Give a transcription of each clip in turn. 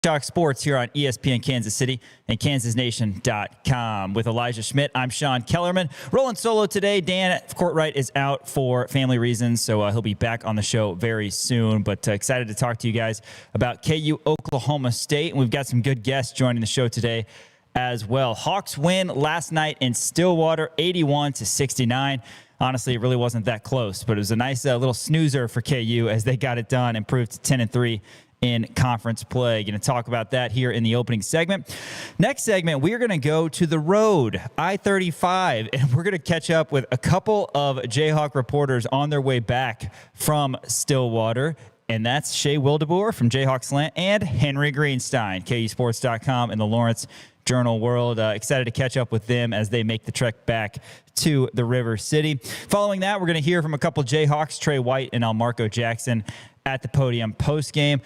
Talk Sports here on ESPN Kansas City and KansasNation.com. With Elijah Schmidt, I'm Sean Kellerman. Rolling solo today. Dan Courtwright is out for family reasons, so he'll be back on the show very soon. But excited to talk to you guys about KU Oklahoma State. And we've got some good guests joining the show today as well. Hawks win last night in Stillwater, 81-69. Honestly, it really wasn't that close, but it was a nice little snoozer for KU as they got it done, improved to 10-3. In conference play. Going to talk about that here in the opening segment. Next segment, we are going to go to the road, I-35, and we're going to catch up with a couple of Jayhawk reporters on their way back from Stillwater, and that's Shay Wildeboor from Jayhawk Slant and Henry Greenstein, KUSports.com and the Lawrence Journal World. Excited to catch up with them as they make the trek back to the River City. Following that, we're going to hear from a couple Jayhawks, Trey White and Marco Jackson, at the podium post-game.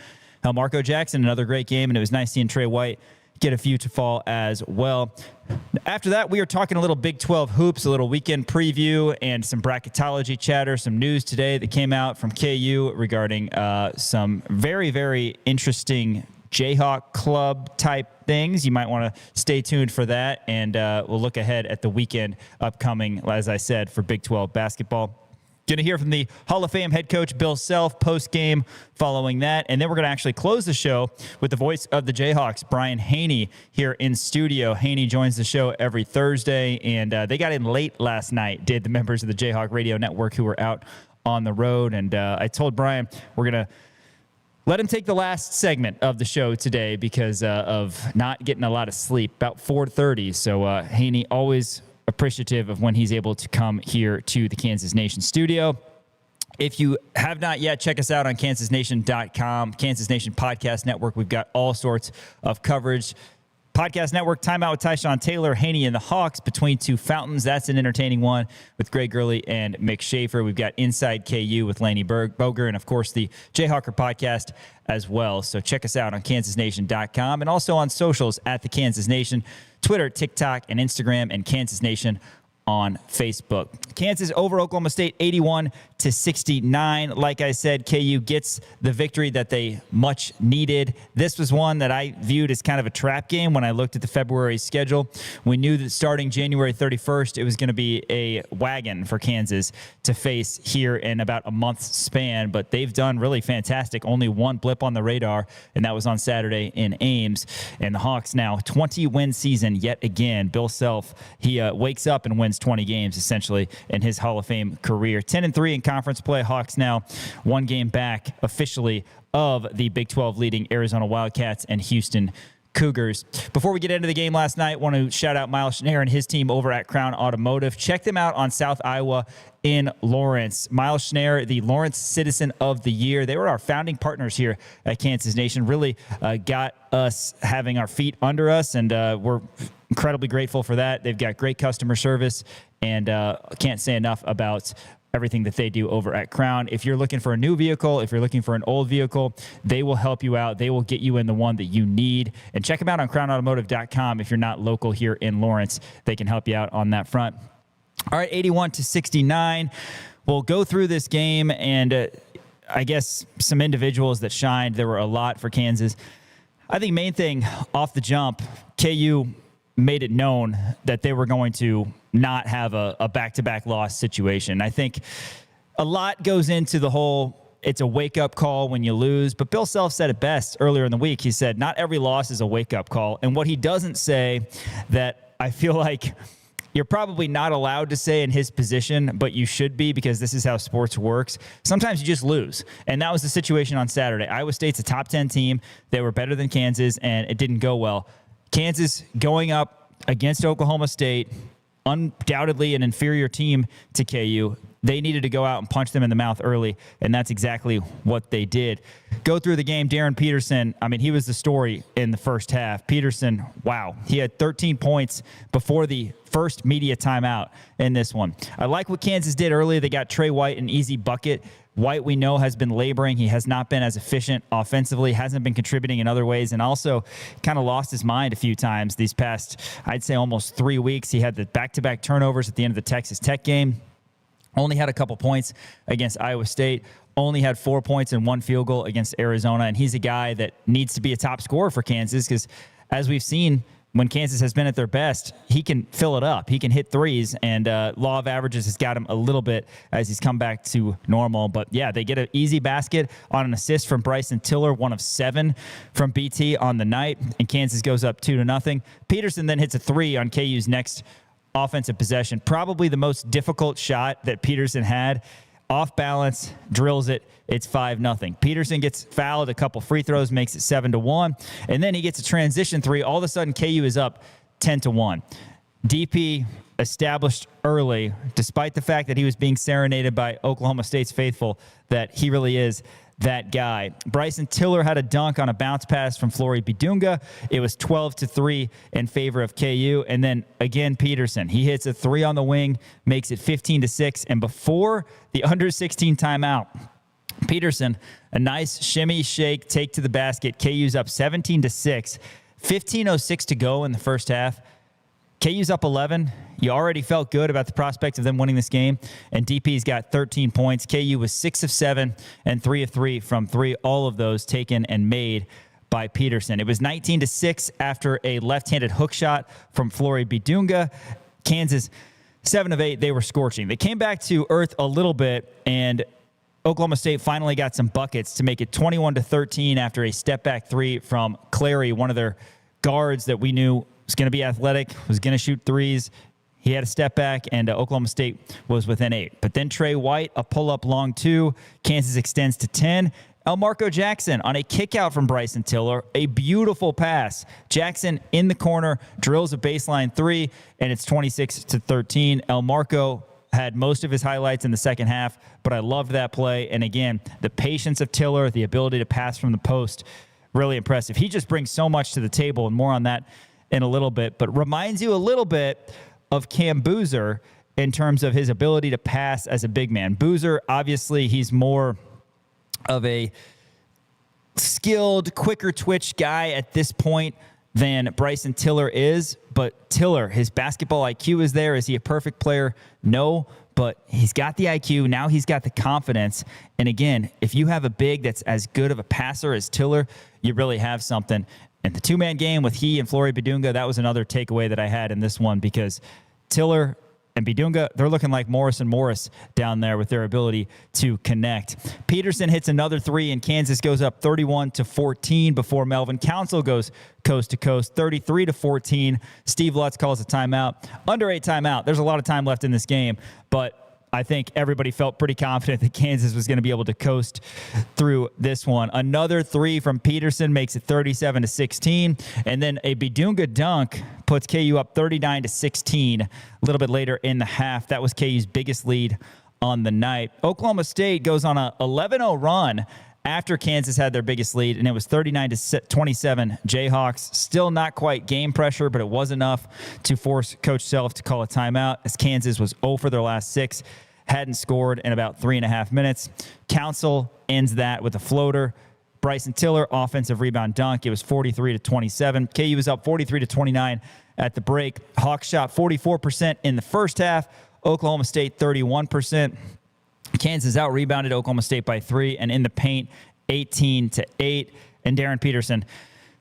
Marco Jackson, another great game, and it was nice seeing Trey White get a few to fall as well. After that, we are talking a little Big 12 hoops, a little weekend preview, and some bracketology chatter, some news today that came out from KU regarding some very, very interesting Jayhawk club type things. You might want to stay tuned for that, and we'll look ahead at the weekend upcoming, as I said, for Big 12 basketball. Going to hear from the Hall of Fame head coach Bill Self post-game following that. And then we're going to actually close the show with the voice of the Jayhawks, Brian Hanni, here in studio. Hanni joins the show every Thursday, and they got in late last night, did the members of the Jayhawk Radio Network who were out on the road. And I told Brian we're going to let him take the last segment of the show today because of not getting a lot of sleep, about 4:30. So Hanni always appreciative of when he's able to come here to the Kansas Nation studio. If you have not yet, check us out on KansasNation.com, Kansas Nation Podcast Network. We've got all sorts of coverage. Podcast Network, Timeout with Tyshawn Taylor, Hanni and the Hawks, Between Two Fountains. That's an entertaining one with Greg Gurley and Mick Schaefer. We've got Inside KU with Laney Boger, and, of course, the Jayhawker podcast as well. So check us out on KansasNation.com and also on socials at the Kansas Nation, Twitter, TikTok, and Instagram, and Kansas Nation on Facebook. Kansas over Oklahoma State 81-69. Like I said, KU gets the victory that they much needed. This was one that I viewed as kind of a trap game when I looked at the February schedule. We knew that starting January 31st, it was going to be a wagon for Kansas to face here in about a month's span, but they've done really fantastic. Only one blip on the radar, and that was on Saturday in Ames. And the Hawks now 20-win season yet again. Bill Self, he wakes up and wins 20 games essentially in his Hall of Fame career. 10-3 in conference play. Hawks now one game back officially of the Big 12 leading Arizona Wildcats and Houston Cougars. Before we get into the game last night, I want to shout out Miles Schneider and his team over at Crown Automotive. Check them out on South Iowa in Lawrence. Miles Schneider, the Lawrence Citizen of the Year. They were our founding partners here at Kansas Nation. Really got us having our feet under us, and we're incredibly grateful for that. They've got great customer service, and can't say enough about everything that they do over at Crown. If you're looking for a new vehicle, if you're looking for an old vehicle, they will help you out. They will get you in the one that you need. And check them out on crownautomotive.com. If you're not local here in Lawrence, they can help you out on that front. All right, 81-69. We'll go through this game, and I guess some individuals that shined. There were a lot for Kansas. I think main thing off the jump, KU made it known that they were going to not have a back-to-back loss situation. I think a lot goes into the whole it's a wake-up call when you lose, but Bill Self said it best earlier in the week. He said not every loss is a wake-up call, and what he doesn't say that I feel like you're probably not allowed to say in his position, but you should be because this is how sports works. Sometimes you just lose, and that was the situation on Saturday. Iowa State's a top 10 team. They were better than Kansas, and it didn't go well. Kansas going up against Oklahoma State, undoubtedly an inferior team to KU. They needed to go out and punch them in the mouth early, and that's exactly what they did. Go through the game, Darren Peterson, I mean, he was the story in the first half. Peterson, wow, he had 13 points before the first media timeout in this one. I like what Kansas did early. They got Trey White an easy bucket. White, we know, has been laboring. He has not been as efficient offensively, hasn't been contributing in other ways, and also kind of lost his mind a few times these past, I'd say, almost 3 weeks. He had the back-to-back turnovers at the end of the Texas Tech game. Only had a couple points against Iowa State. only had 4 points and 1 field goal against Arizona, and he's a guy that needs to be a top scorer for Kansas because, as we've seen, when Kansas has been at their best, he can fill it up. He can hit threes, and law of averages has got him a little bit as he's come back to normal. But, yeah, they get an easy basket on an assist from Bryson Tiller, 1 of 7 from BT on the night, and Kansas goes up 2-0. Peterson then hits a 3 on KU's next offensive possession. Probably the most difficult shot that Peterson had. Off balance, drills it. It's 5-0. Peterson gets fouled, a couple free throws, makes it 7-1. And then he gets a transition 3. All of a sudden, KU is up 10-1. DP established early, despite the fact that he was being serenaded by Oklahoma State's faithful, that he really is that guy. Bryson Tiller had a dunk on a bounce pass from Flory Bidunga. It was 12-3 in favor of KU. And then again, Peterson, he hits a 3 on the wing, makes it 15-6. And before the under 16 timeout, Peterson, a nice shimmy shake, take to the basket. KU's up 17-6, 15:06 to go in the first half. KU's up 11. You already felt good about the prospect of them winning this game, and DP's got 13 points. KU was 6 of 7 and 3 of 3 from 3, all of those taken and made by Peterson. It was 19-6 after a left-handed hook shot from Flory Bidunga. Kansas, 7 of 8, they were scorching. They came back to earth a little bit, and Oklahoma State finally got some buckets to make it 21-13 after a step-back 3 from Clary, one of their guards that we knew was going to be athletic, was going to shoot threes. He had a step back, and Oklahoma State was within 8. But then Trey White, a pull-up long 2. Kansas extends to 10. Elmarko Jackson on a kick-out from Bryson Tiller. A beautiful pass. Jackson in the corner, drills a baseline 3, and it's 26-13. Elmarko had most of his highlights in the second half, but I loved that play. And again, the patience of Tiller, the ability to pass from the post, really impressive. He just brings so much to the table, and more on that in a little bit, but reminds you a little bit of Cam Boozer in terms of his ability to pass as a big man. Boozer, obviously, he's more of a skilled, quicker twitch guy at this point than Bryson Tiller is, but Tiller, his basketball IQ is there. Is he a perfect player? No, but he's got the IQ. Now he's got the confidence. And again, if you have a big that's as good of a passer as Tiller, you really have something. And the two-man game with he and Flory Bidunga, that was another takeaway that I had in this one, because Tiller and Bidunga, they're looking like Morris and Morris down there with their ability to connect. Peterson hits another 3, and Kansas goes up 31-14 before Melvin Council goes coast to coast, 33-14. Steve Lutz calls a timeout. Under 8 timeout. There's a lot of time left in this game, but I think everybody felt pretty confident that Kansas was going to be able to coast through this one. Another 3 from Peterson makes it 37-16. And then a Bidunga dunk puts KU up 39-16 a little bit later in the half. That was KU's biggest lead on the night. Oklahoma State goes on a 11-0 run after Kansas had their biggest lead, and it was 39-27 Jayhawks. Still not quite game pressure, but it was enough to force Coach Self to call a timeout, as Kansas was 0 for their last 6, hadn't scored in about 3.5 minutes. Council ends that with a floater. Bryson Tiller, offensive rebound dunk. It was 43-27. KU was up 43-29 at the break. Hawks shot 44% in the first half. Oklahoma State 31%. Kansas out-rebounded Oklahoma State by 3, and in the paint, 18-8. And Darren Peterson,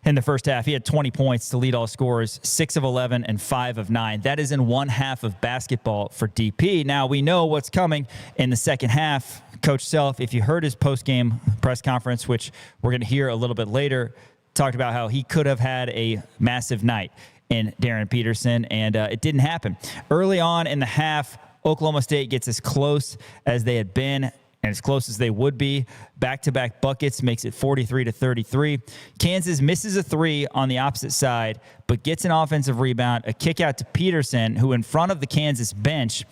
in the first half, he had 20 points to lead all scorers, 6 of 11 and 5 of 9. That is in one half of basketball for DP. Now, we know what's coming in the second half. Coach Self, if you heard his post-game press conference, which we're going to hear a little bit later, talked about how he could have had a massive night in Darren Peterson, and it didn't happen. Early on in the half, Oklahoma State gets as close as they had been and as close as they would be. Back-to-back buckets makes it 43-33. Kansas misses a 3 on the opposite side, but gets an offensive rebound, a kick out to Peterson, who in front of the Kansas bench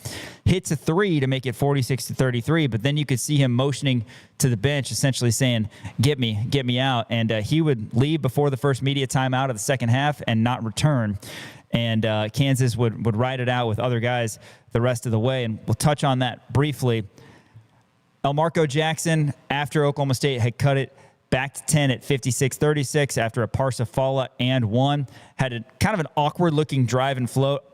hits a 3 to make it 46-33. But then you could see him motioning to the bench, essentially saying, get me out. And he would leave before the first media timeout of the second half and not return. And Kansas would ride it out with other guys the rest of the way. And we'll touch on that briefly. Elmarko Jackson, after Oklahoma State had cut it back to 10 at 56-36 after a Parsifala and 1, had a kind of an awkward-looking drive and float.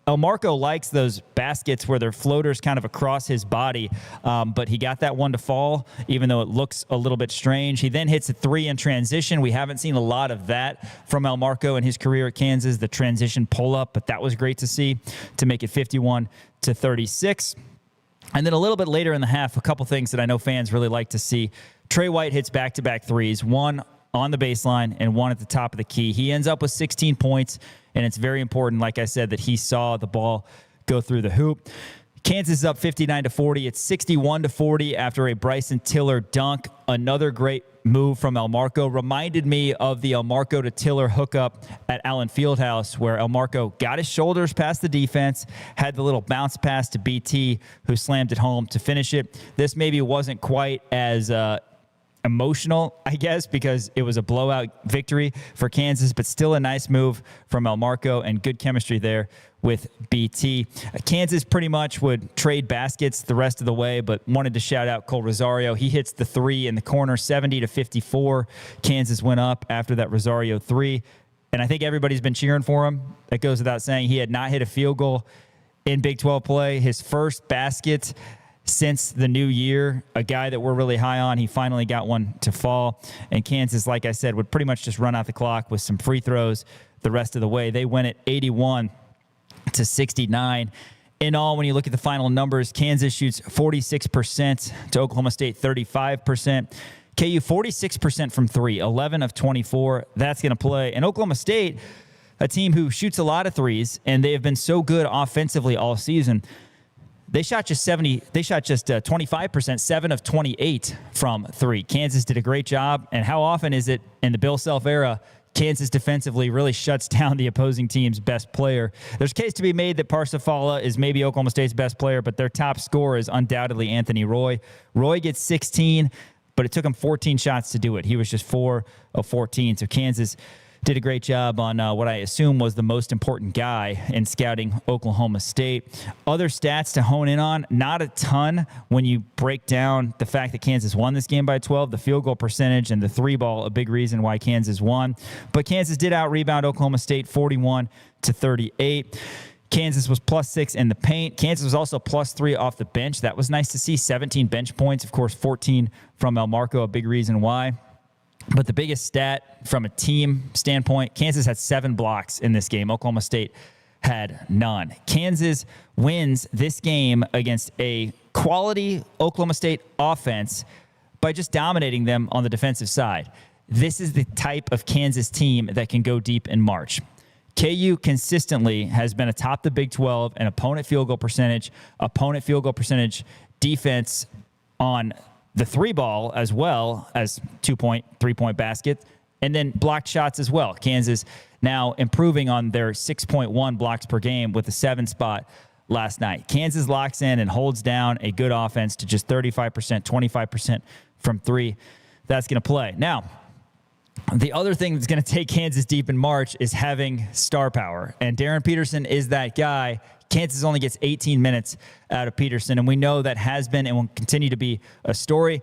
Elmarko likes those baskets where they're floaters kind of across his body, but he got that one to fall, even though it looks a little bit strange. He then hits a three in transition. We haven't seen a lot of that from Elmarko in his career at Kansas, the transition pull-up, but that was great to see to make it 51-36. And then a little bit later in the half, a couple things that I know fans really like to see. Trey White hits back-to-back threes, one on the baseline and one at the top of the key. He ends up with 16 points, and it's very important, like I said, that he saw the ball go through the hoop. Kansas is up 59-40. It's 61-40 after a Bryson Tiller dunk. Another great move from Elmarko. Reminded me of the Elmarko to Tiller hookup at Allen Fieldhouse, where Elmarko got his shoulders past the defense, had the little bounce pass to BT, who slammed it home to finish it. This maybe wasn't quite as emotional, I guess, because it was a blowout victory for Kansas, but still a nice move from Elmarko and good chemistry there with BT. Kansas pretty much would trade baskets the rest of the way, but wanted to shout out Cole Rosario. He hits the three in the corner, 70-54. Kansas went up after that Rosario three, and I think everybody's been cheering for him. That goes without saying. He had not hit a field goal in Big 12 play. His first basket since the new year, a guy that we're really high on. He finally got one to fall. And Kansas, like I said, would pretty much just run out the clock with some free throws the rest of the way. They win it 81-69. In all, when you look at the final numbers, Kansas shoots 46% to Oklahoma State 35%. KU 46% from three, 11 of 24. That's going to play. And Oklahoma State, a team who shoots a lot of threes, and they have been so good offensively all season. They shot just 25%, 7 of 28 from three. Kansas did a great job. And how often is it in the Bill Self era, Kansas defensively really shuts down the opposing team's best player? There's a case to be made that Parsifala is maybe Oklahoma State's best player, but their top scorer is undoubtedly Anthony Roy. Roy gets 16, but it took him 14 shots to do it. He was just 4 of 14. So Kansas did a great job on what I assume was the most important guy in scouting Oklahoma State. Other stats to hone in on, not a ton when you break down the fact that Kansas won this game by 12, the field goal percentage and the three ball, a big reason why Kansas won. But Kansas did out-rebound Oklahoma State 41-38. Kansas was +6 in the paint. Kansas was also +3 off the bench. That was nice to see. 17 bench points, of course, 14 from Elmarko, a big reason why. But the biggest stat from a team standpoint, Kansas had 7 blocks in this game. Oklahoma State had none. Kansas wins this game against a quality Oklahoma State offense by just dominating them on the defensive side. This is the type of Kansas team that can go deep in March. KU consistently has been atop the Big 12 in opponent field goal percentage defense on the three ball, as well as 2-point, 3-point basket, and then blocked shots as well. Kansas now improving on their 6.1 blocks per game with a 7 spot last night. Kansas locks in and holds down a good offense to just 35%, 25% from three. That's going to play. Now, the other thing that's going to take Kansas deep in March is having star power, and Darren Peterson is that guy. Kansas only gets 18 minutes out of Peterson, and we know that has been and will continue to be a story.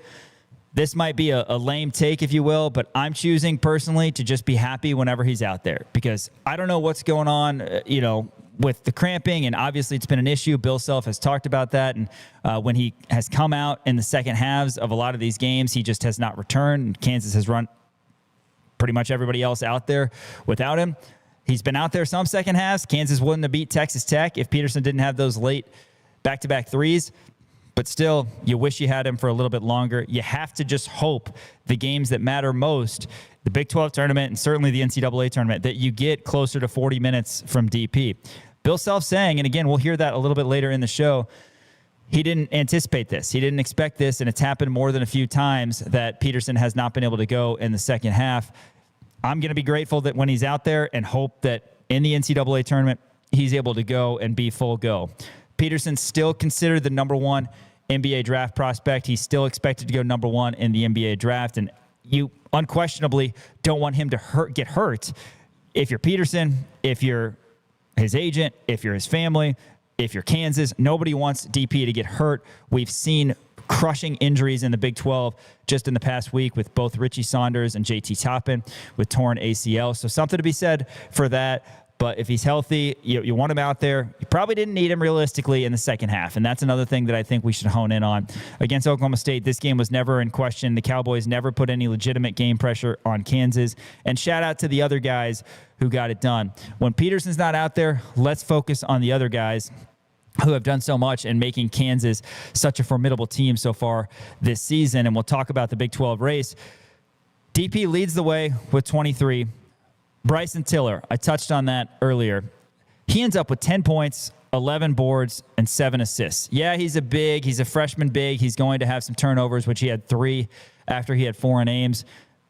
This might be a lame take, if you will, but I'm choosing personally to just be happy whenever he's out there, because I don't know what's going on, with the cramping, and obviously it's been an issue. Bill Self has talked about that, and when he has come out in the second halves of a lot of these games, he just has not returned. Kansas has run pretty much everybody else out there without him. He's been out there some second halves. Kansas wouldn't have beat Texas Tech if Peterson didn't have those late back-to-back threes. But still, you wish you had him for a little bit longer. You have to just hope the games that matter most, the Big 12 tournament and certainly the NCAA tournament, that you get closer to 40 minutes from DP. Bill Self saying, and again, we'll hear that a little bit later in the show, he didn't anticipate this. He didn't expect this, and it's happened more than a few times that Peterson has not been able to go in the second half. I'm going to be grateful that when he's out there and hope that in the NCAA tournament, he's able to go and be full go. Peterson's still considered the number 1 NBA draft prospect. He's still expected to go number 1 in the NBA draft, and you unquestionably don't want him to get hurt. If you're Peterson, if you're his agent, if you're his family, if you're Kansas, nobody wants DP to get hurt. We've seen crushing injuries in the Big 12 just in the past week with both Richie Saunders and JT Toppin with torn ACL. So something to be said for that. But if he's healthy, you want him out there. You probably didn't need him realistically in the second half. And that's another thing that I think we should hone in on. Against Oklahoma State, this game was never in question. The Cowboys never put any legitimate game pressure on Kansas. And shout out to the other guys who got it done. When Peterson's not out there, let's focus on the other guys who have done so much in making Kansas such a formidable team so far this season. And we'll talk about the Big 12 race. DP leads the way with 23. Bryson Tiller, I touched on that earlier. He ends up with 10 points, 11 boards, and 7 assists. Yeah, he's a freshman big. He's going to have some turnovers, which he had 3 after he had 4 in Ames.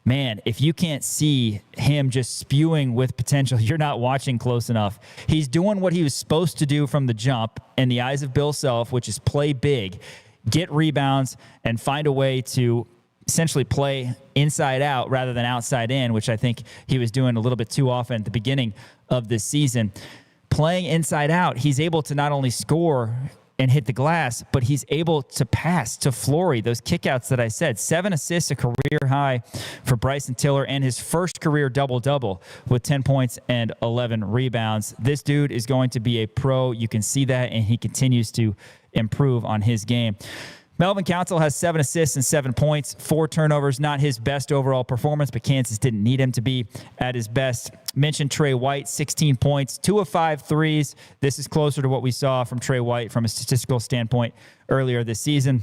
Man, if you can't see him just spewing with potential, you're not watching close enough. He's doing what he was supposed to do from the jump in the eyes of Bill Self, which is play big, get rebounds, and find a way to essentially play inside out rather than outside in, which I think he was doing a little bit too often at the beginning of this season. Playing inside out, he's able to not only score and hit the glass, but he's able to pass to Flory, those kickouts that I said. 7 assists, a career high for Bryson Tiller, and his first career double-double with 10 points and 11 rebounds. This dude is going to be a pro. You can see that, and he continues to improve on his game. Melvin Council has 7 assists and 7 points, 4 turnovers. Not his best overall performance, but Kansas didn't need him to be at his best. Mentioned Trey White, 16 points, 2 of 5 threes. This is closer to what we saw from Trey White from a statistical standpoint earlier this season.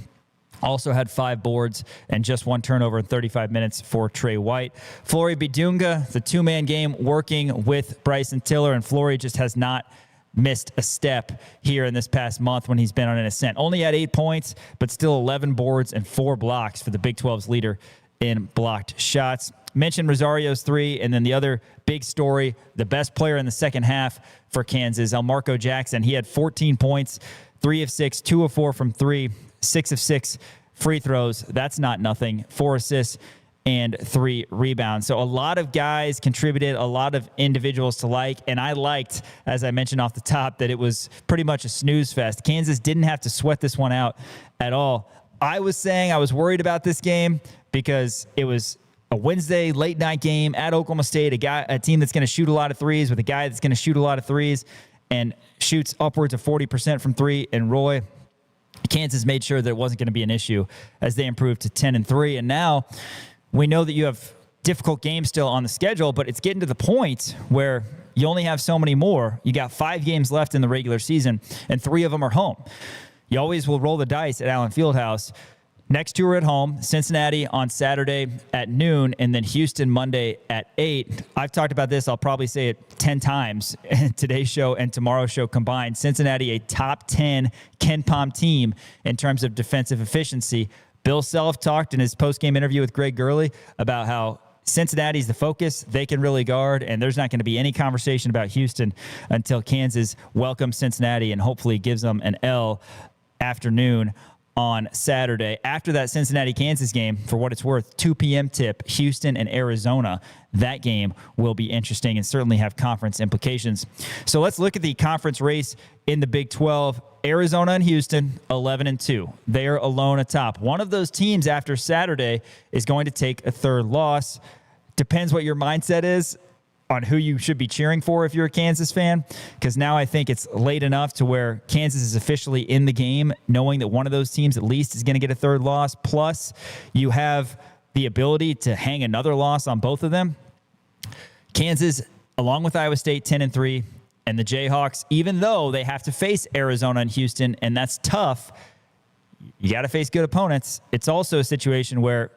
Also had 5 boards and just 1 turnover in 35 minutes for Trey White. Flory Bidunga, the 2-man game working with Bryson Tiller, and Flory just has not missed a step here in this past month when he's been on an ascent. Only had 8 points, but still 11 boards and 4 blocks for the Big 12's leader in blocked shots. Mentioned Rosario's 3, and then the other big story, the best player in the second half for Kansas, Elmarco Jackson. He had 14 points, 3 of 6, 2 of 4 from 3, 6 of 6 free throws. That's not nothing. 4 assists and 3 rebounds. So a lot of guys contributed, a lot of individuals to like, and I liked, as I mentioned off the top, that it was pretty much a snooze fest. Kansas didn't have to sweat this one out at all. I was saying I was worried about this game because it was a Wednesday late night game at Oklahoma State, a team that's going to shoot a lot of threes with a guy that's going to shoot a lot of threes and shoots upwards of 40% from 3 and Roy. Kansas made sure that it wasn't going to be an issue as they improved to 10-3, and now we know that you have difficult games still on the schedule, but it's getting to the point where you only have so many more. You got 5 games left in the regular season, and 3 of them are home. You always will roll the dice at Allen Fieldhouse. Next 2 are at home, Cincinnati on Saturday at noon, and then Houston Monday at 8. I've talked about this. I'll probably say it 10 times in today's show and tomorrow's show combined. Cincinnati, a top 10 KenPom team in terms of defensive efficiency. Bill Self talked in his post-game interview with Greg Gurley about how Cincinnati's the focus. They can really guard, and there's not going to be any conversation about Houston until Kansas welcomes Cincinnati and hopefully gives them an L afternoon on Saturday. After that Cincinnati-Kansas game, for what it's worth, 2 p.m. tip, Houston and Arizona. That game will be interesting and certainly have conference implications. So let's look at the conference race in the Big 12. Arizona and Houston, 11-2. They are alone atop. One of those teams after Saturday is going to take a 3rd loss. Depends what your mindset is on who you should be cheering for if you're a Kansas fan, because now I think it's late enough to where Kansas is officially in the game, knowing that one of those teams at least is going to get a 3rd loss. Plus, you have the ability to hang another loss on both of them. Kansas, along with Iowa State, 10-3. And the Jayhawks, even though they have to face Arizona and Houston, and that's tough, you got to face good opponents. It's also a situation where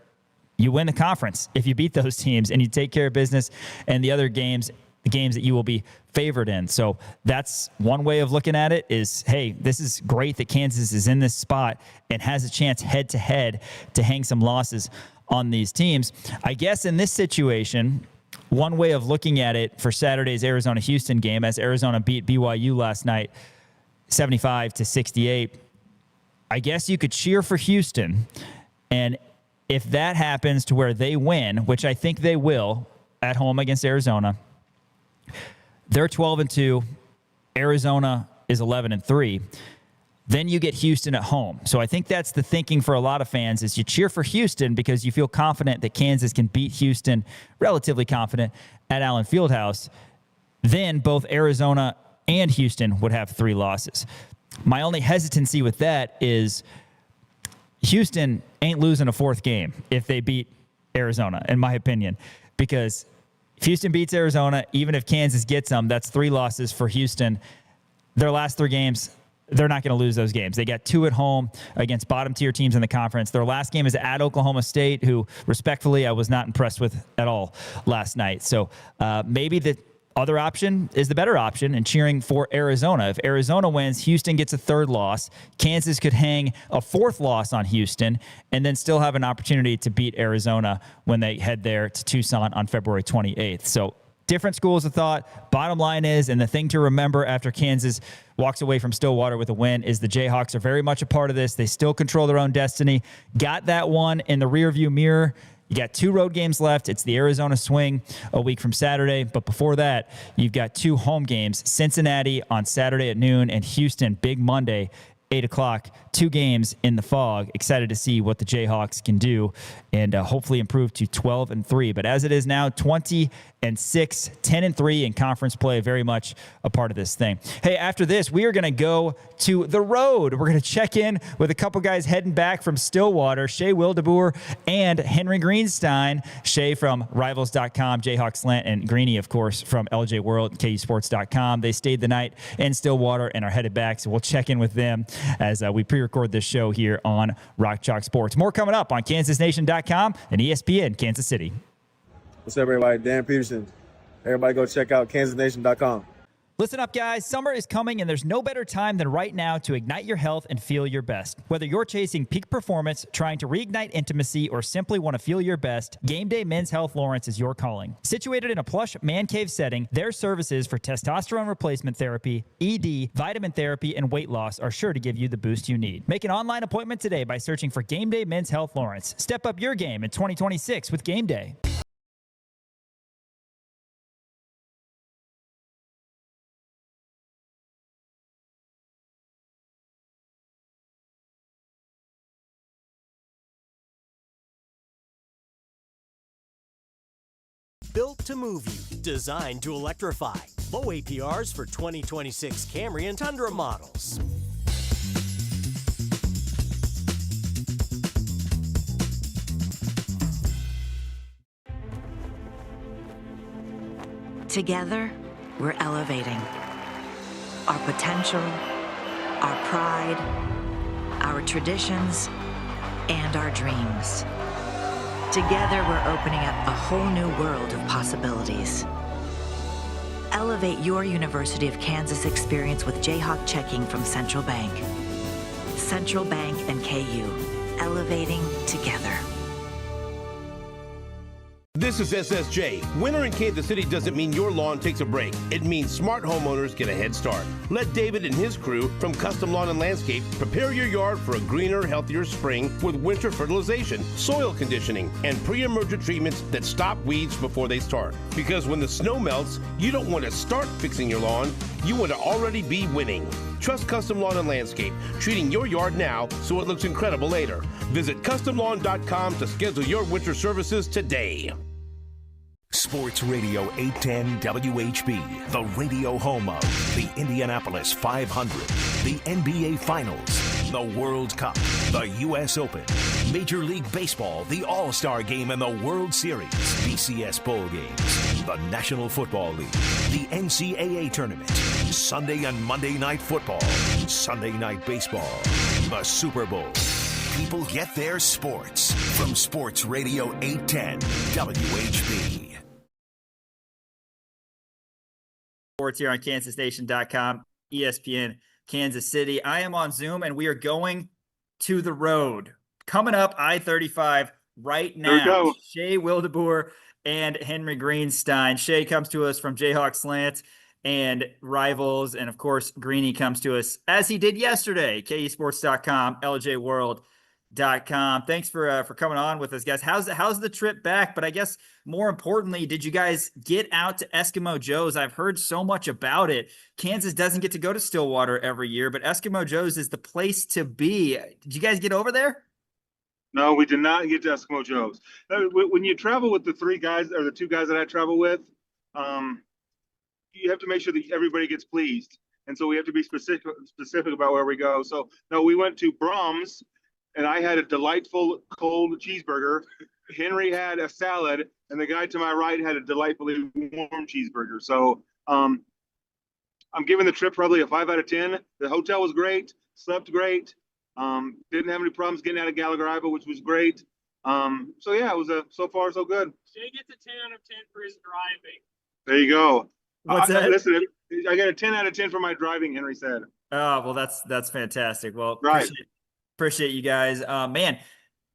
you win the conference if you beat those teams and you take care of business, and the other games, the games that you will be favored in. So that's one way of looking at it is, hey, this is great that Kansas is in this spot and has a chance head-to-head to hang some losses on these teams. I guess in this situation, one way of looking at it for Saturday's Arizona-Houston game, as Arizona beat BYU last night 75-68, I guess you could cheer for Houston. And if that happens to where they win, which I think they will at home against Arizona, they're 12-2. Arizona is 11-3. Then you get Houston at home. So I think that's the thinking for a lot of fans is you cheer for Houston because you feel confident that Kansas can beat Houston, relatively confident, at Allen Fieldhouse. then both Arizona and Houston would have 3 losses. My only hesitancy with that is Houston ain't losing a 4th game if they beat Arizona, in my opinion, because if Houston beats Arizona, even if Kansas gets them, that's 3 losses for Houston. Their last 3 games, they're not going to lose those games. They got 2 at home against bottom-tier teams in the conference. Their last game is at Oklahoma State, who, respectfully, I was not impressed with at all last night. So maybe the other option is the better option, and cheering for Arizona. If Arizona wins, Houston gets a 3rd loss. Kansas could hang a 4th loss on Houston and then still have an opportunity to beat Arizona when they head there to Tucson on February 28th. So different schools of thought. Bottom line is, and the thing to remember after Kansas walks away from Stillwater with a win, is the Jayhawks are very much a part of this. They still control their own destiny. Got that one in the rearview mirror. You got 2 road games left. It's the Arizona Swing a week from Saturday. But before that, you've got 2 home games, Cincinnati on Saturday at noon and Houston, big Monday, 8 o'clock. 2 games in the fog. Excited to see what the Jayhawks can do and hopefully improve to 12-3. But as it is now, 20-6, 10-3 in conference play, very much a part of this thing. Hey, after this, we are going to go to the road. We're going to check in with a couple guys heading back from Stillwater, Shay Wildeboor and Henry Greenstein. Shay from Rivals.com, Jayhawks Slant, and Greeny, of course, from LJ World, KUSports.com. They stayed the night in Stillwater and are headed back, so we'll check in with them as we pre-record this show here on Rock Chalk Sports. More coming up on KansasNation.com and ESPN Kansas City. What's up, everybody? Dan Peterson. Everybody go check out KansasNation.com. Listen up, guys. Summer is coming, and there's no better time than right now to ignite your health and feel your best. Whether you're chasing peak performance, trying to reignite intimacy, or simply want to feel your best, Game Day Men's Health Lawrence is your calling. Situated in a plush man cave setting, their services for testosterone replacement therapy, ED, vitamin therapy, and weight loss are sure to give you the boost you need. Make an online appointment today by searching for Game Day Men's Health Lawrence. Step up your game in 2026 with Game Day. Built to move you, designed to electrify. Low APRs for 2026 Camry and Tundra models. Together, we're elevating our potential, our pride, our traditions, and our dreams. Together, we're opening up a whole new world of possibilities. Elevate your University of Kansas experience with Jayhawk checking from Central Bank. Central Bank and KU, elevating together. This is SSJ. Winter in Kansas City doesn't mean your lawn takes a break. It means smart homeowners get a head start. Let David and his crew from Custom Lawn and Landscape prepare your yard for a greener, healthier spring with winter fertilization, soil conditioning, and pre-emergent treatments that stop weeds before they start. Because when the snow melts, you don't want to start fixing your lawn. You want to already be winning. Trust Custom Lawn and Landscape, treating your yard now so it looks incredible later. Visit CustomLawn.com to schedule your winter services today. Sports Radio 810 WHB, the radio home of the Indianapolis 500, the NBA Finals, the World Cup, the U.S. Open, Major League Baseball, the All-Star Game and the World Series, BCS Bowl games, the National Football League, the NCAA Tournament, Sunday and Monday Night Football, Sunday Night Baseball, the Super Bowl. People get their sports from Sports Radio 810 WHB. Sports here on KansasNation.com, ESPN Kansas City. I am on Zoom, and we are going to the road. Coming up, I-35 right now. Shay Wildeboor and Henry Greenstein. Shay comes to us from Jayhawks Slant and Rivals, and of course, Greeny comes to us as he did yesterday. KUSports.com, LJWorld.com. Thanks for coming on with us, guys. How's the trip back? But I guess more importantly, did you guys get out to Eskimo Joe's? I've heard so much about it. Kansas doesn't get to go to Stillwater every year, but Eskimo Joe's is the place to be. Did you guys get over there? No, we did not get to Eskimo Joe's. When you travel with the 3 guys or the 2 guys that I travel with, you have to make sure that everybody gets pleased. And so we have to be specific about where we go. So no, we went to Brahms, and I had a delightful cold cheeseburger. Henry had a salad, and the guy to my right had a delightfully warm cheeseburger. So I'm giving the trip probably a 5 out of 10. The hotel was great, slept great, didn't have any problems getting out of Gallagher, which was great. So yeah, it was so far so good. Jay gets a 10 out of 10 for his driving. There you go. What's that? Listen, I got a 10 out of 10 for my driving, Henry said. Oh, well, that's fantastic. Well, Right. appreciate you guys. Man,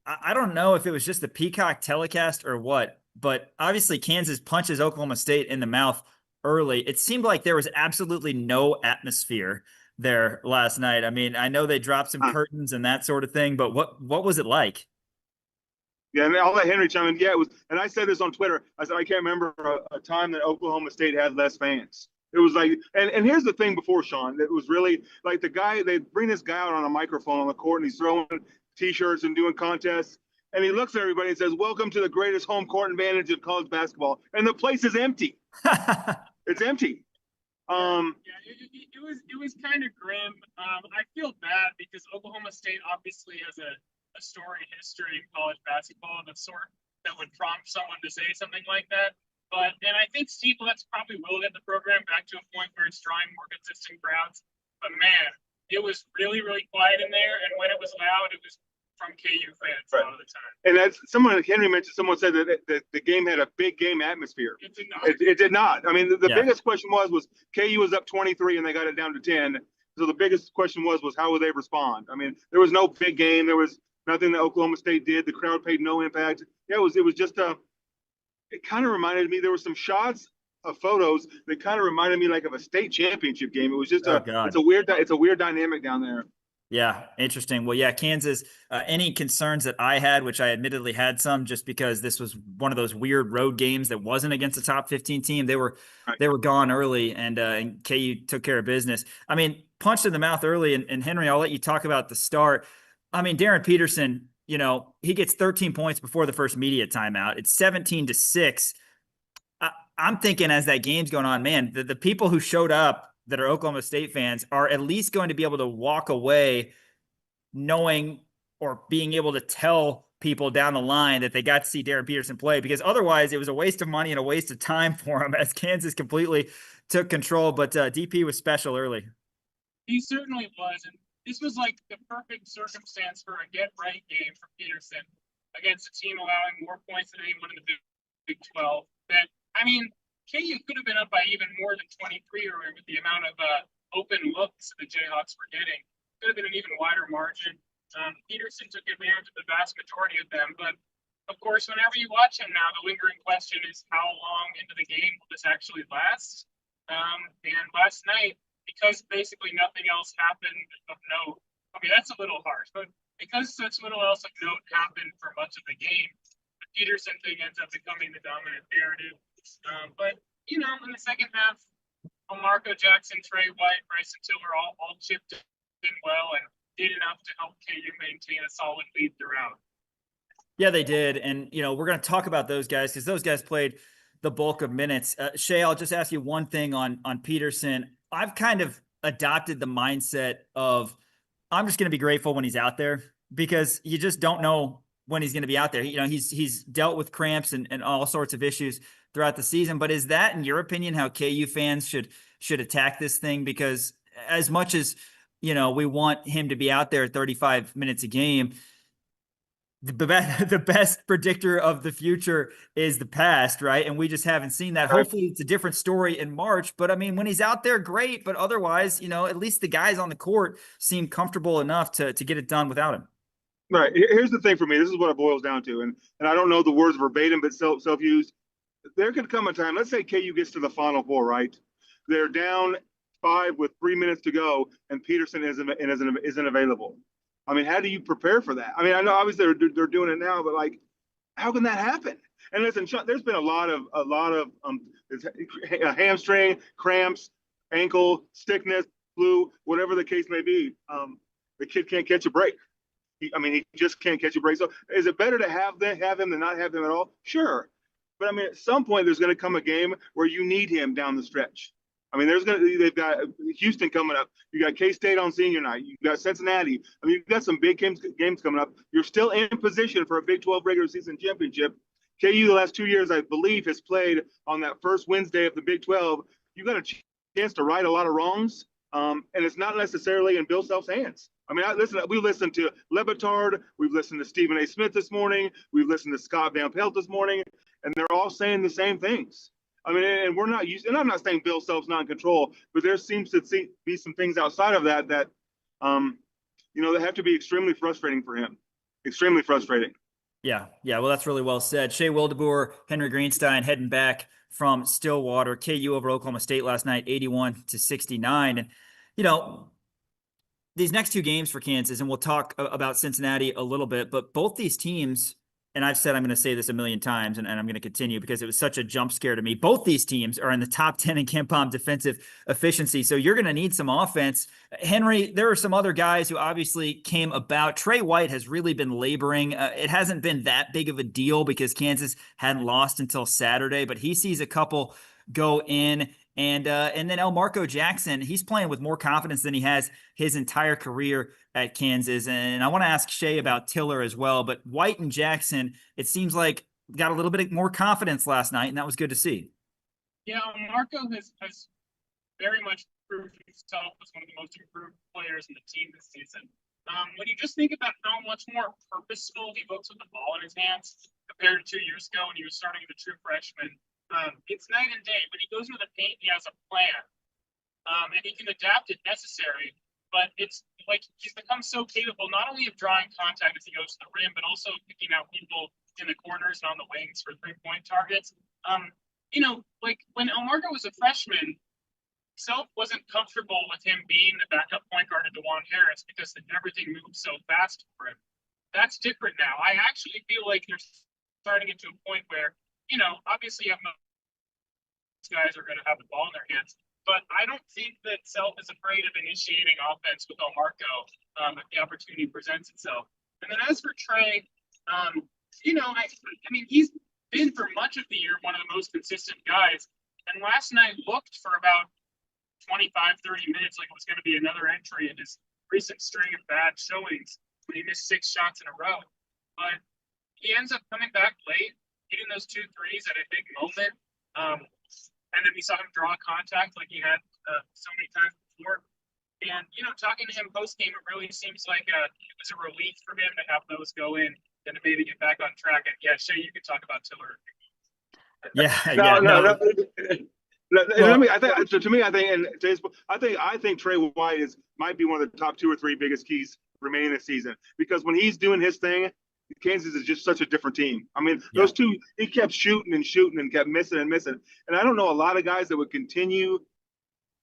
I don't know if it was just the Peacock telecast or what, but obviously Kansas punches Oklahoma State in the mouth early. It seemed like there was absolutely no atmosphere there last night. I mean, I know they dropped some curtains and that sort of thing, but what was it like? Yeah, and I'll let Henry chime in. Yeah, it was, and I said this on Twitter. I said I can't remember a time that Oklahoma State had less fans. It was like, and here's the thing before, Sean, it was really like the guy, they bring this guy out on a microphone on the court, and he's throwing T-shirts and doing contests, and he looks at everybody and says, "Welcome to the greatest home court advantage of college basketball," and the place is empty. It's empty. It was kind of grim. I feel bad because Oklahoma State obviously has a storied history in college basketball, the sort that would prompt someone to say something like that. And I think Steve Letts probably will get the program back to a point where it's drawing more consistent crowds. But man, it was really, really quiet in there. And when it was loud, it was from KU fans a lot of the time. And that's someone, Henry mentioned, someone said that the game had a big game atmosphere. It did not. It did not. I mean, the biggest question was KU was up 23 and they got it down to 10. So the biggest question was how would they respond? I mean, there was no big game. There was nothing that Oklahoma State did. The crowd paid no impact. Yeah, it was just it kind of reminded me, there were some shots of photos that kind of reminded me like of a state championship game. It was just it's a weird dynamic down there. Yeah, interesting. Well, yeah, Kansas, any concerns that I had, which I admittedly had some just because this was one of those weird road games that wasn't against a top 15 team. They were gone early, and KU took care of business. I mean, punched in the mouth early, and Henry, I'll let you talk about the start. I mean, Darren Peterson, he gets 13 points before the first media timeout. It's 17-6. I'm thinking as that game's going on, man, the people who showed up that are Oklahoma State fans are at least going to be able to walk away knowing or being able to tell people down the line that they got to see Darren Peterson play, because otherwise it was a waste of money and a waste of time for him as Kansas completely took control. But DP was special early. He certainly was. And this was like the perfect circumstance for a get-right game for Peterson against a team allowing more points than anyone in the Big 12. KU could have been up by even more than 23 or with the amount of open looks the Jayhawks were getting. Could have been an even wider margin. Peterson took advantage of the vast majority of them. But, of course, whenever you watch him now, the lingering question is how long into the game will this actually last? And last night, because basically nothing else happened of note, I mean, that's a little harsh, but because such little else of note happened for much of the game, the Peterson thing ends up becoming the dominant narrative. But, in the second half, Marco Jackson, Trey White, Bryson Tiller all chipped in well and did enough to help KU maintain a solid lead throughout. Yeah, they did. And, we're going to talk about those guys because those guys played the bulk of minutes. Shay, I'll just ask you one thing on Peterson. I've kind of adopted the mindset of I'm just going to be grateful when he's out there because you just don't know when he's going to be out there. He's dealt with cramps and all sorts of issues throughout the season. But is that, in your opinion, how KU fans should attack this thing? Because as much as, we want him to be out there 35 minutes a game, the best predictor of the future is the past, right? And we just haven't seen that. Hopefully it's a different story in March. But, I mean, when he's out there, great. But otherwise, at least the guys on the court seem comfortable enough to get it done without him. Right. Here's the thing for me. This is what it boils down to. And I don't know the words verbatim, but self-used. There could come a time, let's say KU gets to the Final Four, right? They're down 5 with 3 minutes to go, and Peterson isn't available. I mean, how do you prepare for that? I mean, I know obviously they're doing it now, but like, how can that happen? And listen, there's been a lot of hamstring, cramps, ankle, sickness, flu, whatever the case may be. The kid can't catch a break. He just can't catch a break. So is it better to have him than not have him at all? Sure. But I mean, at some point, there's going to come a game where you need him down the stretch. I mean, they've got Houston coming up. You got K-State on senior night. You got Cincinnati. I mean, you've got some big games coming up. You're still in position for a Big 12 regular season championship. KU the last 2 years, I believe, has played on that first Wednesday of the Big 12. You've got a chance to right a lot of wrongs, and it's not necessarily in Bill Self's hands. I mean, we listened to Le Batard. We've listened to Stephen A. Smith this morning. We've listened to Scott Van Pelt this morning, and they're all saying the same things. I mean, and we're not used, and I'm not saying Bill Self's not in control, but there seems to be some things outside of that, that have to be extremely frustrating for him. Extremely frustrating. Yeah. Well, that's really well said. Shay Wildeboor, Henry Greenstein heading back from Stillwater. KU over Oklahoma State last night, 81-69. And, these next two games for Kansas, and we'll talk about Cincinnati a little bit, but both these teams, and I've said I'm going to say this a million times, and I'm going to continue because it was such a jump scare to me. Both these teams are in the top 10 in KenPom defensive efficiency, so you're going to need some offense. Henry, there are some other guys who obviously came about. Trey White has really been laboring. It hasn't been that big of a deal because Kansas hadn't lost until Saturday, but he sees a couple go in. And then Elmarko Jackson, he's playing with more confidence than he has his entire career at Kansas. And I want to ask Shay about Tiller as well. But White and Jackson, it seems like got a little bit more confidence last night, and that was good to see. Yeah, Marco has very much proved himself as one of the most improved players in the team this season. When you just think about how much more purposeful he looks with the ball in his hands compared to 2 years ago when he was starting as a true freshman, it's night and day. When he goes into the paint, he has a plan, and he can adapt if necessary. But it's like he's become so capable not only of drawing contact as he goes to the rim, but also picking out people in the corners and on the wings for 3-point targets. Like when Elmarko was a freshman, Self wasn't comfortable with him being the backup point guard to DeJuan Harris because everything moved so fast for him. That's different now. I actually feel like they're starting to get to a point where, obviously most guys are going to have the ball in their hands, but I don't think that Self is afraid of initiating offense with Elmarko if the opportunity presents itself. And then as for Trey, I mean, he's been for much of the year one of the most consistent guys, and last night looked for about 25, 30 minutes like it was going to be another entry in his recent string of bad showings when he missed 6 shots in a row. But he ends up coming back late, hitting those 2 threes at a big moment. And then we saw him draw contact like he had so many times before. And, talking to him post-game, it really seems like it was a relief for him to have those go in and to maybe get back on track. And yeah, Shay, you can talk about Tiller. I think Trey White might be one of the top 2 or 3 biggest keys remaining this season, because when he's doing his thing, Kansas is just such a different team. I mean, those two, he kept shooting and kept missing and missing. And I don't know a lot of guys that would continue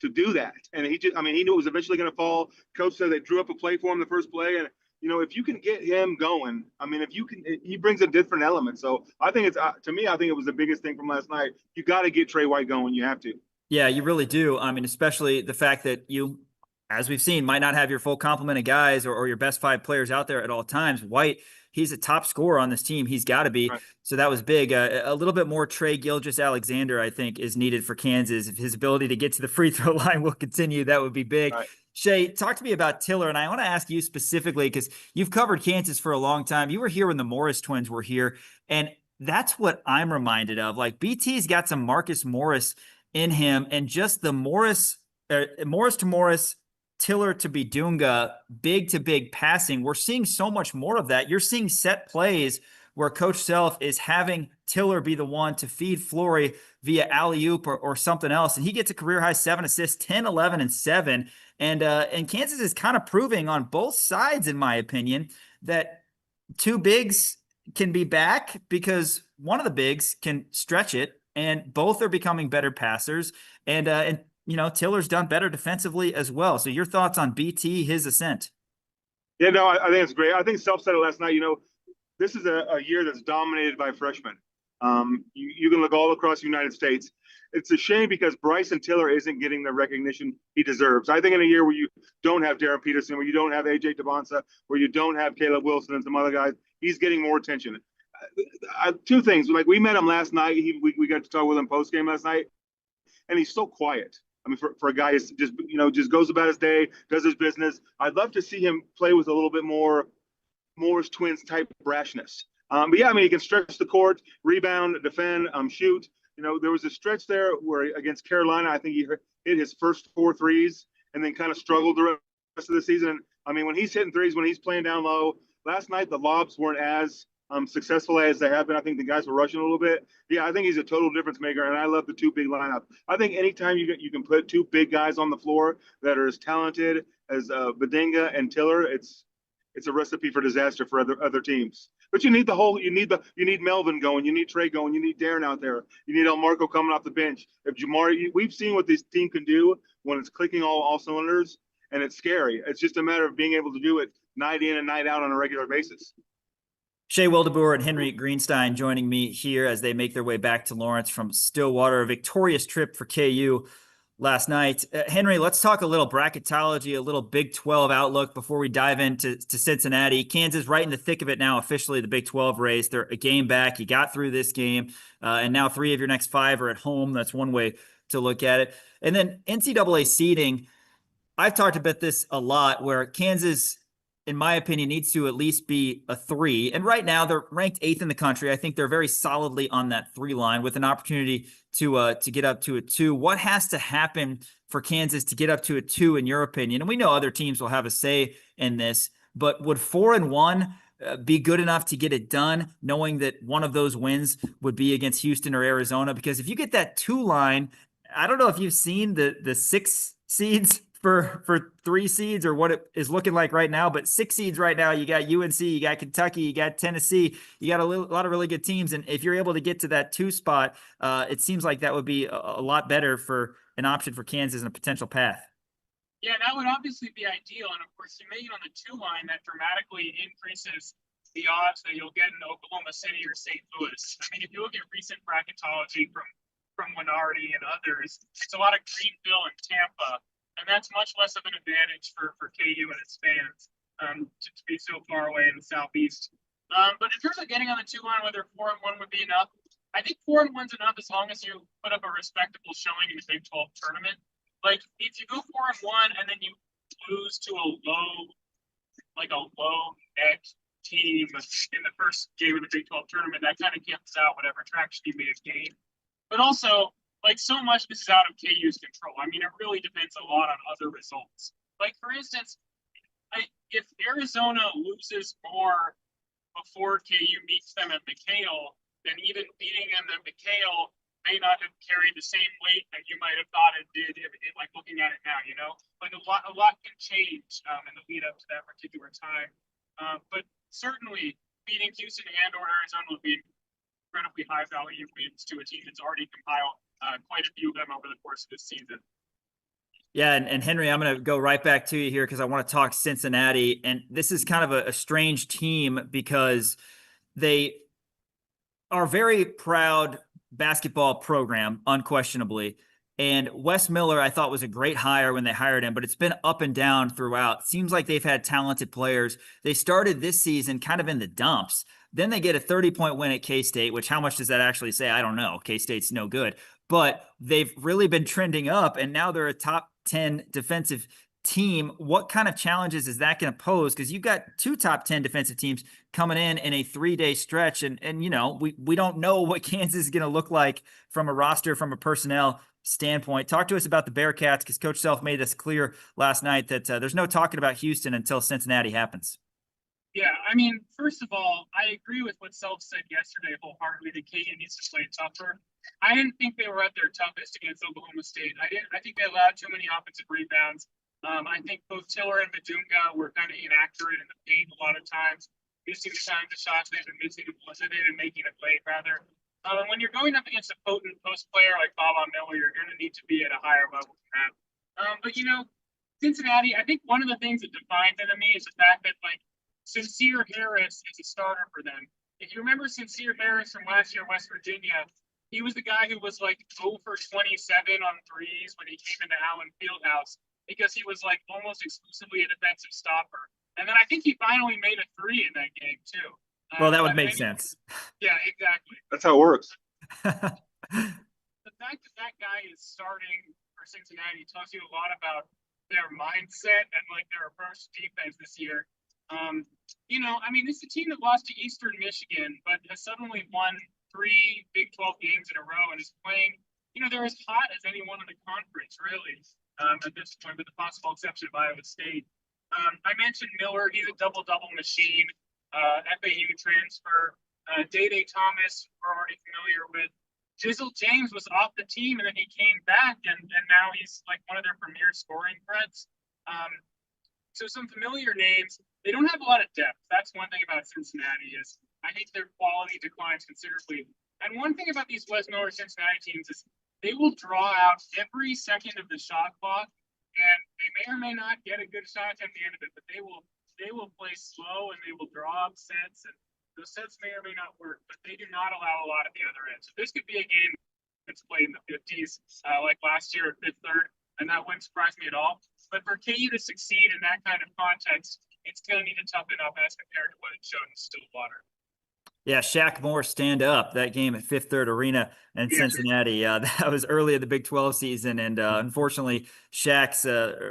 to do that. And he knew it was eventually going to fall. Coach said they drew up a play for him the first play. And, if you can get him going, he brings a different element. So I think I think it was the biggest thing from last night. You got to get Trey White going. You have to. Yeah, you really do. I mean, especially the fact that you, as we've seen, might not have your full complement of guys or your best 5 players out there at all times. White, he's a top scorer on this team. He's got to be. Right. So that was big. A little bit more Trey Gilgeous-Alexander, I think, is needed for Kansas. If his ability to get to the free throw line will continue, that would be big. Right. Shay, talk to me about Tiller, and I want to ask you specifically because you've covered Kansas for a long time. You were here when the Morris twins were here, and that's what I'm reminded of. Like, BT's got some Marcus Morris in him, and just the Morris to Morris, Tiller to Bidunga, big to big passing. We're seeing so much more of that. You're seeing set plays where Coach Self is having Tiller be the one to feed Flory via alley-oop or something else. And he gets a career-high 7 assists, 10, 11, and 7. And Kansas is kind of proving on both sides, in my opinion, that 2 bigs can be back because one of the bigs can stretch it, and both are becoming better passers. And Tiller's done better defensively as well. So your thoughts on BT, his ascent? Yeah, no, I think it's great. I think Self said it last night. This is a year that's dominated by freshmen. You can look all across the United States. It's a shame because Bryson Tiller isn't getting the recognition he deserves. I think in a year where you don't have Darren Peterson, where you don't have A.J. Devonsa, where you don't have Caleb Wilson and some other guys, he's getting more attention. 2 things. Like, we met him last night. We got to talk with him post-game last night, and he's so quiet. I mean, for a guy who's just goes about his day, does his business. I'd love to see him play with a little bit more Morris Twins type brashness. But yeah, I mean, he can stretch the court, rebound, defend, shoot. There was a stretch there where against Carolina, I think he hit his first 4 threes and then kind of struggled the rest of the season. I mean, when he's hitting threes, when he's playing down low, last night the lobs weren't as successful as they have been. I think the guys were rushing a little bit. Yeah, I think he's a total difference maker, and I love the 2 big lineup. I think anytime you can put 2 big guys on the floor that are as talented as Badinga and Tiller, it's a recipe for disaster for other teams. But you need you need Melvin going, you need Trey going, you need Darren out there, you need El Marco coming off the bench. If Jamari, we've seen what this team can do when it's clicking all cylinders, and it's scary. It's just a matter of being able to do it night in and night out on a regular basis. Shay Wildeboor and Henry Greenstein joining me here as they make their way back to Lawrence from Stillwater. A victorious trip for KU last night. Henry, let's talk a little bracketology, a little Big 12 outlook before we dive into Cincinnati. Kansas right in the thick of it now, officially the Big 12 race. They're a game back. You got through this game, and now 3 of your next 5 are at home. That's one way to look at it. And then NCAA seeding, I've talked about this a lot, where Kansas, in my opinion, needs to at least be a 3. And right now they're ranked 8th in the country. I think they're very solidly on that 3 line with an opportunity to get up to a 2. What has to happen for Kansas to get up to a 2 in your opinion? And we know other teams will have a say in this, but would 4-1 be good enough to get it done, knowing that one of those wins would be against Houston or Arizona? Because if you get that 2 line, I don't know if you've seen the 6 seeds for 3 seeds or what it is looking like right now, but 6 seeds right now, you got UNC, you got Kentucky, you got Tennessee, you got a lot of really good teams. And if you're able to get to that 2 spot, it seems like that would be a lot better for an option for Kansas and a potential path. Yeah, that would obviously be ideal. And of course, you make it on the 2 line, that dramatically increases the odds that you'll get in Oklahoma City or St. Louis. I mean, if you look at recent bracketology from Winardi and others, it's a lot of Greenville and Tampa. And that's much less of an advantage for KU and its fans to be so far away in the Southeast. But in terms of getting on the 2 line, whether 4-1 would be enough, I think 4-1's enough as long as you put up a respectable showing in the Big 12 tournament. Like, if you go 4-1 and then you lose to a low net team in the first game of the Big 12 tournament, that kind of cancels out whatever traction you may have gained. But also, like, so much this is out of KU's control. I mean, it really depends a lot on other results. Like, for instance, if Arizona loses more before KU meets them at McHale, then even beating them at McHale may not have carried the same weight that you might have thought it did, like, looking at it now, Like, a lot can change in the lead up to that particular time. But certainly, beating Houston and or Arizona would be incredibly high value wins to a team that's already compiled quite a few of them over the course of this season. Yeah, and Henry, I'm going to go right back to you here because I want to talk Cincinnati. And this is kind of a strange team because they are very proud basketball program, unquestionably. And Wes Miller, I thought, was a great hire when they hired him, but it's been up and down throughout. Seems like they've had talented players. They started this season kind of in the dumps. Then they get a 30-point win at K-State, which how much does that actually say? I don't know. K-State's no good. But they've really been trending up, and now they're a top 10 defensive team. What kind of challenges is that going to pose? Because you've got 2 top 10 defensive teams coming in a 3-day stretch, and we don't know what Kansas is going to look like from a roster, from a personnel standpoint. Talk to us about the Bearcats, because Coach Self made this clear last night that there's no talking about Houston until Cincinnati happens. Yeah, I mean, first of all, I agree with what Self said yesterday wholeheartedly that KU needs to play tougher. I didn't think they were at their toughest against Oklahoma State. I think they allowed too many offensive rebounds. I think both Tiller and Badunga were kind of inaccurate in the paint a lot of times, missing the time to shots they've been missing, and making it late, rather. And when you're going up against a potent post player like Bob Miller, you're going to need to be at a higher level than that. But Cincinnati, I think one of the things that defines them to me is the fact that, like, Sincere Harris is a starter for them. If you remember Sincere Harris from last year in West Virginia, he was the guy who was like 0 for 27 on threes when he came into Allen Fieldhouse because he was like almost exclusively a defensive stopper. And then I think he finally made a 3 in that game too. Well, that would make sense. Yeah, exactly. That's how it works. The fact that guy is starting for for Cincinnati. It tells you a lot about their mindset and like their approach to defense this year. This is a team that lost to Eastern Michigan, but has suddenly won 3 Big 12 games in a row and is playing. They're as hot as anyone in the conference, really, at this point, with the possible exception of Iowa State. I mentioned Miller; he's a double-double machine. FAU transfer. Day Thomas, we're already familiar with. Jizzle James was off the team, and then he came back, and now he's like one of their premier scoring threats. So some familiar names. They don't have a lot of depth. That's one thing about Cincinnati is I think their quality declines considerably. And one thing about these Wes Miller Cincinnati teams is they will draw out every second of the shot clock, and they may or may not get a good shot at the end of it, but they will play slow and they will draw up sets, and those sets may or may not work, but they do not allow a lot at the other end. So this could be a game that's played in the 50s, like last year at Fifth Third, and that wouldn't surprise me at all. But for KU to succeed in that kind of context, it's going to need to toughen up as compared to what it showed in Stillwater. Yeah, Shaq Moore stand up that game at Fifth Third Arena in Cincinnati. That was early in the Big 12 season, and unfortunately, Shaq's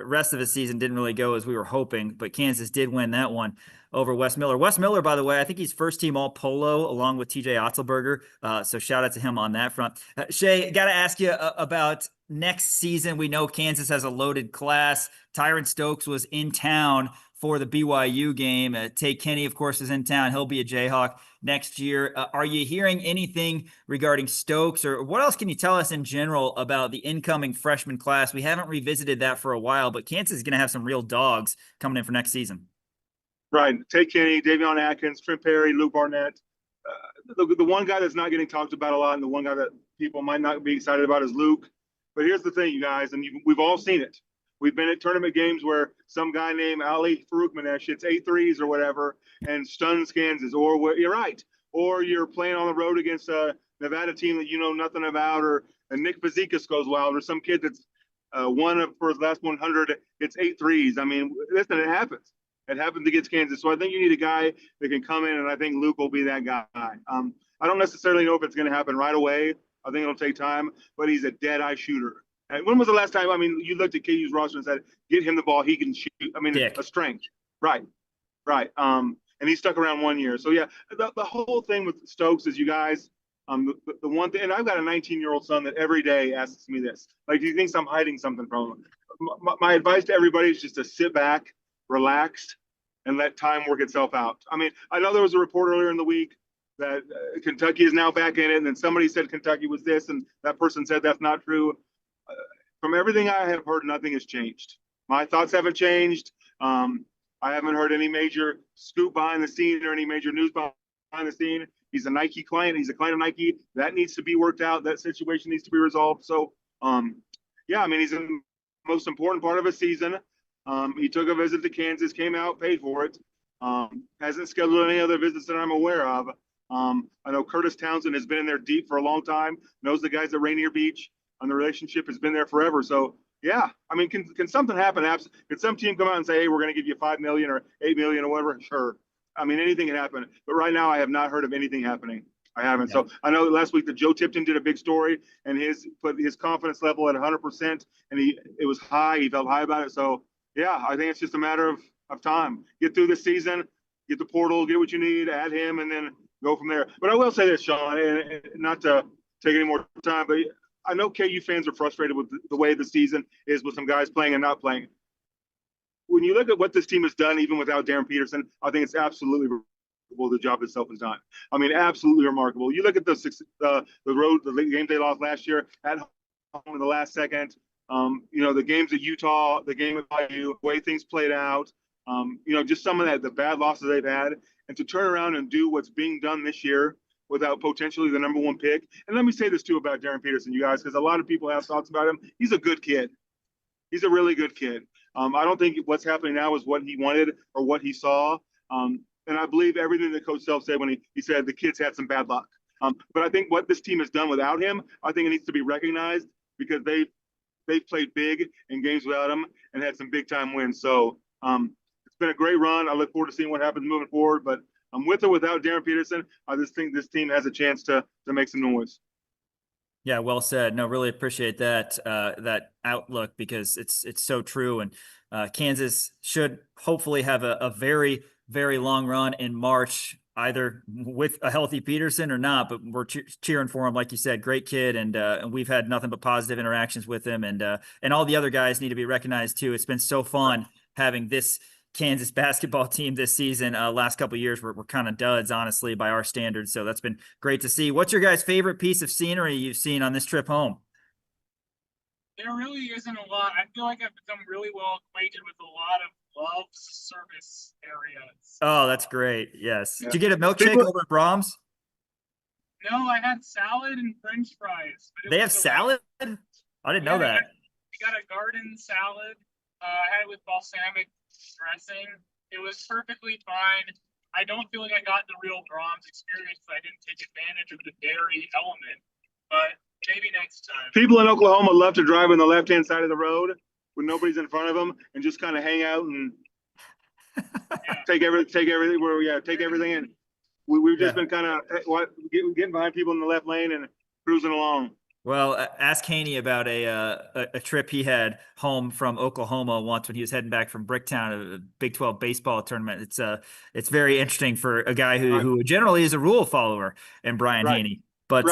rest of his season didn't really go as we were hoping, but Kansas did win that one over Wes Miller. Wes Miller, by the way, I think he's first team all polo along with TJ Otzelberger, so shout out to him on that front. Shay, got to ask you about next season. We know Kansas has a loaded class. Tyron Stokes was in town for the BYU game. Tay Kenny, of course, is in town. He'll be a Jayhawk next year. Are you hearing anything regarding Stokes, or what else can you tell us in general about the incoming freshman class? We haven't revisited that for a while, but Kansas is going to have some real dogs coming in for next season. Right. Tay Kenny, Davion Atkins, Trent Perry, Luke Barnett. The one guy that's not getting talked about a lot and the one guy that people might not be excited about is Luke. But here's the thing, you guys, and we've all seen it. We've been at tournament games where some guy named Ali Faroukmanesh hits 8 threes or whatever and stuns Kansas. Or you're right. Or you're playing on the road against a Nevada team that you know nothing about, or Nick Fazekas goes wild, or some kid that's for his last 100 hits 8 threes. I mean, listen, it happens. It happens against Kansas. So I think you need a guy that can come in, and I think Luke will be that guy. I don't necessarily know if it's going to happen right away. I think it'll take time, but he's a dead-eye shooter. And when was the last time? I mean, you looked at KU's roster and said, get him the ball, he can shoot. I mean, a strength. Right. And he stuck around 1 year. So, yeah, the whole thing with Stokes is, you guys, the one thing, and I've got a 19-year-old son that every day asks me this. Like, he thinks I'm hiding something from him. My advice to everybody is just to sit back, relax, and let time work itself out. I mean, I know there was a report earlier in the week that Kentucky is now back in it, and then somebody said Kentucky was this, and that person said that's not true. From everything I have heard, nothing has changed. My thoughts haven't changed. I haven't heard any major scoop behind the scene or any major news behind the scene. He's a Nike client. He's a client of Nike. That needs to be worked out. That situation needs to be resolved. So, yeah, I mean, he's in the most important part of his season. He took a visit to Kansas, came out, paid for it. Hasn't scheduled any other visits that I'm aware of. I know Curtis Townsend has been in there deep for a long time, knows the guys at Rainier Beach, and the relationship has been there forever. So, yeah, I mean, can something happen? Can some team come out and say, hey, we're going to give you $5 million or $8 million or whatever? Sure. I mean, anything can happen. But right now, I have not heard of anything happening. I haven't. Yeah. So I know last week that Joe Tipton did a big story, and put his confidence level at 100%, and it was high. He felt high about it. So, yeah, I think it's just a matter of time. Get through the season, get the portal, get what you need, add him, and then go from there. But I will say this, Sean, and not to take any more time, but I know KU fans are frustrated with the way the season is with some guys playing and not playing. When you look at what this team has done, even without Darren Peterson, I think it's absolutely remarkable the job itself has done. I mean, absolutely remarkable. You look at the games they lost last year at home in the last second. The games at Utah, the game at BYU, the way things played out. Just some of the bad losses they've had, and to turn around and do what's being done this year without potentially the number 1 pick. And let me say this too about Darren Peterson, you guys, because a lot of people have thoughts about him. He's a good kid. He's a really good kid. I don't think what's happening now is what he wanted or what he saw. And I believe everything that Coach Self said when he said the kids had some bad luck. But I think what this team has done without him, I think it needs to be recognized, because they've played big in games without him and had some big time wins. So it's been a great run. I look forward to seeing what happens moving forward. But with or without Darren Peterson, I just think this team has a chance to make some noise. Yeah, well said. No, really appreciate that that outlook, because it's so true. And Kansas should hopefully have a very, very long run in March, either with a healthy Peterson or not. But we're cheering for him, like you said. Great kid, and we've had nothing but positive interactions with him, and all the other guys need to be recognized too. It's been so fun having this Kansas basketball team this season. Last couple of years were kind of duds, honestly, by our standards. So that's been great to see. What's your guys' favorite piece of scenery you've seen on this trip home? There really isn't a lot. I feel like I've become really well acquainted with a lot of Love's service areas. Oh, that's great. Yes. Yeah. Did you get a milkshake over at Brahms? No, I had salad and French fries. They have salad? I didn't know that. We got a garden salad. I had it with balsamic dressing. It was perfectly fine. I don't feel like I got the real Brahms experience, so I didn't take advantage of the dairy element, but maybe next time. People in Oklahoma love to drive on the left-hand side of the road when nobody's in front of them and just kind of hang out and take everything in. We've just been kind of getting behind people in the left lane and cruising along. Well, ask Hanni about a trip he had home from Oklahoma once when he was heading back from Bricktown, a Big 12 baseball tournament. It's very interesting for a guy who generally is a rule follower, and Brian Hanni. But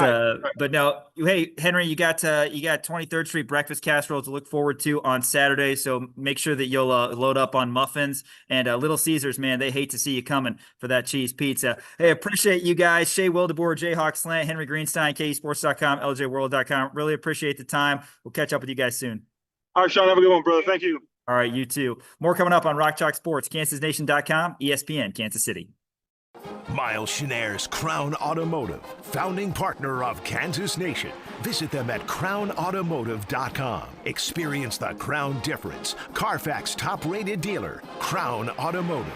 but no, hey Henry, you got 23rd Street breakfast casserole to look forward to on Saturday. So make sure that you'll load up on muffins and Little Caesars. Man, they hate to see you coming for that cheese pizza. Hey, appreciate you guys. Shay Wildeboor, Jayhawks Slant, Henry Greenstein, KEsports.com, LJWorld.com. Really appreciate the time. We'll catch up with you guys soon. All right, Sean, have a good one, brother. Thank you. All right, you too. More coming up on Rock Chalk Sports, KansasNation.com, ESPN, Kansas City. Miles Schneer's Crown Automotive, founding partner of Kansas Nation. Visit them at crownautomotive.com. Experience the Crown difference. Carfax top-rated dealer, Crown Automotive.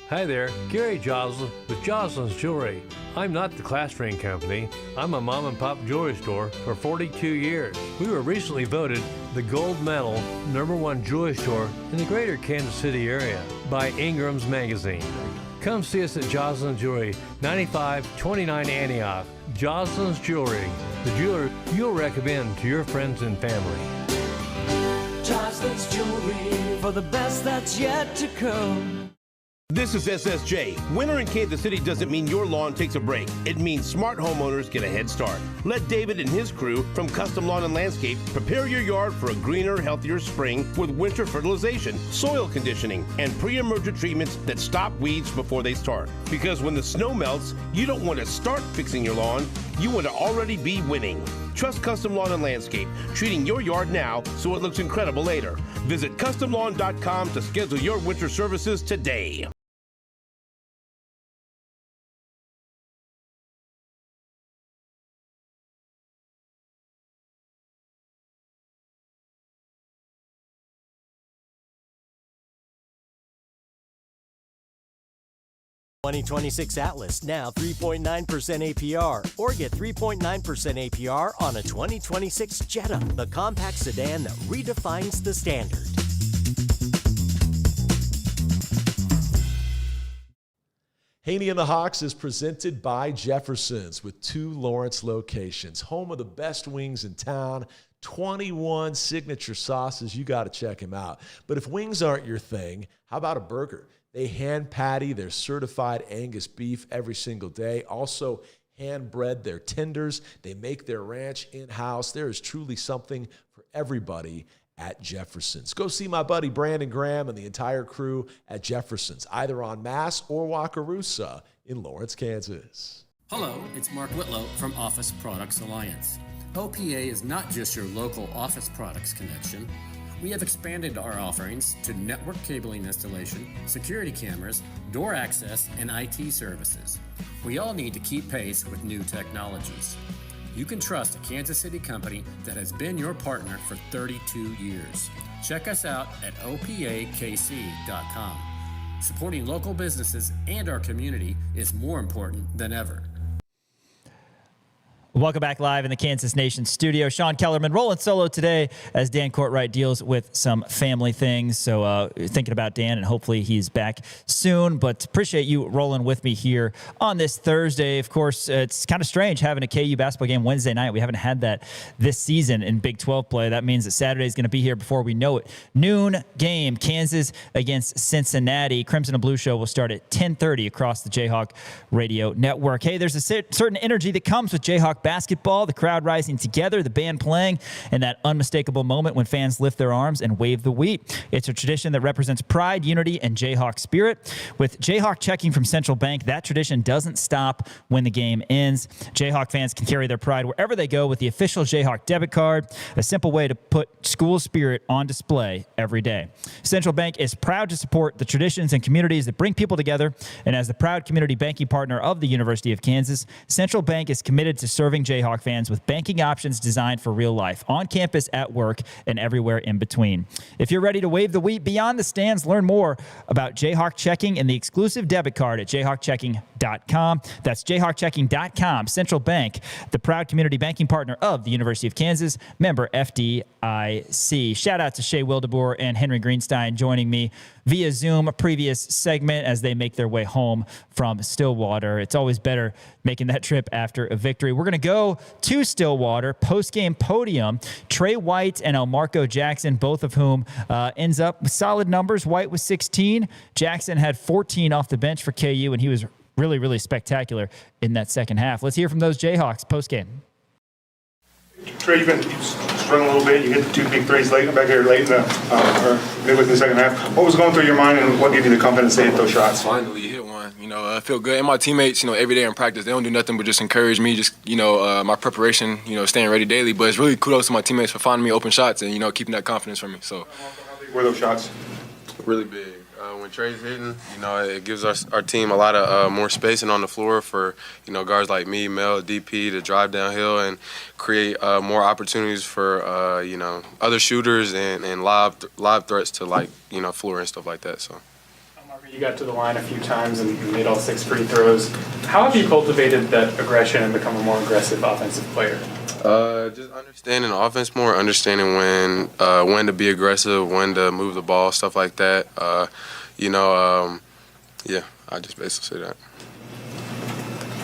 Hi there, Gary Joslin with Joslin's Jewelry. I'm not the class ring company. I'm a mom and pop jewelry store for 42 years. We were recently voted the gold medal #1 jewelry store in the greater Kansas City area by Ingram's Magazine. Come see us at Joslin's Jewelry, 9529 Antioch. Joslin's Jewelry, the jeweler you'll recommend to your friends and family. Joslin's Jewelry, for the best that's yet to come. This is SSJ. Winter in Kansas City doesn't mean your lawn takes a break. It means smart homeowners get a head start. Let David and his crew from Custom Lawn and Landscape prepare your yard for a greener, healthier spring with winter fertilization, soil conditioning, and pre-emergent treatments that stop weeds before they start. Because when the snow melts, you don't want to start fixing your lawn. You want to already be winning. Trust Custom Lawn and Landscape, treating your yard now so it looks incredible later. Visit CustomLawn.com to schedule your winter services today. '26 Atlas, now 3.9% APR, or get 3.9% APR on a 2026 Jetta, the compact sedan that redefines the standard. Hanni and the Hawks is presented by Jefferson's with 2 Lawrence locations, home of the best wings in town. 21 signature sauces. You got to check them out. But if wings aren't your thing, how about a burger? They hand patty their certified Angus beef every single day. Also hand bread their tenders. They make their ranch in-house. There is truly something for everybody at Jefferson's. Go see my buddy Brandon Graham and the entire crew at Jefferson's, either on Mass or Wakarusa in Lawrence, Kansas. Hello, it's Mark Whitlow from Office Products Alliance. OPA is not just your local office products connection. We have expanded our offerings to network cabling installation, security cameras, door access, and IT services. We all need to keep pace with new technologies. You can trust a Kansas City company that has been your partner for 32 years. Check us out at opakc.com. Supporting local businesses and our community is more important than ever. Welcome back live in the Kansas Nation studio. Sean Kellerman rolling solo today as Dan Courtwright deals with some family things. So thinking about Dan, and hopefully he's back soon. But appreciate you rolling with me here on this Thursday. Of course, it's kind of strange having a KU basketball game Wednesday night. We haven't had that this season in Big 12 play. That means that Saturday is going to be here before we know it. Noon game, Kansas against Cincinnati. Crimson and Blue Show will start at 10:30 across the Jayhawk radio network. Hey, there's a certain energy that comes with Jayhawk basketball, the crowd rising together, the band playing, and that unmistakable moment when fans lift their arms and wave the wheat. It's a tradition that represents pride, unity, and Jayhawk spirit. With Jayhawk checking from Central Bank, that tradition doesn't stop when the game ends. Jayhawk fans can carry their pride wherever they go with the official Jayhawk debit card, a simple way to put school spirit on display every day. Central Bank is proud to support the traditions and communities that bring people together, and as the proud community banking partner of the University of Kansas, Central Bank is committed to serving Jayhawk fans with banking options designed for real life, on campus, at work, and everywhere in between. If you're ready to wave the wheat beyond the stands, learn more about Jayhawk Checking and the exclusive debit card at jayhawkchecking.com. That's jayhawkchecking.com. Central Bank, the proud community banking partner of the University of Kansas, member FDIC. Shout out to Shay Wildeboor and Henry Greenstein joining me via Zoom, a previous segment, as they make their way home from Stillwater. It's always better making that trip after a victory. We're going to go to Stillwater, post-game podium. Trey White and Elmarco Jackson, both of whom ends up with solid numbers. White was 16. Jackson had 14 off the bench for KU, and he was really, really spectacular in that second half. Let's hear from those Jayhawks post-game. Trey, you've struggling a little bit. You hit the two big threes late in the or midway through the second half. What was going through your mind, and what gave you the confidence to hit those shots? Finally hit one. I feel good. And my teammates, every day in practice, they don't do nothing but just encourage me. Just my preparation, staying ready daily. But it's really kudos to my teammates for finding me open shots and keeping that confidence from me. So, how big were those shots? Really big. When Trey's hitting, it gives our team a lot of more spacing on the floor for, guards like me, Mel, DP to drive downhill and create more opportunities for, other shooters and live threats to floor and stuff like that. So. You got to the line a few times and made all 6 free throws. How have you cultivated that aggression and become a more aggressive offensive player? Just understanding the offense more, understanding when to be aggressive, when to move the ball, stuff like that. I just basically say that.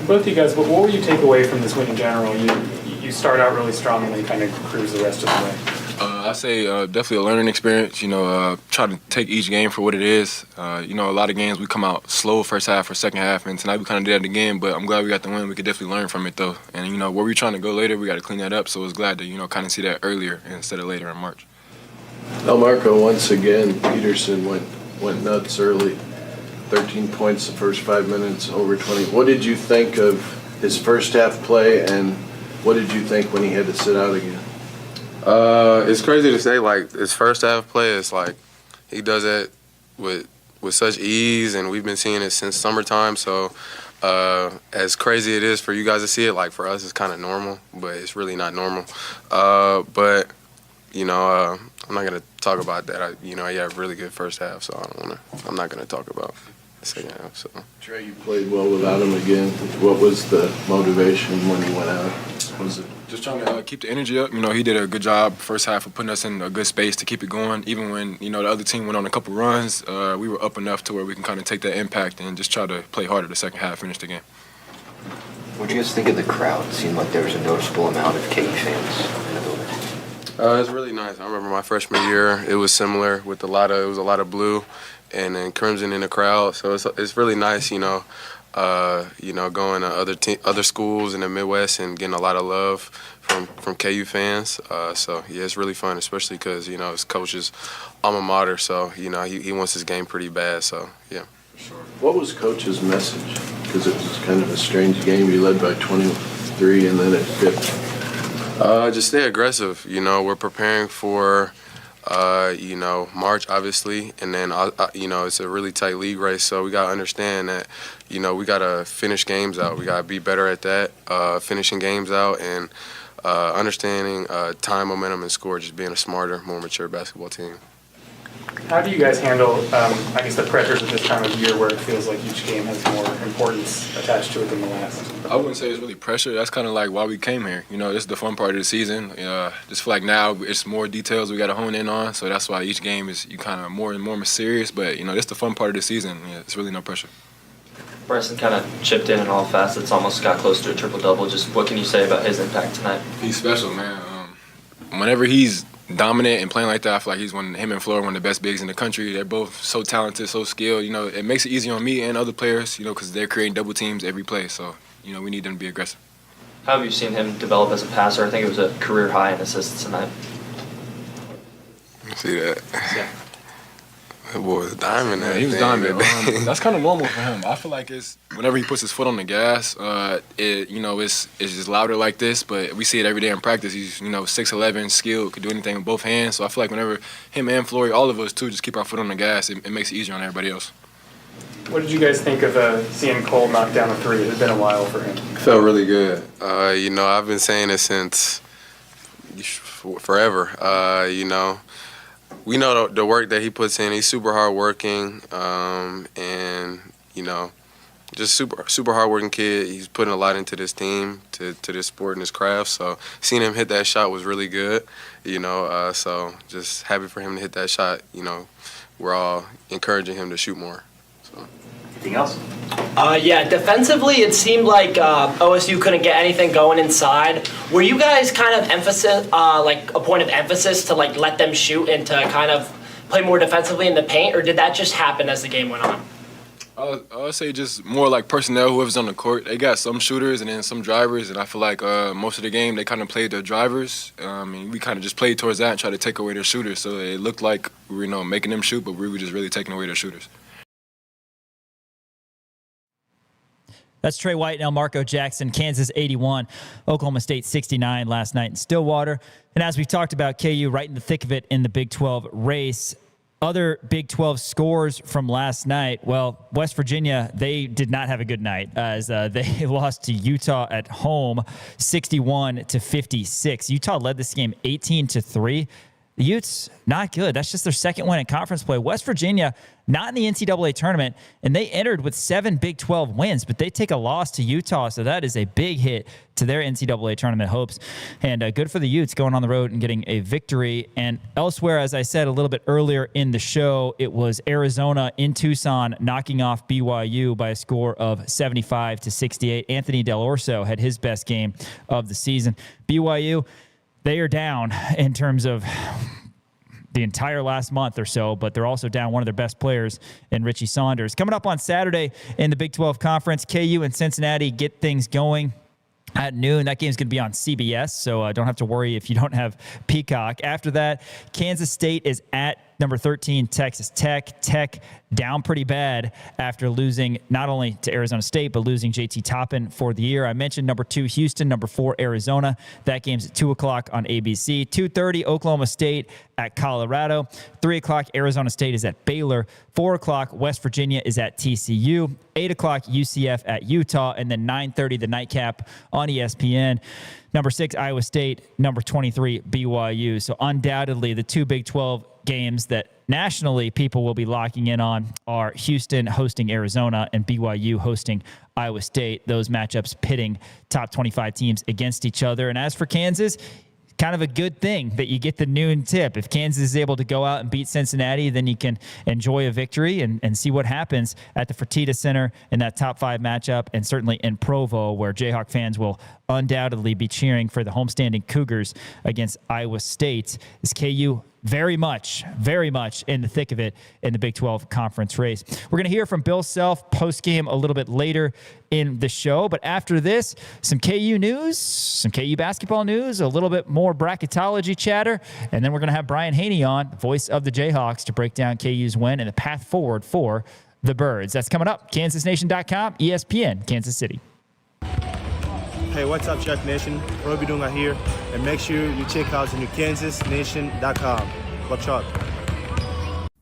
Both of you guys, what will you take away from this win in general? You start out really strong and then kind of cruise the rest of the way. I say definitely a learning experience. Try to take each game for what it is. A lot of games we come out slow first half or second half, and tonight we kind of did that again. But I'm glad we got the win. We could definitely learn from it though. And where we're trying to go later, we got to clean that up. So I was glad to kind of see that earlier instead of later in March. Elmarco, once again, Peterson went nuts early. 13 points the first 5 minutes, over 20. What did you think of his first half play, and what did you think when he had to sit out again? It's crazy to say, his first half play, it's he does it with such ease, and we've been seeing it since summertime. So as crazy it is for you guys to see it, for us it's kind of normal, but it's really not normal. But I'm not gonna talk about that. He had a really good first half, so I'm not gonna talk about the second half. So Trey, you played well without him again. What was the motivation when he went out? Was it just trying to keep the energy up? He did a good job first half of putting us in a good space to keep it going. Even when the other team went on a couple runs, we were up enough to where we can kind of take that impact and just try to play harder the second half, finish the game. What do you guys think of the crowd? It seemed like there was a noticeable amount of KU fans in the building. It's really nice. I remember my freshman year, it was similar with it was a lot of blue and then crimson in the crowd. So it's really nice, going to other schools in the Midwest and getting a lot of love from KU fans. It's really fun, especially because his coach's alma mater. So he wants his game pretty bad. So yeah. What was Coach's message? Because it was kind of a strange game. You led by 23 and then it flipped. Just stay aggressive. We're preparing for, March, obviously, and then, it's a really tight league race, so we got to understand that, we got to finish games out. We got to be better at that, finishing games out, and understanding time, momentum, and score, just being a smarter, more mature basketball team. How do you guys handle, I guess, the pressures of this time of year where it feels like each game has more importance attached to it than the last? I wouldn't say it's really pressure. That's kind of like why we came here. You know, this is the fun part of the season. Just feel like now it's more details we got to hone in on. So that's why each game is you kind of more and more serious. But, you know, this is the fun part of the season. Yeah, it's really no pressure. Bryson kind of chipped in all facets, almost got close to a triple-double. Just what can you say about his impact tonight? He's special, man. Whenever he's dominant and playing like that, I feel like him and Flo are one of the best bigs in the country. They're both so talented, so skilled. You know, it makes it easy on me and other players, you know, because they're creating double teams every play. So, you know, we need them to be aggressive. How have you seen him develop as a passer? I think it was a career high in assists tonight. See that? Yeah. That boy was diamond. Yeah, he was diamond. That's kind of normal for him. I feel like it's whenever he puts his foot on the gas, it's just louder like this. But we see it every day in practice. He's 6'11", skilled, could do anything with both hands. So I feel like whenever him and Flory, all of us too, just keep our foot on the gas, it makes it easier on everybody else. What did you guys think of seeing Cole knock down a three? It had been a while for him. It felt really good. I've been saying it since forever. We know the work that he puts in. He's super hardworking, and just super hardworking kid. He's putting a lot into this team, to this sport and this craft. So seeing him hit that shot was really good. So just happy for him to hit that shot. We're all encouraging him to shoot more. So. Anything else? Defensively, it seemed like OSU couldn't get anything going inside. Were you guys kind of like a point of emphasis to like let them shoot and to kind of play more defensively in the paint, or did that just happen as the game went on? I would say just more like personnel, whoever's on the court. They got some shooters and then some drivers, and I feel like most of the game they kind of played their drivers. And we kind of just played towards that and tried to take away their shooters. So it looked like we were making them shoot, but we were just really taking away their shooters. That's Trey White and Elmarko Jackson. Kansas 81, Oklahoma State 69 last night in Stillwater. And as we've talked about, KU right in the thick of it in the Big 12 race. Other Big 12 scores from last night. Well, West Virginia, they did not have a good night as they lost to Utah at home 61-56. Utah led this game 18-3. The Utes, not good. That's just their second win in conference play. West Virginia, not in the NCAA tournament, and they entered with 7 Big 12 wins, but they take a loss to Utah, so that is a big hit to their NCAA tournament hopes. And good for the Utes going on the road and getting a victory. And elsewhere, as I said a little bit earlier in the show, it was Arizona in Tucson knocking off BYU by a score of 75-68. Anthony Del Orso had his best game of the season. BYU, they are down in terms of the entire last month or so, but they're also down one of their best players in Richie Saunders. Coming up on Saturday in the Big 12 Conference, KU and Cincinnati get things going at noon. That game's going to be on CBS, so don't have to worry if you don't have Peacock. After that, Kansas State is at number 13, Texas Tech. Tech down pretty bad after losing not only to Arizona State, but losing JT Toppin for the year. I mentioned number 2, Houston, number 4, Arizona. That game's at 2 o'clock on ABC. 2:30, Oklahoma State at Colorado. 3 o'clock, Arizona State is at Baylor. 4 o'clock, West Virginia is at TCU. 8 o'clock, UCF at Utah. And then 9:30, the nightcap on ESPN. Number 6, Iowa State. Number 23, BYU. So undoubtedly, the 2 Big 12 games that nationally people will be locking in on are Houston hosting Arizona and BYU hosting Iowa State. Those matchups pitting top 25 teams against each other. And as for Kansas, kind of a good thing that you get the noon tip. If Kansas is able to go out and beat Cincinnati, then you can enjoy a victory and see what happens at the Fertitta Center in that top 5 matchup, and certainly in Provo, where Jayhawk fans will undoubtedly be cheering for the homestanding Cougars against Iowa State. Is KU very much in the thick of it in the Big 12 conference race. We're going to hear from Bill Self post-game a little bit later in the show, but after this, some KU news, some KU basketball news, a little bit more bracketology chatter, and then we're going to have Brian Hanni on, voice of the Jayhawks, to break down KU's win and the path forward for the Birds. That's coming up. KansasNation.com, ESPN, Kansas City. Hey, what's up, Chuck Nation? Roby Dunga here, and make sure you check out the new KansasNation.com. Watch out.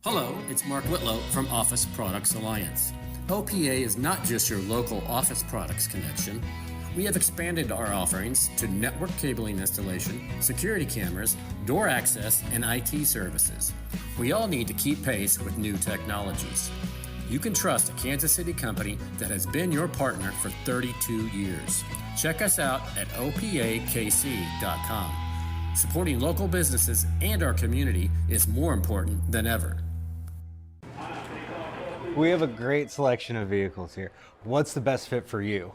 Hello, it's Mark Whitlow from Office Products Alliance. OPA is not just your local office products connection. We have expanded our offerings to network cabling installation, security cameras, door access, and IT services. We all need to keep pace with new technologies. You can trust a Kansas City company that has been your partner for 32 years. Check us out at opakc.com. Supporting local businesses and our community is more important than ever. We have a great selection of vehicles here. What's the best fit for you?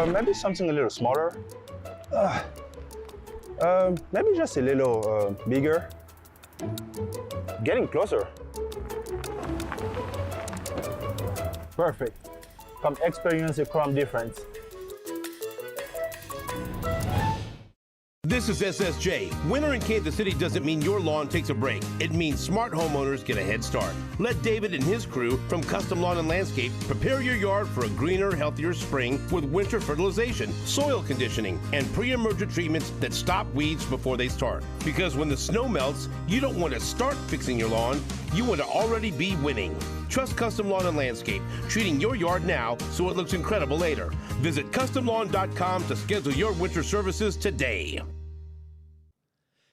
Maybe something a little smaller. Maybe just a little bigger. Getting closer. Perfect. Come experience the Chrome difference. This is SSJ. Winter in Kansas City doesn't mean your lawn takes a break. It means smart homeowners get a head start. Let David and his crew from Custom Lawn and Landscape prepare your yard for a greener, healthier spring with winter fertilization, soil conditioning, and pre-emergent treatments that stop weeds before they start. Because when the snow melts, you don't want to start fixing your lawn. You want to already be winning. Trust Custom Lawn and Landscape, treating your yard now so it looks incredible later. Visit CustomLawn.com to schedule your winter services today.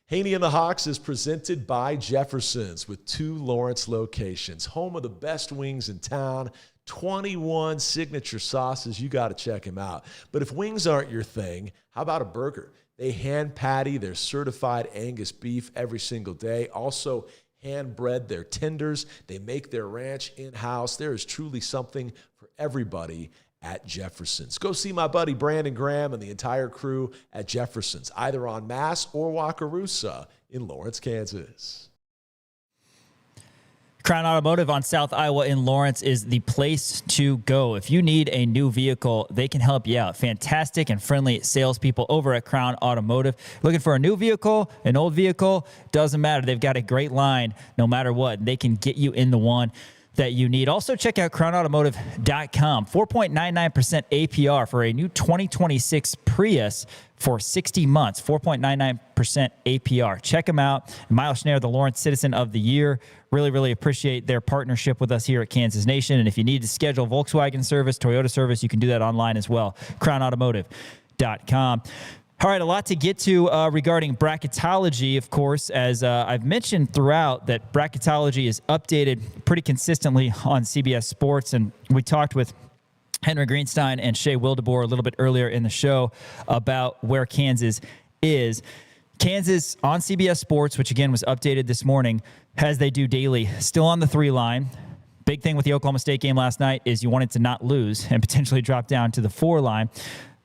Hanni and the Hawks is presented by Jefferson's with 2 Lawrence locations. Home of the best wings in town, 21 signature sauces. You got to check them out. But if wings aren't your thing, how about a burger? They hand patty their certified Angus beef every single day. Also, hand bread their tenders. They make their ranch in-house. There is truly something for everybody at Jefferson's. Go see my buddy Brandon Graham and the entire crew at Jefferson's, either on Mass or Wakarusa in Lawrence, Kansas. Crown Automotive on South Iowa in Lawrence is the place to go. If you need a new vehicle, they can help you out. Fantastic and friendly salespeople over at Crown Automotive. Looking for a new vehicle, an old vehicle, doesn't matter. They've got a great line no matter what. They can get you in the one that you need. Also, check out crownautomotive.com. 4.99% APR for a new 2026 Prius for 60 months. 4.99% APR. Check them out. Miles Schneider, the Lawrence Citizen of the Year. Really, really appreciate their partnership with us here at Kansas Nation. And if you need to schedule Volkswagen service, Toyota service, you can do that online as well. crownautomotive.com. All right, a lot to get to regarding bracketology, of course, as I've mentioned throughout that bracketology is updated pretty consistently on CBS Sports. And we talked with Henry Greenstein and Shay Wildeboor a little bit earlier in the show about where Kansas is. Kansas on CBS Sports, which again was updated this morning, as they do daily, still on the 3 line. Big thing with the Oklahoma State game last night is you wanted to not lose and potentially drop down to the 4 line.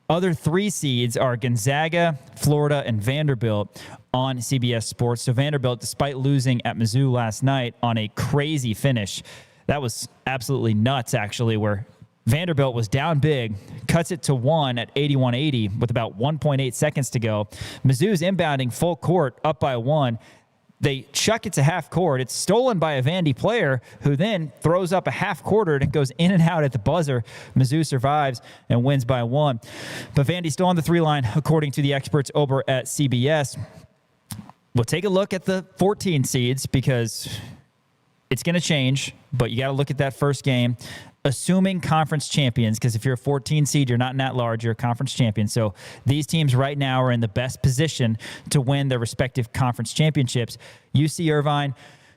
Other 3 seeds are Gonzaga, Florida, and Vanderbilt on CBS Sports. So Vanderbilt, despite losing at Mizzou last night on a crazy finish, that was absolutely nuts, actually, where Vanderbilt was down big, cuts it to 1 at 81-80 with about 1.8 seconds to go. Mizzou's inbounding full court up by 1. They chuck it to half court. It's stolen by a Vandy player who then throws up a half quarter and it goes in and out at the buzzer. Mizzou survives and wins by 1. But Vandy's still on the 3 line, according to the experts over at CBS. We'll take a look at the 14 seeds because it's going to change, but you got to look at that first game. Assuming conference champions, because if you're a 14 seed, you're not in that large, you're a conference champion. So these teams right now are in the best position to win their respective conference championships. UC Irvine,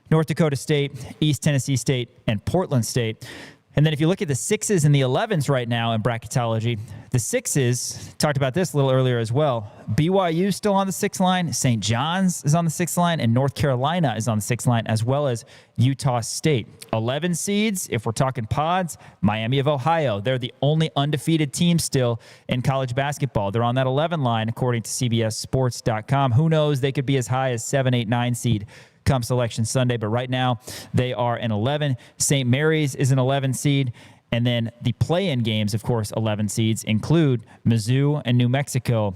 North Dakota State, East Tennessee State, and Portland State. And then if you look at the 6s and the 11s right now in bracketology, the 6s, talked about this a little earlier as well. BYU still on the 6th line, St. John's is on the 6th line, and North Carolina is on the 6th line, as well as Utah State. 11 seeds, if we're talking pods, Miami of Ohio. They're the only undefeated team still in college basketball. They're on that 11 line, according to CBSSports.com. Who knows? They could be as high as 7, 8, 9 seed come Selection Sunday, but right now they are an 11. St. Mary's is an 11 seed, and then the play-in games, of course, 11 seeds include Mizzou and New Mexico,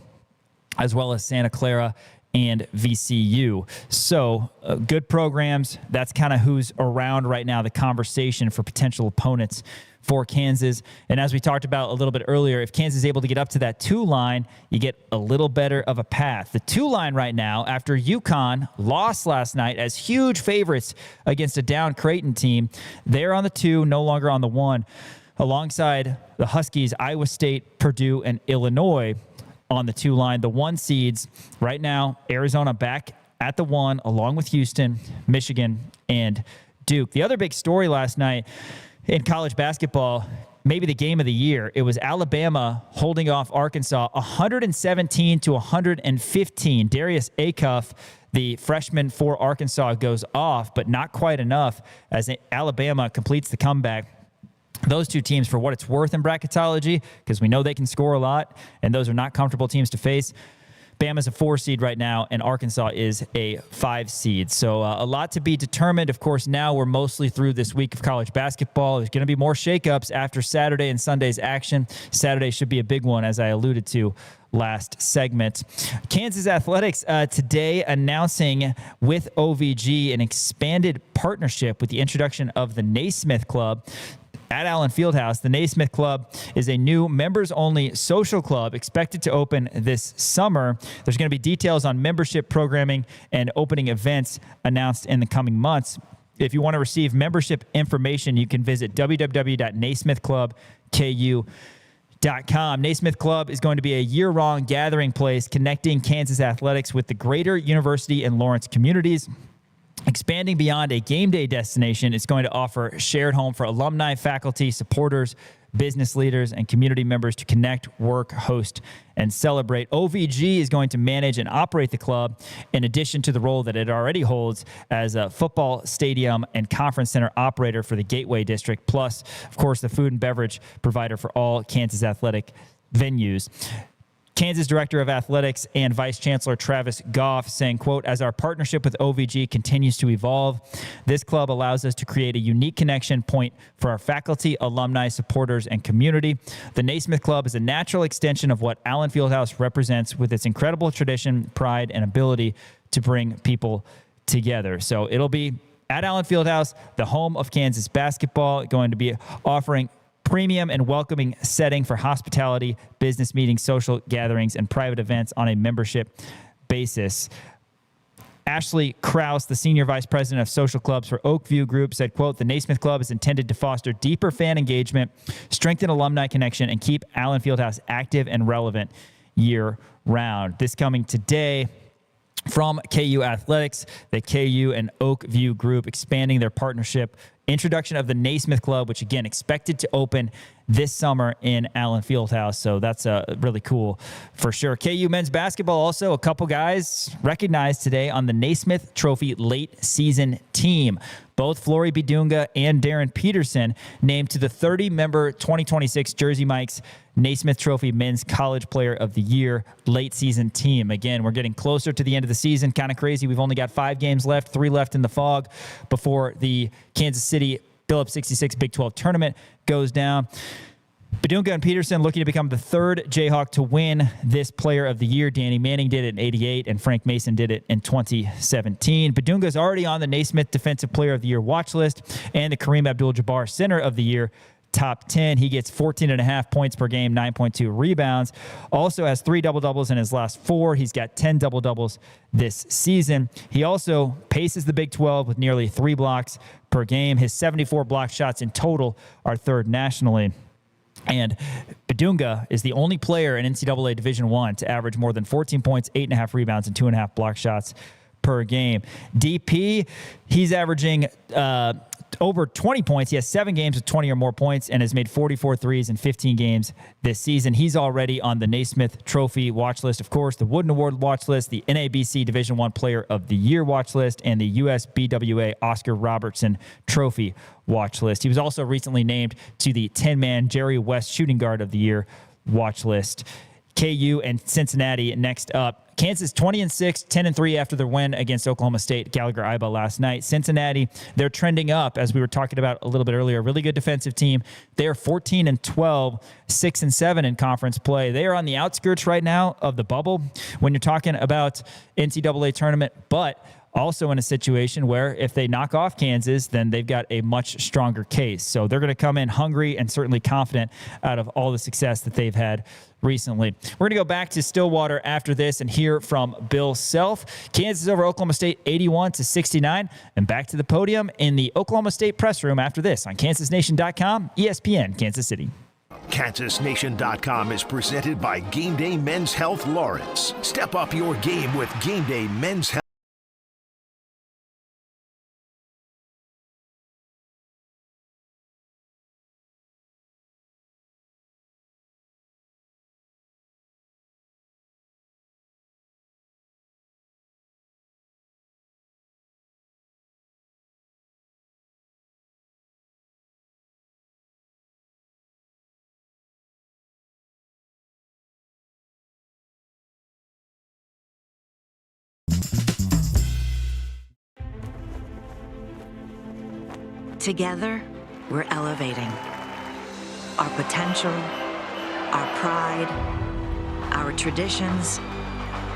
as well as Santa Clara and VCU. So good programs. That's kind of who's around right now, the conversation for potential opponents for Kansas. And as we talked about a little bit earlier, if Kansas is able to get up to that 2 line, you get a little better of a path. The 2 line right now, after UConn lost last night as huge favorites against a down Creighton team, they're on the 2, no longer on the 1, alongside the Huskies, Iowa State, Purdue, and Illinois on the 2 line. The 1 seeds right now, Arizona back at the 1, along with Houston, Michigan, and Duke. The other big story last night in college basketball, maybe the game of the year, it was Alabama holding off Arkansas 117-115. Darius Acuff, the freshman for Arkansas, goes off, but not quite enough as Alabama completes the comeback. Those 2 teams, for what it's worth in bracketology, because we know they can score a lot, and those are not comfortable teams to face. Bama's a 4 seed right now, and Arkansas is a 5 seed. So a lot to be determined. Of course, now we're mostly through this week of college basketball. There's going to be more shakeups after Saturday and Sunday's action. Saturday should be a big one, as I alluded to last segment. Kansas Athletics today announcing with OVG an expanded partnership with the introduction of the Naismith Club at Allen Fieldhouse. The Naismith Club is a new members-only social club expected to open this summer. There's going to be details on membership programming and opening events announced in the coming months. If you want to receive membership information, you can visit www.naismithclubku.com. Naismith Club is going to be a year-round gathering place connecting Kansas athletics with the greater University and Lawrence communities. Expanding beyond a game day destination, it's going to offer a shared home for alumni, faculty, supporters, business leaders, and community members to connect, work, host, and celebrate. OVG is going to manage and operate the club in addition to the role that it already holds as a football stadium and conference center operator for the Gateway District, plus, of course, the food and beverage provider for all Kansas athletic venues. Kansas Director of Athletics and Vice Chancellor Travis Goff saying, quote, as our partnership with OVG continues to evolve, this club allows us to create a unique connection point for our faculty, alumni, supporters, and community. The Naismith Club is a natural extension of what Allen Fieldhouse represents with its incredible tradition, pride, and ability to bring people together. So it'll be at Allen Fieldhouse, the home of Kansas basketball, going to be offering premium and welcoming setting for hospitality, business meetings, social gatherings, and private events on a membership basis. Ashley Krause, the Senior Vice President of Social Clubs for Oakview Group, said, quote, the Naismith Club is intended to foster deeper fan engagement, strengthen alumni connection, and keep Allen Fieldhouse active and relevant year-round. This coming today from KU Athletics, the KU and Oakview Group expanding their partnership. Introduction of the Naismith Club, which again expected to open this summer in Allen Fieldhouse. So that's really cool for sure. KU men's basketball also, a couple guys recognized today on the Naismith Trophy late season team. Both Flory Bidunga and Darren Peterson named to the 30-member 2026 Jersey Mike's Naismith Trophy Men's College Player of the Year late season team. Again, we're getting closer to the end of the season. Kind of crazy. We've only got 5 games left, 3 left in the fog before the Kansas City Phillips 66 Big 12 tournament goes down. Bidunga and Peterson looking to become the 3rd Jayhawk to win this Player of the Year. Danny Manning did it in '88, and Frank Mason did it in 2017. Bidunga is already on the Naismith Defensive Player of the Year watch list and the Kareem Abdul-Jabbar Center of the Year top 10. He gets 14.5 points per game, 9.2 rebounds. Also has 3 double-doubles in his last 4. He's got 10 double-doubles this season. He also paces the Big 12 with nearly 3 blocks per game. His 74 block shots in total are 3rd nationally. And Bidunga is the only player in NCAA Division I to average more than 14 points, 8.5 rebounds, and 2.5 block shots per game. DP, he's averaging over 20 points. He has 7 games with 20 or more points and has made 44 threes in 15 games this season. He's already on the Naismith Trophy watch list, of course, the Wooden Award watch list, the NABC Division I Player of the Year watch list, and the USBWA Oscar Robertson Trophy watch list. He was also recently named to the 10-man Jerry West Shooting Guard of the Year watch list. KU and Cincinnati next up. Kansas 20-6, 10-3 after their win against Oklahoma State, Gallagher-Iba last night. Cincinnati, they're trending up, as we were talking about a little bit earlier. Really good defensive team. They are 14-12, 6-7 in conference play. They are on the outskirts right now of the bubble when you're talking about NCAA tournament, but also in a situation where if they knock off Kansas, then they've got a much stronger case. So they're going to come in hungry and certainly confident out of all the success that they've had recently. We're going to go back to Stillwater after this and hear from Bill Self. Kansas over Oklahoma State 81-69, and back to the podium in the Oklahoma State press room after this on KansasNation.com, ESPN, Kansas City. KansasNation.com is presented by Game Day Men's Health Lawrence. Step up your game with Game Day Men's Health. Together, we're elevating our potential, our pride, our traditions,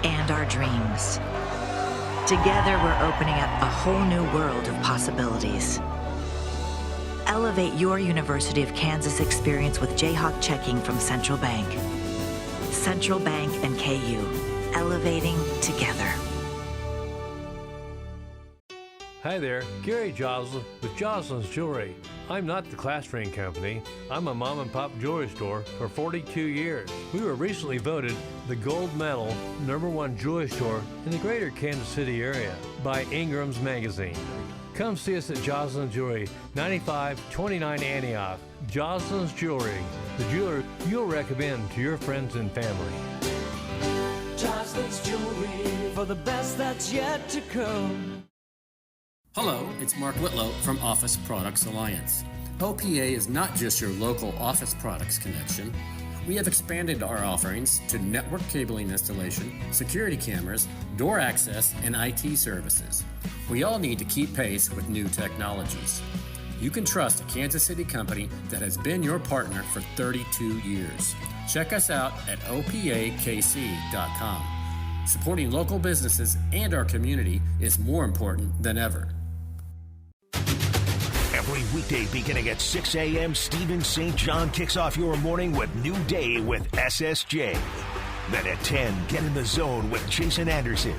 and our dreams. Together, we're opening up a whole new world of possibilities. Elevate your University of Kansas experience with Jayhawk checking from Central Bank. Central Bank and KU, elevating together. Hi there, Gary Joslin with Joslin's Jewelry. I'm not the class ring company. I'm a mom and pop jewelry store for 42 years. We were recently voted the gold medal #1 jewelry store in the greater Kansas City area by Ingram's Magazine. Come see us at Joslin's Jewelry, 9529 Antioch. Joslin's Jewelry, the jeweler you'll recommend to your friends and family. Joslin's Jewelry for the best that's yet to come. Hello, it's Mark Whitlow from Office Products Alliance. OPA is not just your local office products connection. We have expanded our offerings to network cabling installation, security cameras, door access, and IT services. We all need to keep pace with new technologies. You can trust a Kansas City company that has been your partner for 32 years. Check us out at opakc.com. Supporting local businesses and our community is more important than ever. Every weekday beginning at 6 a.m., Stephen St. John kicks off your morning with New Day with SSJ. Then at 10, get in the zone with Jason Anderson.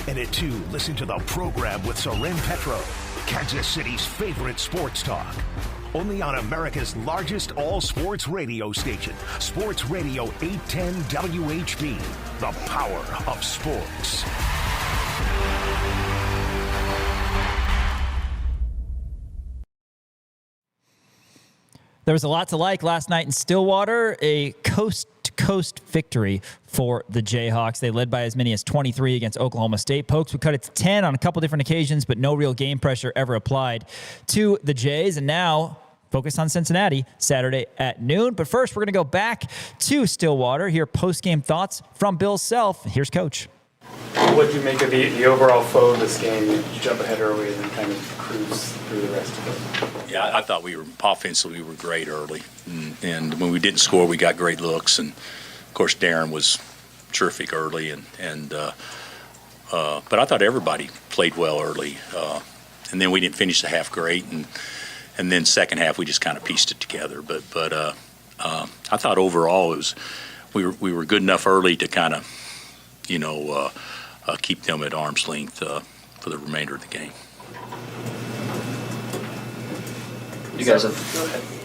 And at 2, listen to the program with Soren Petro, Kansas City's favorite sports talk. Only on America's largest all-sports radio station, Sports Radio 810 WHB, the power of sports. There was a lot to like last night in Stillwater, a coast-to-coast victory for the Jayhawks. They led by as many as 23 against Oklahoma State. Pokes would cut it to 10 on a couple different occasions, but no real game pressure ever applied to the Jays. And now focus on Cincinnati Saturday at noon. But first, we're going to go back to Stillwater, hear post-game thoughts from Bill Self. Here's Coach. What did you make of the overall flow of this game? Did you jump ahead early and then kind of cruise through the rest of it? Yeah, I thought we were offensively we were great early, and when we didn't score, we got great looks. And of course, Darren was terrific early, but I thought everybody played well early, and then we didn't finish the half great, and then second half we just kind of pieced it together. But I thought overall it was we were good enough early to kind of keep them at arm's length for the remainder of the game. You guys have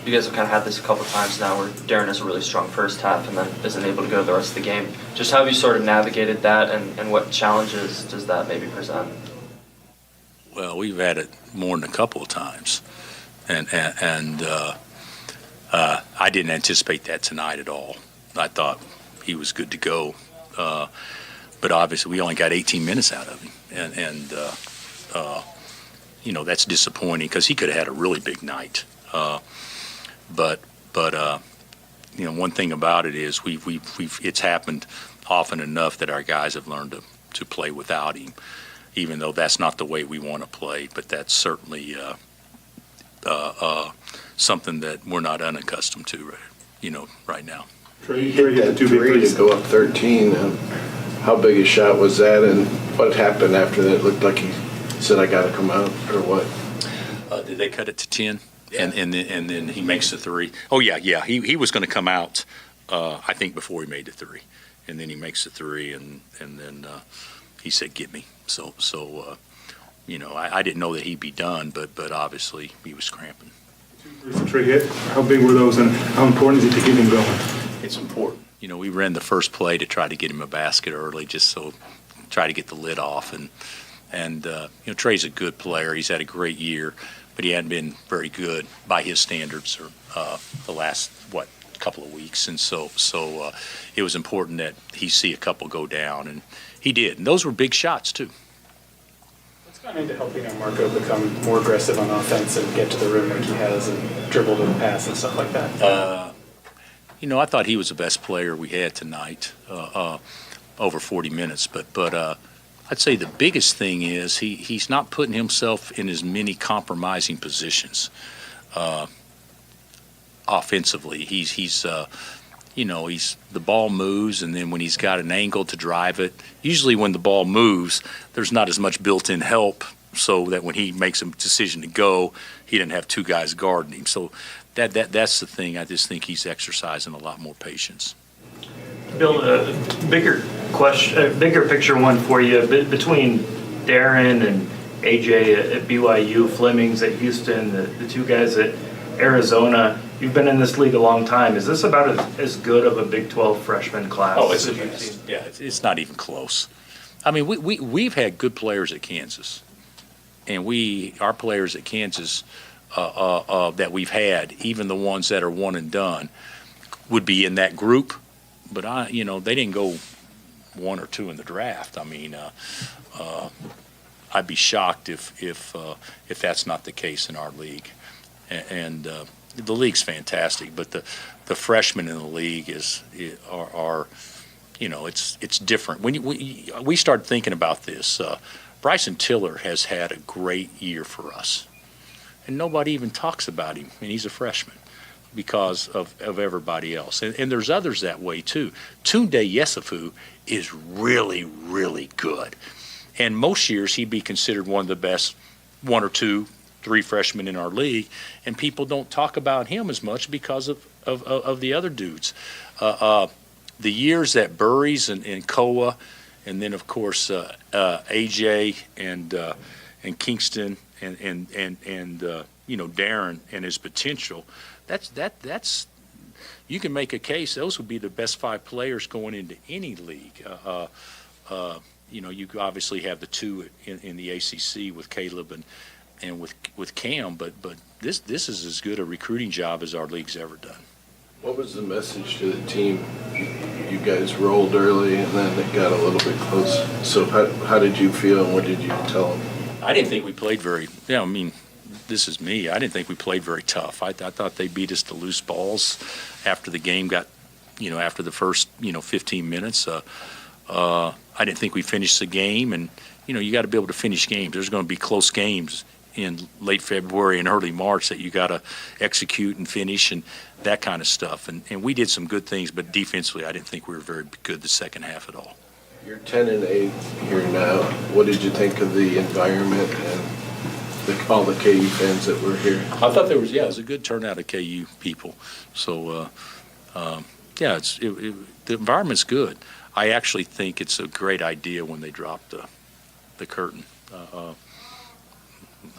kind of had this a couple times now where Darren has a really strong first half and then isn't able to go the rest of the game. Just how have you sort of navigated that, and what challenges does that maybe present? Well, we've had it more than a couple of times, and I didn't anticipate that tonight at all. I thought he was good to go, but obviously we only got 18 minutes out of him, and that's disappointing because he could have had a really big night. But one thing about it is it's happened often enough that our guys have learned to play without him, even though that's not the way we want to play. But that's certainly something that we're not unaccustomed to, right now. Trey had 3 to go up 13. How big a shot was that? And What happened after that? It looked like he said, "I got to come out," or what? Did they cut it to 10? Yeah. And then he makes the three. Oh, yeah. He was going to come out, I think, before he made the three. And then he makes the three, and then he said, "Get me." So I didn't know that he'd be done, but obviously he was cramping. Trey hit. How big were those, and how important is it to get him going? It's important. We ran the first play to try to get him a basket early, just so try to get the lid off. And Trey's a good player. He's had a great year, but he hadn't been very good by his standards the last couple of weeks. And so it was important that he see a couple go down, and he did. And those were big shots too. What's gone into helping Marco become more aggressive on offense and get to the rim like he has, and dribble to the pass and stuff like that? I thought he was the best player we had tonight, over 40 minutes. But I'd say the biggest thing is he's not putting himself in as many compromising positions offensively. He's the ball moves, and then when he's got an angle to drive it, usually when the ball moves, there's not as much built-in help, so that when he makes a decision to go, he didn't have two guys guarding him. So that's the thing. I just think he's exercising a lot more patience. Bill, a bigger picture one for you. Between Darren and AJ at BYU, Flemings at Houston, the two guys at Arizona, you've been in this league a long time. Is this about as good of a Big 12 freshman class? Oh, it's the best. Yeah, it's not even close. I mean, we've had good players at Kansas, and our players at Kansas that we've had, even the ones that are one and done, would be in that group. But they didn't go one or two in the draft. I mean, I'd be shocked if that's not the case in our league. And the league's fantastic, but the freshmen in the league are it's different. When we start thinking about this, Bryson Tiller has had a great year for us, and nobody even talks about him, and he's a freshman, because of everybody else. And there's others that way too. Tunde Yesufu is really, really good. And most years he'd be considered one of the best 1 or 2, 3 freshmen in our league, and people don't talk about him as much because of the other dudes. The years that Burries and Koa, and then of course AJ and Kingston and Darren and his potential. That's you can make a case those would be the best 5 players going into any league. You obviously have the 2 in the ACC with Caleb and with Cam, but this is as good a recruiting job as our league's ever done. What was the message to the team? You guys rolled early, and then it got a little bit close. So how did you feel, and what did you tell them? I didn't think we played very. This is me. I didn't think we played very tough. I thought they beat us to loose balls after the game got, after the first, 15 minutes. I didn't think we finished the game, and, you got to be able to finish games. There's going to be close games in late February and early March that you got to execute and finish and that kind of stuff. And we did some good things, but defensively, I didn't think we were very good the second half at all. You're 10-8 here now. What did you think of the environment and all the KU fans that were here? I thought it was a good turnout of KU people. So, the environment's good. I actually think it's a great idea when they dropped the curtain.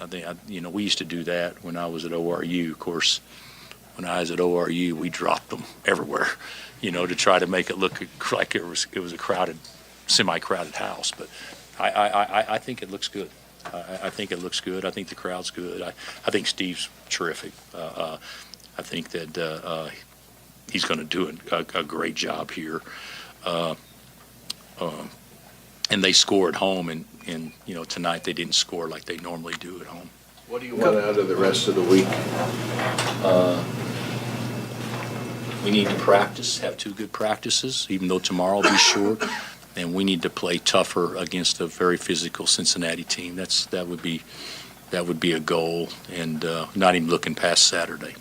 I think we used to do that when I was at ORU. Of course, when I was at ORU, we dropped them everywhere, to try to make it look like it was a crowded, semi-crowded house. But I think it looks good. I think it looks good. I think the crowd's good. I think Steve's terrific. I think that he's going to do a great job here. And they score at home, and tonight they didn't score like they normally do at home. What do you want out of the rest of the week? We need to practice, have 2 good practices, even though tomorrow will be short. And we need to play tougher against a very physical Cincinnati team. That would be a goal, and not even looking past Saturday.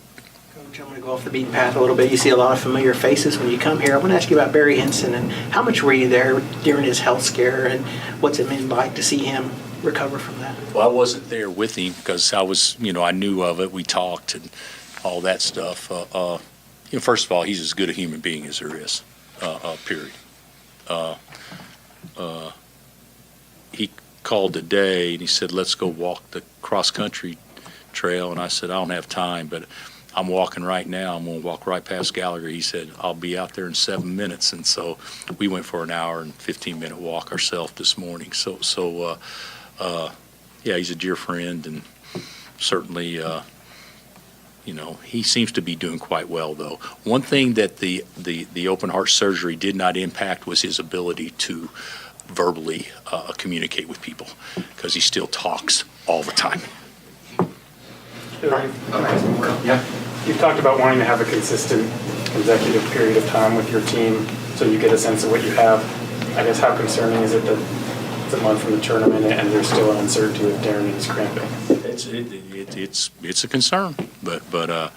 I'm going to go off the beaten path a little bit. You see a lot of familiar faces when you come here. I want to ask you about Barry Henson and how much were you there during his health scare and what's it been like to see him recover from that? Well, I wasn't there with him because I was, I knew of it. We talked and all that stuff. First of all, he's as good a human being as there is, period. He called today and he said, let's go walk the cross-country trail. And I said, I don't have time, but I'm walking right now. I'm going to walk right past Gallagher. He said, I'll be out there in 7 minutes. And so we went for an hour and 15-minute walk ourselves this morning. So yeah, he's a dear friend, and certainly, he seems to be doing quite well, though. One thing that the open heart surgery did not impact was his ability to verbally communicate with people, because he still talks all the time. Yeah. You've talked about wanting to have a consistent consecutive period of time with your team so you get a sense of what you have. I guess how concerning is it that it's a month from the tournament and there's still an uncertainty with Darren is cramping? It's a concern, but I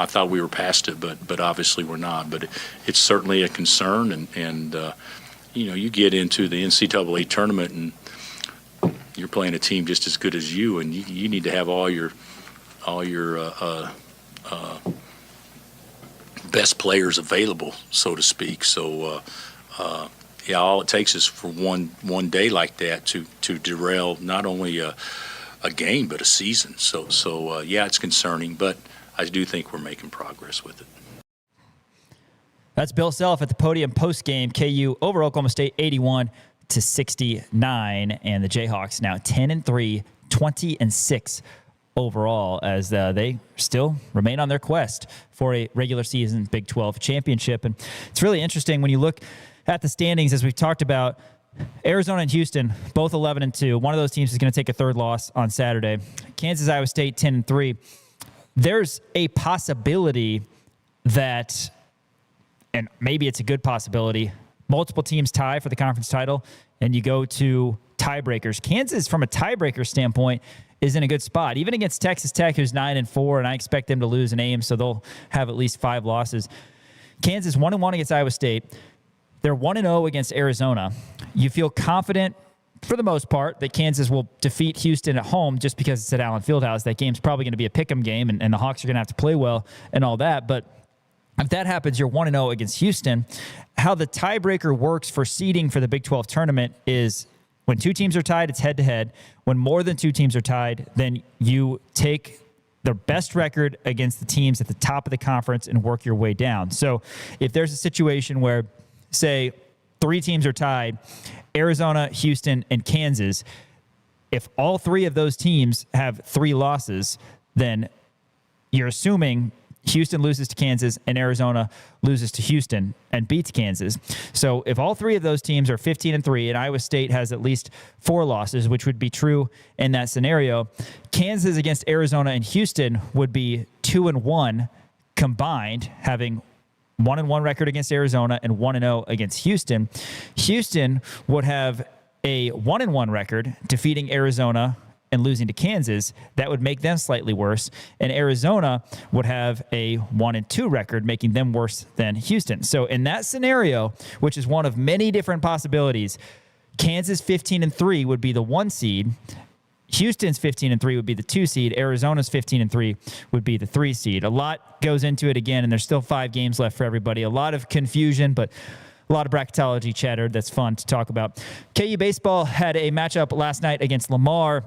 thought we were past it, but obviously we're not. But it's certainly a concern, and you get into the NCAA tournament and you're playing a team just as good as you, and you need to have all your best players available, so to speak. So all it takes is for one day like that to derail not only a game but a season. So yeah, it's concerning, but I do think we're making progress with it. That's Bill Self at the podium post-game. KU over Oklahoma State 81-69, and the Jayhawks now 10-3, 20-6 overall, as they still remain on their quest for a regular season Big 12 championship. And it's really interesting when you look at the standings, as we've talked about. Arizona and Houston, both 11-2. One of those teams is going to take a third loss on Saturday. Kansas, Iowa State, 10-3. There's a possibility that, and maybe it's a good possibility, multiple teams tie for the conference title, and you go to tiebreakers. Kansas, from a tiebreaker standpoint, is in a good spot. Even against Texas Tech, who's 9-4, and I expect them to lose an Ames, so they'll have at least 5 losses. Kansas 1-1 against Iowa State. They're 1-0 against Arizona. You feel confident, for the most part, that Kansas will defeat Houston at home just because it's at Allen Fieldhouse. That game's probably going to be a pick'em game, and the Hawks are going to have to play well and all that. But if that happens, you're 1-0 against Houston. How the tiebreaker works for seeding for the Big 12 tournament is when 2 teams are tied, it's head-to-head. When more than 2 teams are tied, then you take the best record against the teams at the top of the conference and work your way down. So if there's a situation where, say, 3 teams are tied, Arizona, Houston, and Kansas, if all 3 of those teams have 3 losses, then you're assuming Houston loses to Kansas and Arizona loses to Houston and beats Kansas. So if all 3 of those teams are 15-3 and Iowa State has at least 4 losses, which would be true in that scenario, Kansas against Arizona and Houston would be 2-1 combined, having 1-1 record against Arizona and 1-0 against Houston. Houston would have a 1-1 record, defeating Arizona and losing to Kansas. That would make them slightly worse. And Arizona would have a 1-2 record, making them worse than Houston. So in that scenario, which is one of many different possibilities, Kansas 15-3 would be the 1 seed. Houston's 15-3 would be the 2 seed. Arizona's 15-3 would be the 3 seed. A lot goes into it again, and there's still 5 games left for everybody. A lot of confusion, but a lot of bracketology chatter that's fun to talk about. KU baseball had a matchup last night against Lamar,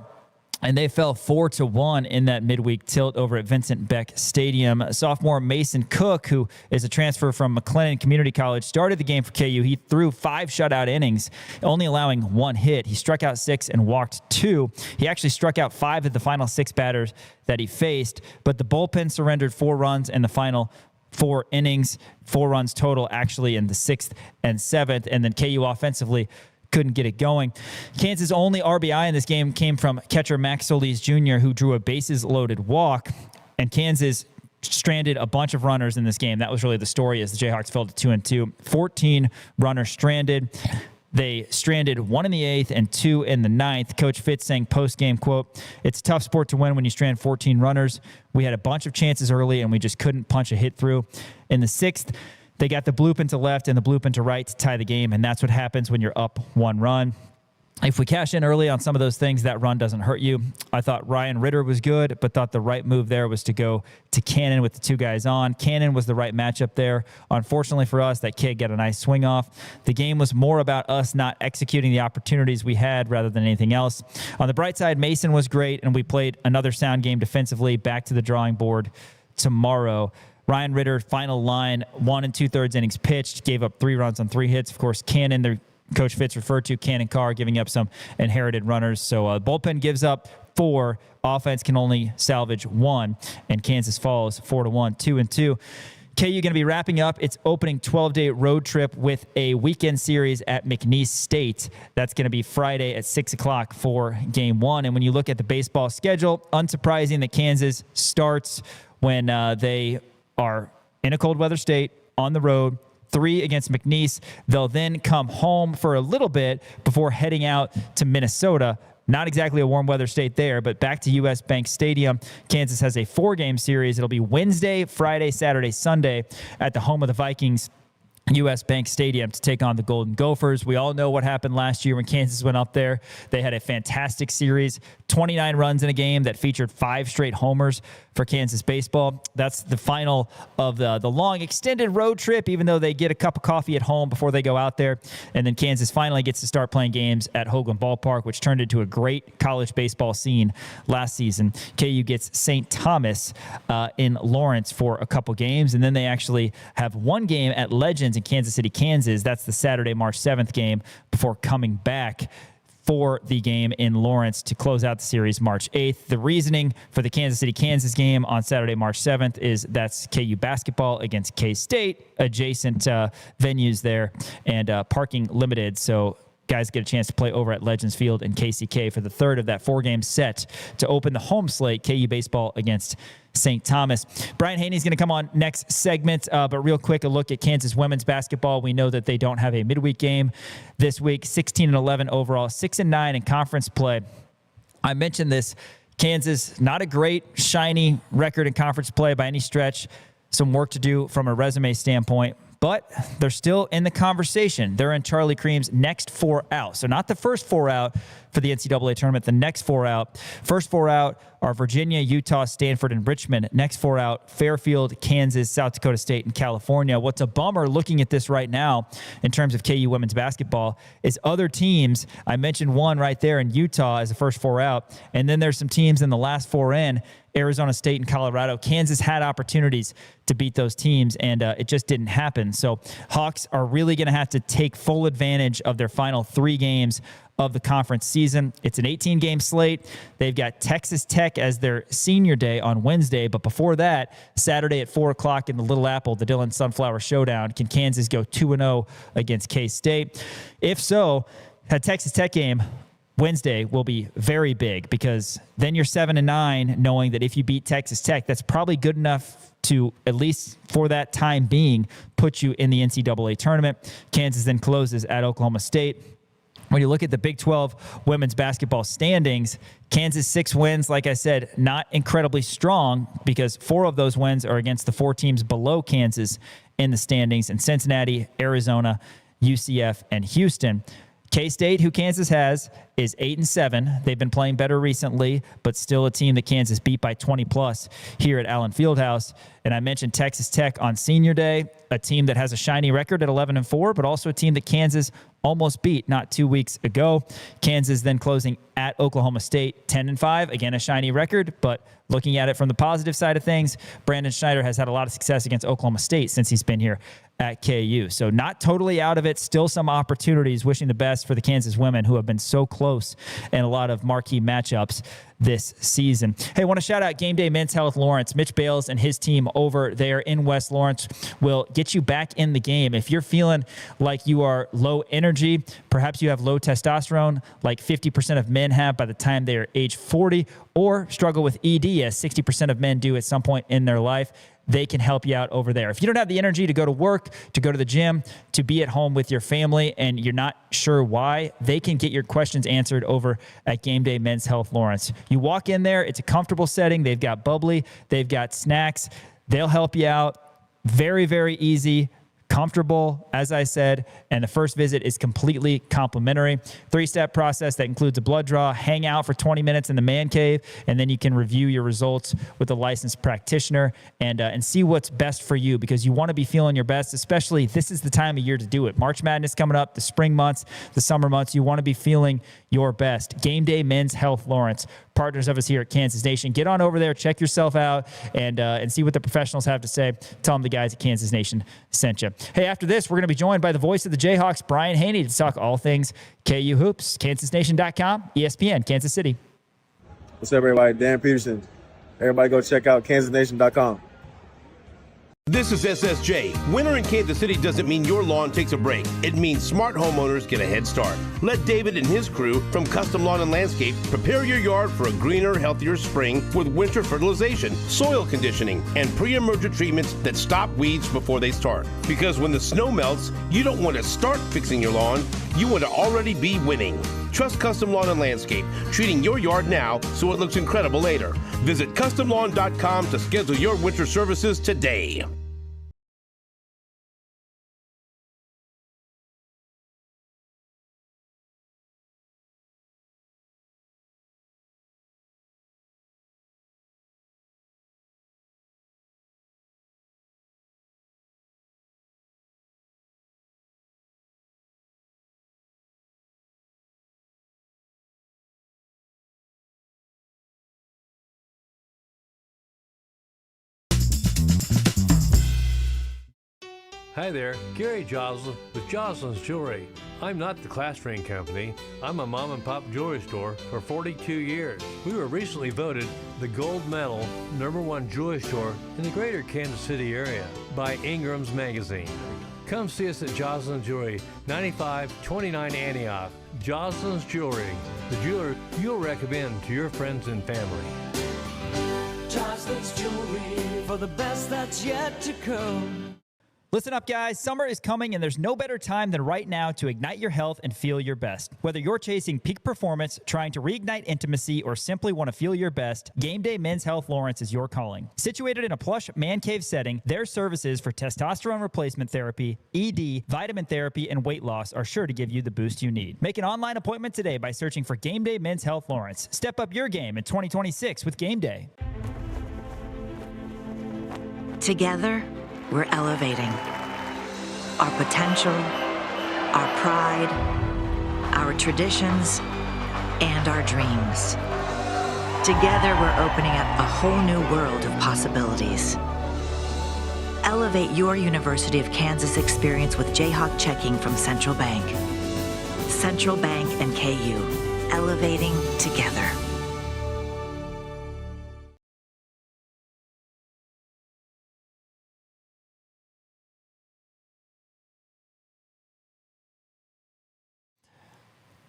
and they fell 4-1 in that midweek tilt over at Vincent Beck Stadium. Sophomore Mason Cook, who is a transfer from McLennan Community College, started the game for KU. He threw 5 shutout innings, only allowing 1 hit. He struck out 6 and walked 2. He actually struck out 5 of the final 6 batters that he faced, but the bullpen surrendered 4 runs in the final 4 innings, 4 runs total actually in the 6th and 7th, and then KU offensively couldn't get it going. Kansas' only RBI in this game came from catcher Max Solis Jr., who drew a bases-loaded walk, and Kansas stranded a bunch of runners in this game. That was really the story, as the Jayhawks fell to 2-2. 14 runners stranded. They stranded 1 in the 8th and 2 in the 9th. Coach Fitz saying post-game, quote, "It's a tough sport to win when you strand 14 runners. We had a bunch of chances early, and we just couldn't punch a hit through." In the 6th, they got the bloop into left and the bloop into right to tie the game, and that's what happens when you're up 1 run. If we cash in early on some of those things, that run doesn't hurt you. I thought Ryan Ritter was good, but thought the right move there was to go to Cannon with the 2 guys on. Cannon was the right matchup there. Unfortunately for us, that kid got a nice swing off. The game was more about us not executing the opportunities we had rather than anything else. On the bright side, Mason was great, and we played another sound game defensively. Back to the drawing board tomorrow. Ryan Ritter, final line, 1 2/3 innings pitched, gave up 3 runs on 3 hits. Of course, Cannon, the Coach Fitz referred to, Cannon Carr, giving up some inherited runners. So bullpen gives up 4. Offense can only salvage 1. And Kansas falls 4-1, 2-2. KU going to be wrapping up its opening 12-day road trip with a weekend series at McNeese State. That's going to be Friday at 6 o'clock for Game 1. And when you look at the baseball schedule, unsurprising that Kansas starts when they are in a cold weather state on the road. 3 against McNeese. They'll then come home for a little bit before heading out to Minnesota. Not exactly a warm weather state there, but back to US Bank Stadium. Kansas has a 4-game series. It'll be Wednesday, Friday, Saturday, Sunday at the home of the Vikings, US Bank Stadium, to take on the Golden Gophers. We all know what happened last year when Kansas went up there. They had a fantastic series, 29 runs in a game that featured 5 straight homers for Kansas baseball. That's the final of the long extended road trip, even though they get a cup of coffee at home before they go out there. And then Kansas finally gets to start playing games at Hoagland Ballpark, which turned into a great college baseball scene last season. KU gets St. Thomas in Lawrence for a couple games, and then they actually have 1 game at Legends in Kansas City, Kansas. That's the Saturday, March 7th game before coming back for the game in Lawrence to close out the series March 8th. The reasoning for the Kansas City, Kansas game on Saturday, March 7th is that's KU basketball against K-State, adjacent venues there, and parking limited. So guys get a chance to play over at Legends Field in KCK for the 3rd of that 4-game set to open the home slate, KU baseball against St. Thomas. Brian Hanni is going to come on next segment, but real quick, a look at Kansas women's basketball. We know that they don't have a midweek game this week, 16-11 overall, 6-9 in conference play. I mentioned this. Kansas, not a great, shiny record in conference play by any stretch. Some work to do from a resume standpoint, but they're still in the conversation. They're in Charlie Cream's next 4 out. So not the first 4 out for the NCAA tournament, the next 4 out. First 4 out are Virginia, Utah, Stanford, and Richmond. Next 4 out, Fairfield, Kansas, South Dakota State, and California. What's a bummer looking at this right now in terms of KU women's basketball is other teams. I mentioned one right there in Utah as the first 4 out, and then there's some teams in the last 4 in, Arizona State and Colorado. Kansas had opportunities to beat those teams, and it just didn't happen. So Hawks are really going to have to take full advantage of their final 3 games of the conference season. It's an 18-game slate. They've got Texas Tech as their senior day on Wednesday, but before that, Saturday at 4 o'clock in the Little Apple, the Dillon Sunflower Showdown. Can Kansas go 2-0 against K-State? If so, that Texas Tech game Wednesday will be very big, because then you're 7-9, knowing that if you beat Texas Tech, that's probably good enough to, at least for that time being, put you in the NCAA tournament. Kansas then closes at Oklahoma State. When you look at the Big 12 women's basketball standings, Kansas 6 wins, like I said, not incredibly strong, because 4 of those wins are against the 4 teams below Kansas in the standings, in Cincinnati, Arizona, UCF, and Houston. K-State, who Kansas has, is 8-7. They've been playing better recently, but still a team that Kansas beat by 20+ here at Allen Fieldhouse. And I mentioned Texas Tech on Senior Day, a team that has a shiny record at 11-4, but also a team that Kansas almost beat not 2 weeks ago. Kansas then closing at Oklahoma State, 10-5. Again, a shiny record, but looking at it from the positive side of things, Brandon Schneider has had a lot of success against Oklahoma State since he's been here at KU. So not totally out of it, still some opportunities. Wishing the best for the Kansas women, who have been so close in a lot of marquee matchups this season. Hey, I want to shout out Game Day Men's Health Lawrence. Mitch Bales and his team over there in West Lawrence will get you back in the game. If you're feeling like you are low energy, perhaps you have low testosterone, like 50% of men have by the time they are age 40, or struggle with ED, as 60% of men do at some point in their life, they can help you out over there. If you don't have the energy to go to work, to go to the gym, to be at home with your family, and you're not sure why, they can get your questions answered over at Game Day Men's Health Lawrence. You walk in there, it's a comfortable setting. They've got bubbly, they've got snacks. They'll help you out. Very, very easy, comfortable, as I said, and the first visit is completely complimentary. 3-step process that includes a blood draw, hang out for 20 minutes in the man cave, and then you can review your results with a licensed practitioner and see what's best for you, because you want to be feeling your best, especially this is the time of year to do it. March Madness coming up, the spring months, the summer months, you want to be feeling your best. Game Day Men's Health Lawrence, partners of us here at Kansas Nation. Get on over there, check yourself out, and see what the professionals have to say. Tell them the guys at Kansas Nation sent you. Hey, after this, we're going to be joined by the voice of the Jayhawks, Brian Hanni, to talk all things KU Hoops. KansasNation.com, ESPN, Kansas City. What's up, everybody? Dan Peterson. Everybody go check out KansasNation.com. This is SSJ. Winter in Kansas City doesn't mean your lawn takes a break. It means smart homeowners get a head start. Let David and his crew from Custom Lawn and Landscape prepare your yard for a greener, healthier spring with winter fertilization, soil conditioning, and pre-emergent treatments that stop weeds before they start. Because when the snow melts, you don't want to start fixing your lawn. You want to already be winning. Trust Custom Lawn and Landscape, treating your yard now so it looks incredible later. Visit CustomLawn.com to schedule your winter services today. Hi there, Gary Joslin with Joslin's Jewelry. I'm not the class ring company. I'm a mom and pop jewelry store for 42 years. We were recently voted the gold medal #1 jewelry store in the greater Kansas City area by Ingram's Magazine. Come see us at Joslin's Jewelry, 9529 Antioch. Joslin's Jewelry, the jeweler you'll recommend to your friends and family. Joslin's Jewelry for the best that's yet to come. Listen up, guys. Summer is coming, and there's no better time than right now to ignite your health and feel your best. Whether you're chasing peak performance, trying to reignite intimacy, or simply want to feel your best, Game Day Men's Health Lawrence is your calling. Situated in a plush man cave setting, their services for testosterone replacement therapy, ED, vitamin therapy, and weight loss are sure to give you the boost you need. Make an online appointment today by searching for Game Day Men's Health Lawrence. Step up your game in 2026 with Game Day. Together, we're elevating our potential, our pride, our traditions, and our dreams. Together, we're opening up a whole new world of possibilities. Elevate your University of Kansas experience with Jayhawk checking from Central Bank. Central Bank and KU, elevating together.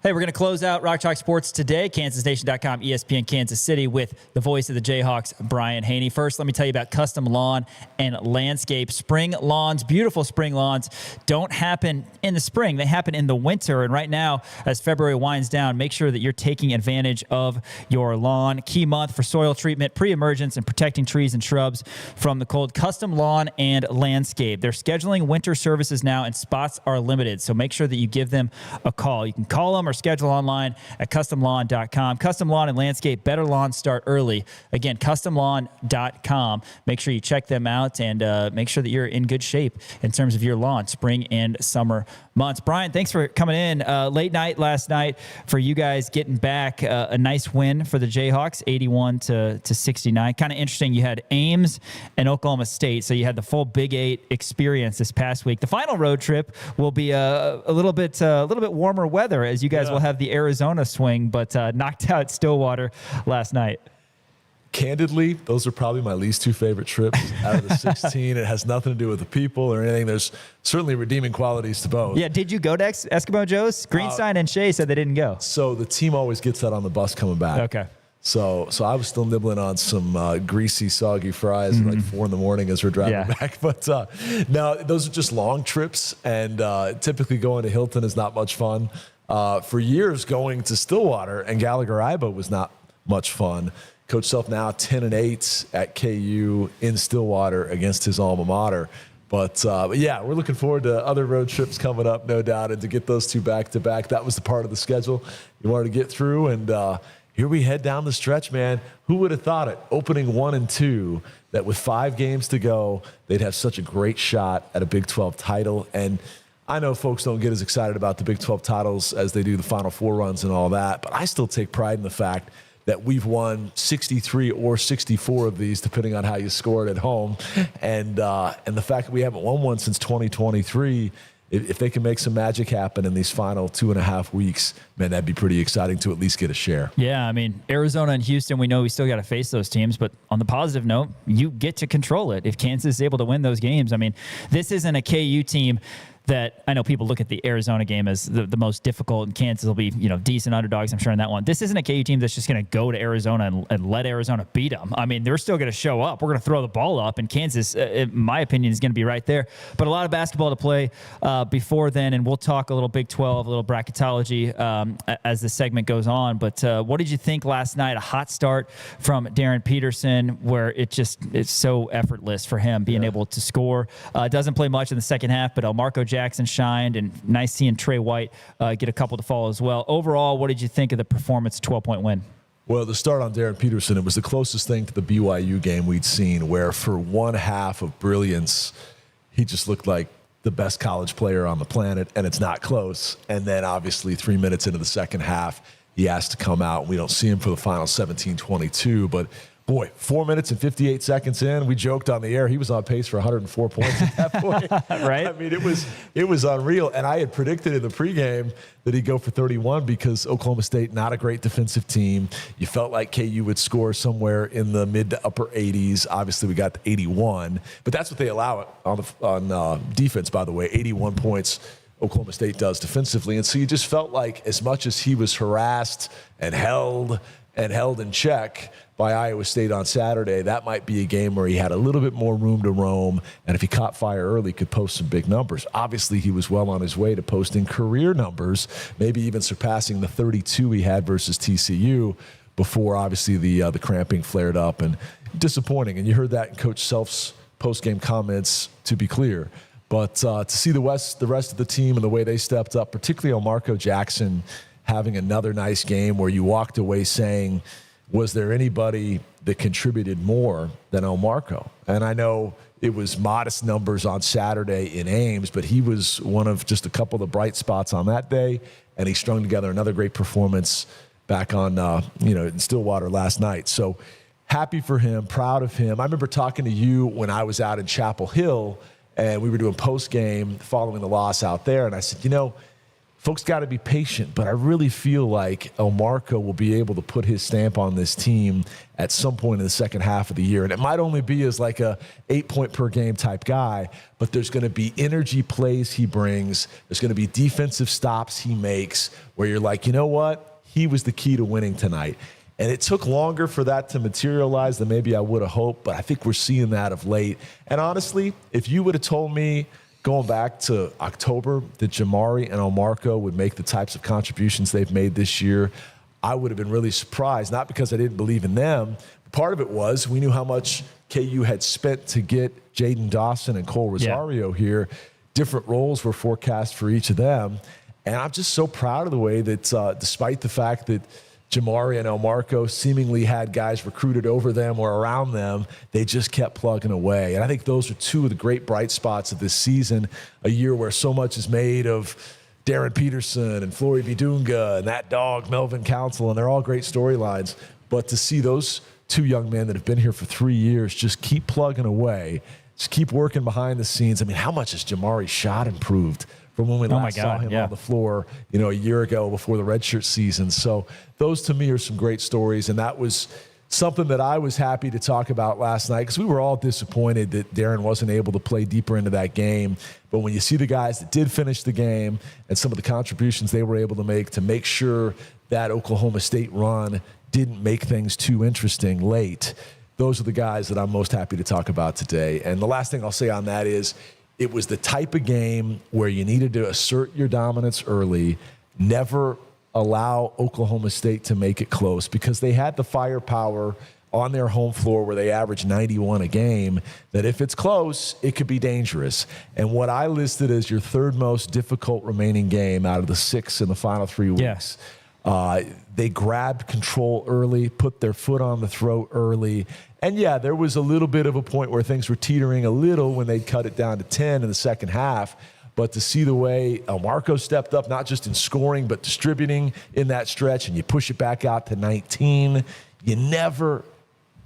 Hey, we're going to close out Rock Chalk Sports today, KansasNation.com, ESPN Kansas City, with the voice of the Jayhawks, Brian Hanni. First, let me tell you about Custom Lawn and Landscape. Spring lawns, beautiful spring lawns, don't happen in the spring. They happen in the winter. And right now, as February winds down, make sure that you're taking advantage of your lawn. Key month for soil treatment, pre-emergence, and protecting trees and shrubs from the cold. Custom Lawn and Landscape. They're scheduling winter services now, and spots are limited. So make sure that you give them a call. You can call them or schedule online at customlawn.com. Custom Lawn and Landscape, better lawns start early. Again, customlawn.com. Make sure you check them out and make sure that you're in good shape in terms of your lawn, spring and summer months. Brian, thanks for coming in. Late night last night for you guys getting back. A nice win for the Jayhawks, 81-69. Kind of interesting. You had Ames and Oklahoma State, so you had the full Big 8 experience this past week. The final road trip will be a little bit warmer weather, as you guys will have the Arizona swing, but knocked out Stillwater last night. Candidly, those are probably my least two favorite trips out of the 16. It has nothing to do with the people or anything. There's certainly redeeming qualities to both. Yeah, did you go to Eskimo Joe's? Greenstein and Shay said they didn't go. So the team always gets that on the bus coming back. Okay. So I was still nibbling on some greasy, soggy fries at like 4 a.m. as we're driving back. But no, those are just long trips, and typically going to Hilton is not much fun. For years, going to Stillwater and Gallagher-Iba was not much fun. Coach Self now 10-8 at KU in Stillwater against his alma mater. But yeah, we're looking forward to other road trips coming up, no doubt, and to get those two back-to-back. That was the part of the schedule you wanted to get through, and here we head down the stretch, man. Who would have thought it, opening 1 and 2, that with 5 games to go, they'd have such a great shot at a Big 12 title. And I know folks don't get as excited about the Big 12 titles as they do the Final Four runs and all that, but I still take pride in the fact that we've won 63 or 64 of these, depending on how you score it at home. And the fact that we haven't won one since 2023, if they can make some magic happen in these final 2.5 weeks, man, that'd be pretty exciting to at least get a share. Yeah, I mean, Arizona and Houston, we know we still got to face those teams, but on the positive note, you get to control it if Kansas is able to win those games. I mean, this isn't a KU team that I know people look at the Arizona game as the most difficult, and Kansas will be, decent underdogs, I'm sure, in that one. This isn't a KU team that's just going to go to Arizona and let Arizona beat them. I mean, they're still going to show up. We're going to throw the ball up, and Kansas, in my opinion, is going to be right there. But a lot of basketball to play before then, and we'll talk a little Big 12, a little bracketology as the segment goes on. But what did you think last night? A hot start from Darren Peterson, where it's so effortless for him being able to score. Doesn't play much in the second half, but Marco Jackson shined, and nice seeing Trey White get a couple to fall as well. Overall, what did you think of the performance, 12-point win? Well, to start on Darren Peterson, it was the closest thing to the BYU game we'd seen, where for one half of brilliance, he just looked like the best college player on the planet, and it's not close. And then obviously 3 minutes into the second half, he has to come out. We don't see him for the final 17-22, but boy, 4 minutes and 58 seconds in, we joked on the air, he was on pace for 104 points at that point. Right? I mean, it was unreal. And I had predicted in the pregame that he'd go for 31 because Oklahoma State, not a great defensive team. You felt like KU would score somewhere in the mid to upper 80s. Obviously, we got to 81. But that's what they allow on defense, by the way, 81 points. Oklahoma State does defensively. And so you just felt like as much as he was harassed and held in check by Iowa State on Saturday, that might be a game where he had a little bit more room to roam, and if he caught fire early, could post some big numbers. Obviously, he was well on his way to posting career numbers, maybe even surpassing the 32 he had versus TCU before, obviously, the cramping flared up, and disappointing. And you heard that in Coach Self's post-game comments, to be clear. But to see the rest of the team and the way they stepped up, particularly on Marco Jackson, having another nice game where you walked away saying, was there anybody that contributed more than Marco? And I know it was modest numbers on Saturday in Ames, but he was one of just a couple of the bright spots on that day, and he strung together another great performance back on in Stillwater last night. So happy for him, proud of him. I remember talking to you when I was out in Chapel Hill, and we were doing post-game following the loss out there, and I said, folks got to be patient, but I really feel like Marco will be able to put his stamp on this team at some point in the second half of the year. And it might only be as like a 8-point-per-game type guy, but there's going to be energy plays he brings. There's going to be defensive stops he makes where you're like, you know what? He was the key to winning tonight. And it took longer for that to materialize than maybe I would have hoped, but I think we're seeing that of late. And honestly, if you would have told me going back to October that Jamari and Marco would make the types of contributions they've made this year, I would have been really surprised, not because I didn't believe in them. Part of it was we knew how much KU had spent to get Jaden Dawson and Cole Rosario here. Different roles were forecast for each of them. And I'm just so proud of the way that despite the fact that Jamari and Marco seemingly had guys recruited over them or around them, they just kept plugging away. And I think those are two of the great bright spots of this season, a year where so much is made of Darren Peterson and Flory Vidunga and that dog, Melvin Council, and they're all great storylines. But to see those two young men that have been here for 3 years just keep plugging away, just keep working behind the scenes. I mean, how much has Jamari's shot improved from when we last saw him on the floor, a year ago before the redshirt season? So those to me are some great stories, and that was something that I was happy to talk about last night because we were all disappointed that Darren wasn't able to play deeper into that game. But when you see the guys that did finish the game and some of the contributions they were able to make sure that Oklahoma State run didn't make things too interesting late. Those are the guys that I'm most happy to talk about today. And the last thing I'll say on that is it was the type of game where you needed to assert your dominance early, never allow Oklahoma State to make it close, because they had the firepower on their home floor where they average 91 a game, that if it's close, it could be dangerous. And what I listed as your third most difficult remaining game out of the 6 in the final 3 weeks, they grabbed control early, put their foot on the throat early. And yeah, there was a little bit of a point where things were teetering a little when they cut it down to 10 in the second half. But to see the way Marco stepped up, not just in scoring, but distributing in that stretch, and you push it back out to 19, you never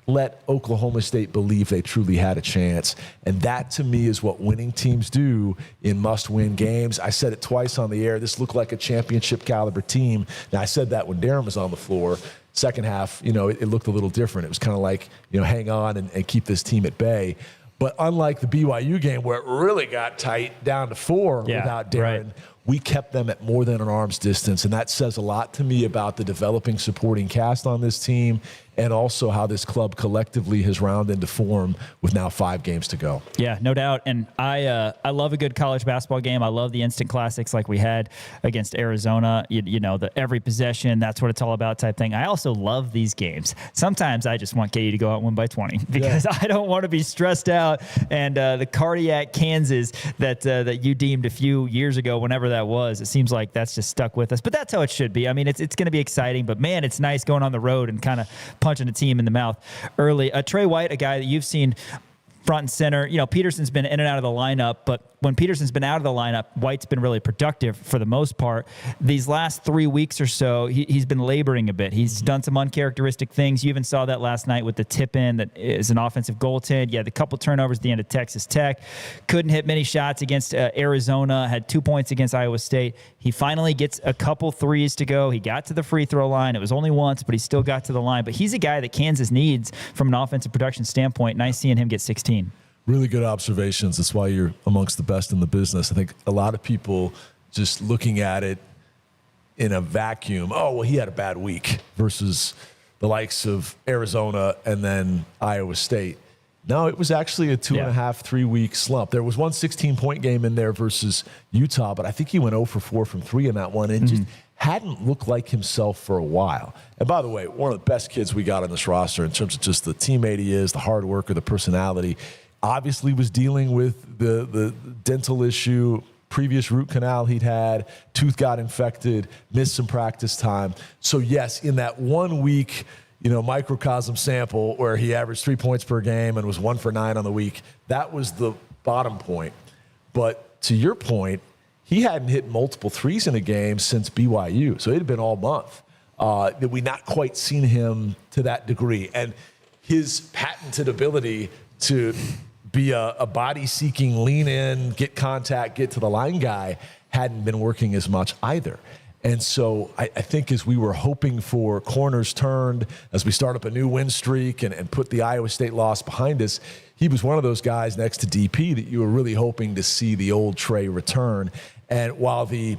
let Oklahoma State believe they truly had a chance. And that, to me, is what winning teams do in must-win games. I said it twice on the air. This looked like a championship-caliber team. Now, I said that when Darren was on the floor. Second half, it looked a little different. It was kind of like, hang on and keep this team at bay. But unlike the BYU game where it really got tight down to 4 without Darren, we kept them at more than an arm's distance. And that says a lot to me about the developing supporting cast on this team, and also how this club collectively has rounded into form with now 5 games to go. Yeah, no doubt. And I love a good college basketball game. I love the instant classics like we had against Arizona. The every possession, that's what it's all about type thing. I also love these games. Sometimes I just want KU to go out and win by 20 because I don't want to be stressed out. And the cardiac Kansas that you deemed a few years ago, whenever that was, it seems like that's just stuck with us. But that's how it should be. I mean, it's going to be exciting. But, man, it's nice going on the road and kind of punching a team in the mouth early. Trey White, a guy that you've seen front and center. Peterson's been in and out of the lineup, but when Peterson's been out of the lineup, White's been really productive for the most part. These last 3 weeks or so, he's been laboring a bit. He's done some uncharacteristic things. You even saw that last night with the tip-in that is an offensive goaltend. Yeah, the couple turnovers at the end of Texas Tech. Couldn't hit many shots against Arizona. Had 2 points against Iowa State. He finally gets a couple threes to go. He got to the free throw line. It was only once, but he still got to the line. But he's a guy that Kansas needs from an offensive production standpoint. Nice seeing him get 16. Really good observations. That's why you're amongst the best in the business. I think a lot of people just looking at it in a vacuum, he had a bad week versus the likes of Arizona and then Iowa State. No, it was actually a 2.5, 3 week slump. There was one 16-point game in there versus Utah, but I think he went 0 for 4 from 3 in that one and just hadn't looked like himself for a while. And by the way, one of the best kids we got on this roster in terms of just the teammate he is, the hard worker, the personality. Obviously was dealing with the dental issue, previous root canal he'd had, tooth got infected, missed some practice time. So yes, in that 1 week, microcosm sample where he averaged 3 points per game and was 1 for 9 on the week, that was the bottom point. But to your point, he hadn't hit multiple threes in a game since BYU. So it had been all month that we not quite seen him to that degree. And his patented ability to be a body-seeking, lean-in, get contact, get to the line guy hadn't been working as much either. And so I think as we were hoping for corners turned, as we start up a new win streak and put the Iowa State loss behind us, he was one of those guys next to DP that you were really hoping to see the old Trey return. And while the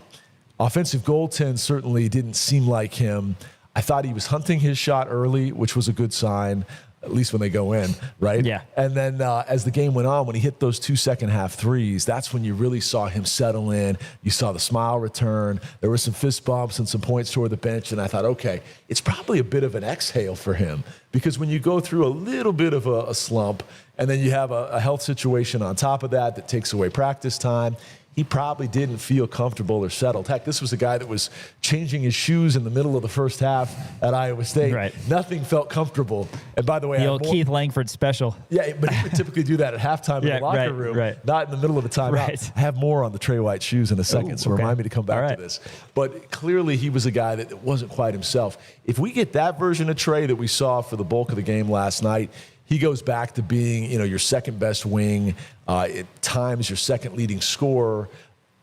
offensive goaltend certainly didn't seem like him, I thought he was hunting his shot early, which was a good sign. At least when they go in, right? Yeah. And then as the game went on, when he hit those 2 second-half threes, that's when you really saw him settle in. You saw the smile return. There were some fist bumps and some points toward the bench, and I thought, okay, it's probably a bit of an exhale for him, because when you go through a little bit of a slump and then you have a health situation on top of that takes away practice time, he probably didn't feel comfortable or settled. Heck, this was a guy that was changing his shoes in the middle of the first half at Iowa State. Right. Nothing felt comfortable. And by the way, the old Keith Langford special. Yeah, but he would typically do that at halftime in the locker room, not in the middle of a timeout. Right. I have more on the Trey White shoes in a second, so remind me to come back to this. But clearly he was a guy that wasn't quite himself. If we get that version of Trey that we saw for the bulk of the game last night, he goes back to being, your second best wing, at times your second leading scorer,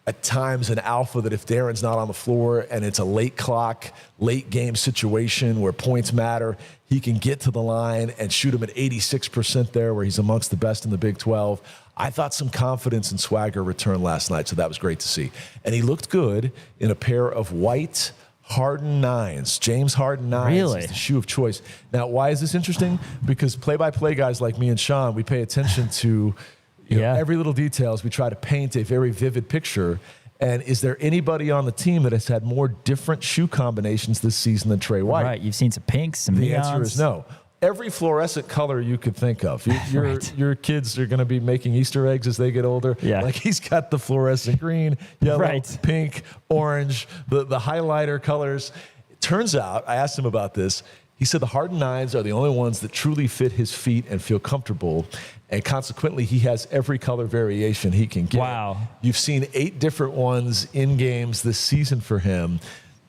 at times an alpha that if Darren's not on the floor and it's a late clock, late game situation where points matter, he can get to the line and shoot him at 86% there, where he's amongst the best in the Big 12. I thought some confidence and swagger returned last night, so that was great to see. And he looked good in a pair of white Harden 9s. James Harden 9s Really? is the shoe of choice. Now, why is this interesting? Because play-by-play guys like me and Sean, we pay attention to every little detail as we try to paint a very vivid picture. And is there anybody on the team that has had more different shoe combinations this season than Trey White? Right. You've seen some pinks, some The neons. answer is no. Every fluorescent color you could think of. Your kids are going to be making Easter eggs as they get older. Yeah. Like he's got the fluorescent green, yellow, Right. pink, orange, the highlighter colors. It turns out, I asked him about this, he said the Harden 9s are the only ones that truly fit his feet and feel comfortable. And consequently, he has every color variation he can get. Wow. You've seen 8 different ones in games this season for him.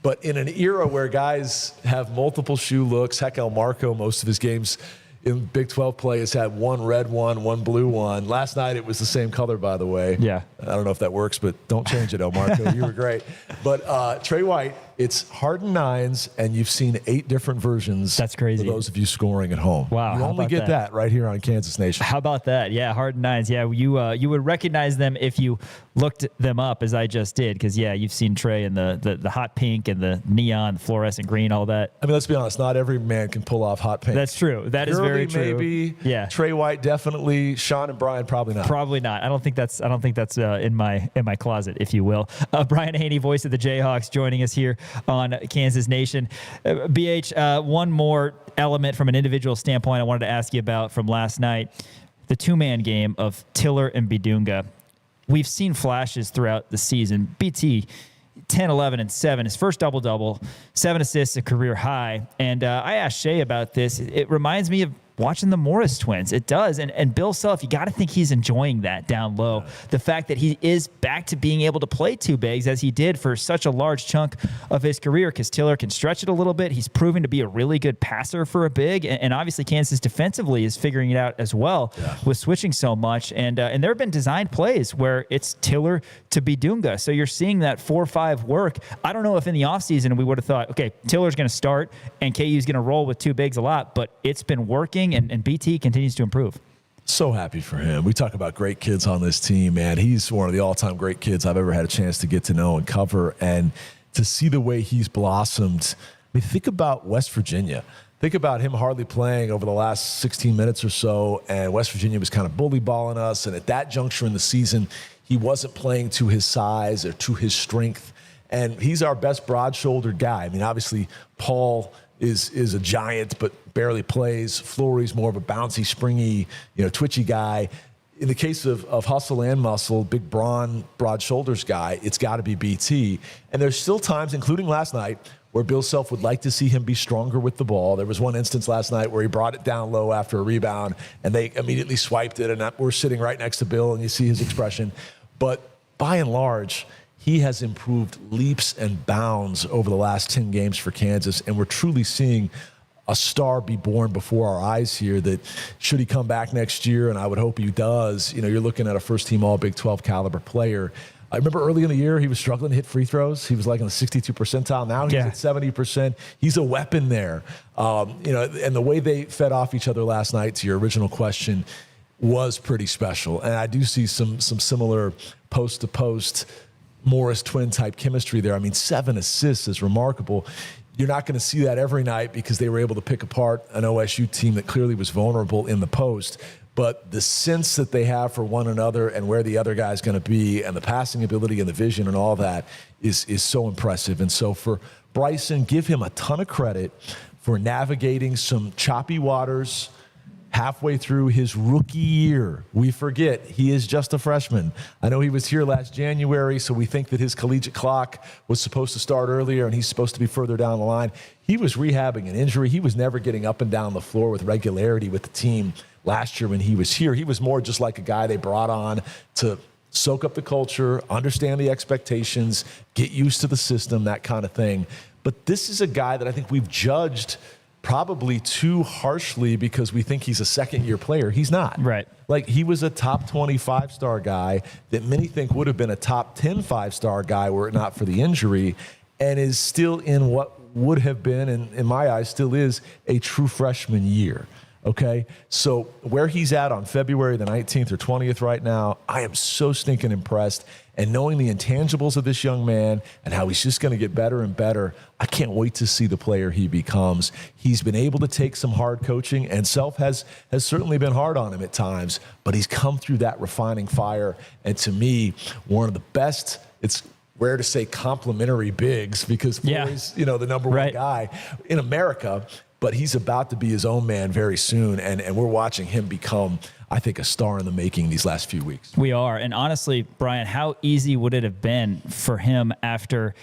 But in an era where guys have multiple shoe looks, heck, El Marco, most of his games in Big 12 play has had one red one, one blue one. Last night it was the same color, by the way. Yeah. I don't know if that works, but don't change it, El Marco. You were great. But Trey White, it's Harden 9s, and you've seen 8 different versions. That's crazy. For those of you scoring at home. Wow, You how only about get that? that right here on Kansas Nation. How about that? Yeah, Harden 9s. Yeah, you would recognize them if you looked them up, as I just did, because, yeah, you've seen Trey in the hot pink and the neon, the fluorescent green, all that. I mean, let's be honest. Not every man can pull off hot pink. That's true. That is very true. Maybe. Yeah. Trey White, definitely. Sean and Brian, probably not. Probably not. I don't think that's in my closet, if you will. Brian Hanni, voice of the Jayhawks, joining us here on Kansas Nation. BH, one more element from an individual standpoint I wanted to ask you about from last night, the two-man game of Tiller and Bidunga. We've seen flashes throughout the season. BT 10, 11, and 7. His first double-double, 7 assists, a career high. And I asked Shay about this. It reminds me of watching the Morris twins. It does. And Bill Self, you got to think he's enjoying that down low. The fact that he is back to being able to play two bigs as he did for such a large chunk of his career, because Tiller can stretch it a little bit. He's proven to be a really good passer for a big. And obviously Kansas defensively is figuring it out as well with switching so much. And there have been designed plays where it's Tiller to Bidunga. So you're seeing that 4-5 work. I don't know if in the offseason we would have thought, okay, Tiller's going to start and KU's going to roll with two bigs a lot, but it's been working. And BT continues to improve. So happy for him. We talk about great kids on this team, man. He's one of the all-time great kids I've ever had a chance to get to know and cover. And to see the way he's blossomed, I mean, think about West Virginia. Think about him hardly playing over the last 16 minutes or so, and West Virginia was kind of bully balling us. And at that juncture in the season, he wasn't playing to his size or to his strength. And he's our best broad-shouldered guy. I mean, obviously, Paul is a giant, but barely plays. Flory's more of a bouncy, springy, twitchy guy. In the case of hustle and muscle, big brawn, broad shoulders guy, it's got to be BT. And there's still times, including last night, where Bill Self would like to see him be stronger with the ball. There was one instance last night where he brought it down low after a rebound, and they immediately swiped it, and we're sitting right next to Bill, and you see his expression. But by and large, he has improved leaps and bounds over the last 10 games for Kansas, and we're truly seeing a star be born before our eyes here that should he come back next year, and I would hope he does, you're looking at a first-team All-Big 12 caliber player. I remember early in the year he was struggling to hit free throws. He was like in the 62 percentile. Now he's at 70%. He's a weapon there. And the way they fed off each other last night, to your original question, was pretty special. And I do see some similar post-to-post Morris twin type chemistry there. I mean, 7 assists is remarkable. You're not going to see that every night because they were able to pick apart an OSU team that clearly was vulnerable in the post. But the sense that they have for one another and where the other guy's going to be and the passing ability and the vision and all that is so impressive. And so for Bryson, give him a ton of credit for navigating some choppy waters halfway through his rookie year. We forget he is just a freshman. I know he was here last January, so we think that his collegiate clock was supposed to start earlier and he's supposed to be further down the line. He was rehabbing an injury. He was never getting up and down the floor with regularity with the team last year when he was here. He was more just like a guy they brought on to soak up the culture, understand the expectations, get used to the system, that kind of thing. But this is a guy that I think we've judged probably too harshly because we think he's a second-year player. He's not. Right. Like, he was a top 25-star guy that many think would have been a top 10 5-star guy were it not for the injury, and is still in what would have been, and in my eyes still is, a true freshman year. Okay? So where he's at on February the 19th or 20th right now, I am so stinking impressed. And knowing the intangibles of this young man and how he's just going to get better and better, I can't wait to see the player he becomes. He's been able to take some hard coaching, and Self has certainly been hard on him at times, but he's come through that refining fire. And to me, one of the best, it's rare to say complimentary bigs because Flory's, the number one guy in America, but he's about to be his own man very soon. And we're watching him become, I think, a star in the making these last few weeks. We are. And honestly, Brian, how easy would it have been for him after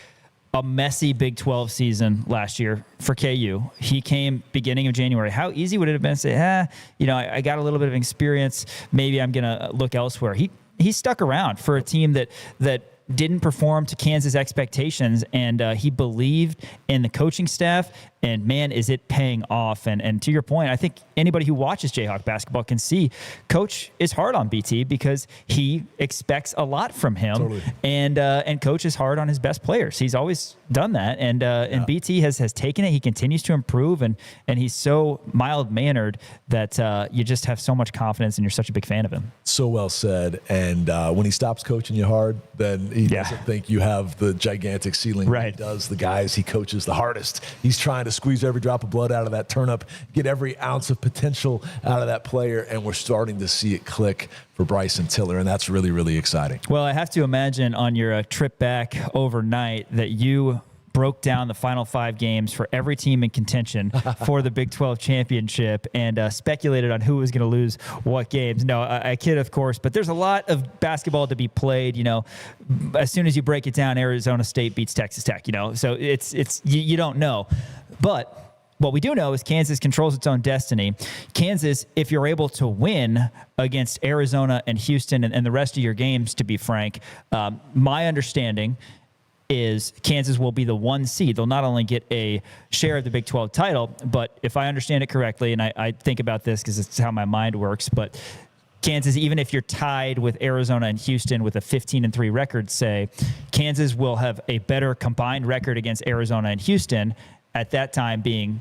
a messy Big 12 season last year for KU? He came beginning of January. How easy would it have been to say, I got a little bit of experience. Maybe I'm going to look elsewhere. He stuck around for a team that didn't perform to Kansas expectations, and he believed in the coaching staff, and man, is it paying off. And to your point, I think anybody who watches Jayhawk basketball can see Coach is hard on BT because he expects a lot from him. Totally. And Coach is hard on his best players. He's always done that, and BT has taken it. He continues to improve, and he's so mild-mannered that you just have so much confidence, and you're such a big fan of him. So well said. And when he stops coaching you hard, then he doesn't think you have the gigantic ceiling. Right. He does. The guys he coaches the hardest. He's trying to squeeze every drop of blood out of that turnip, get every ounce of potential out of that player, and we're starting to see it click for Bryson Tiller, and that's really, really exciting. Well, I have to imagine on your trip back overnight that you broke down the final 5 games for every team in contention for the Big 12 championship and speculated on who was going to lose what games. No, I kid, of course, but there's a lot of basketball to be played. As soon as you break it down, Arizona State beats Texas Tech, so it's you don't know. But what we do know is Kansas controls its own destiny. Kansas, if you're able to win against Arizona and Houston and the rest of your games, to be frank, my understanding is Kansas will be the 1 seed. They'll not only get a share of the Big 12 title, but if I understand it correctly, and I think about this because it's how my mind works, but Kansas, even if you're tied with Arizona and Houston with a 15-3 record, say, Kansas will have a better combined record against Arizona and Houston, at that time being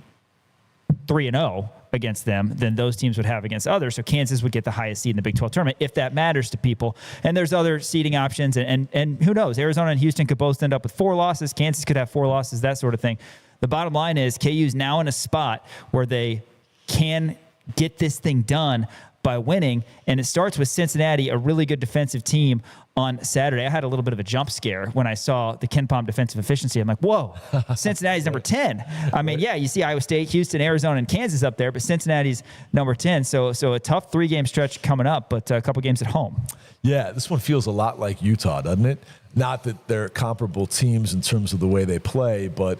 3-0 against them than those teams would have against others. So Kansas would get the highest seed in the Big 12 tournament if that matters to people. And there's other seeding options. And who knows? Arizona and Houston could both end up with 4 losses. Kansas could have 4 losses, that sort of thing. The bottom line is KU's now in a spot where they can get this thing done by winning. And it starts with Cincinnati, a really good defensive team, on Saturday. I had a little bit of a jump scare when I saw the KenPom defensive efficiency. I'm like, whoa, Cincinnati's number 10. I mean, yeah, you see Iowa State, Houston, Arizona, and Kansas up there, but Cincinnati's number 10. So a tough 3-game stretch coming up, but a couple games at home. Yeah, this one feels a lot like Utah, doesn't it? Not that they're comparable teams in terms of the way they play, but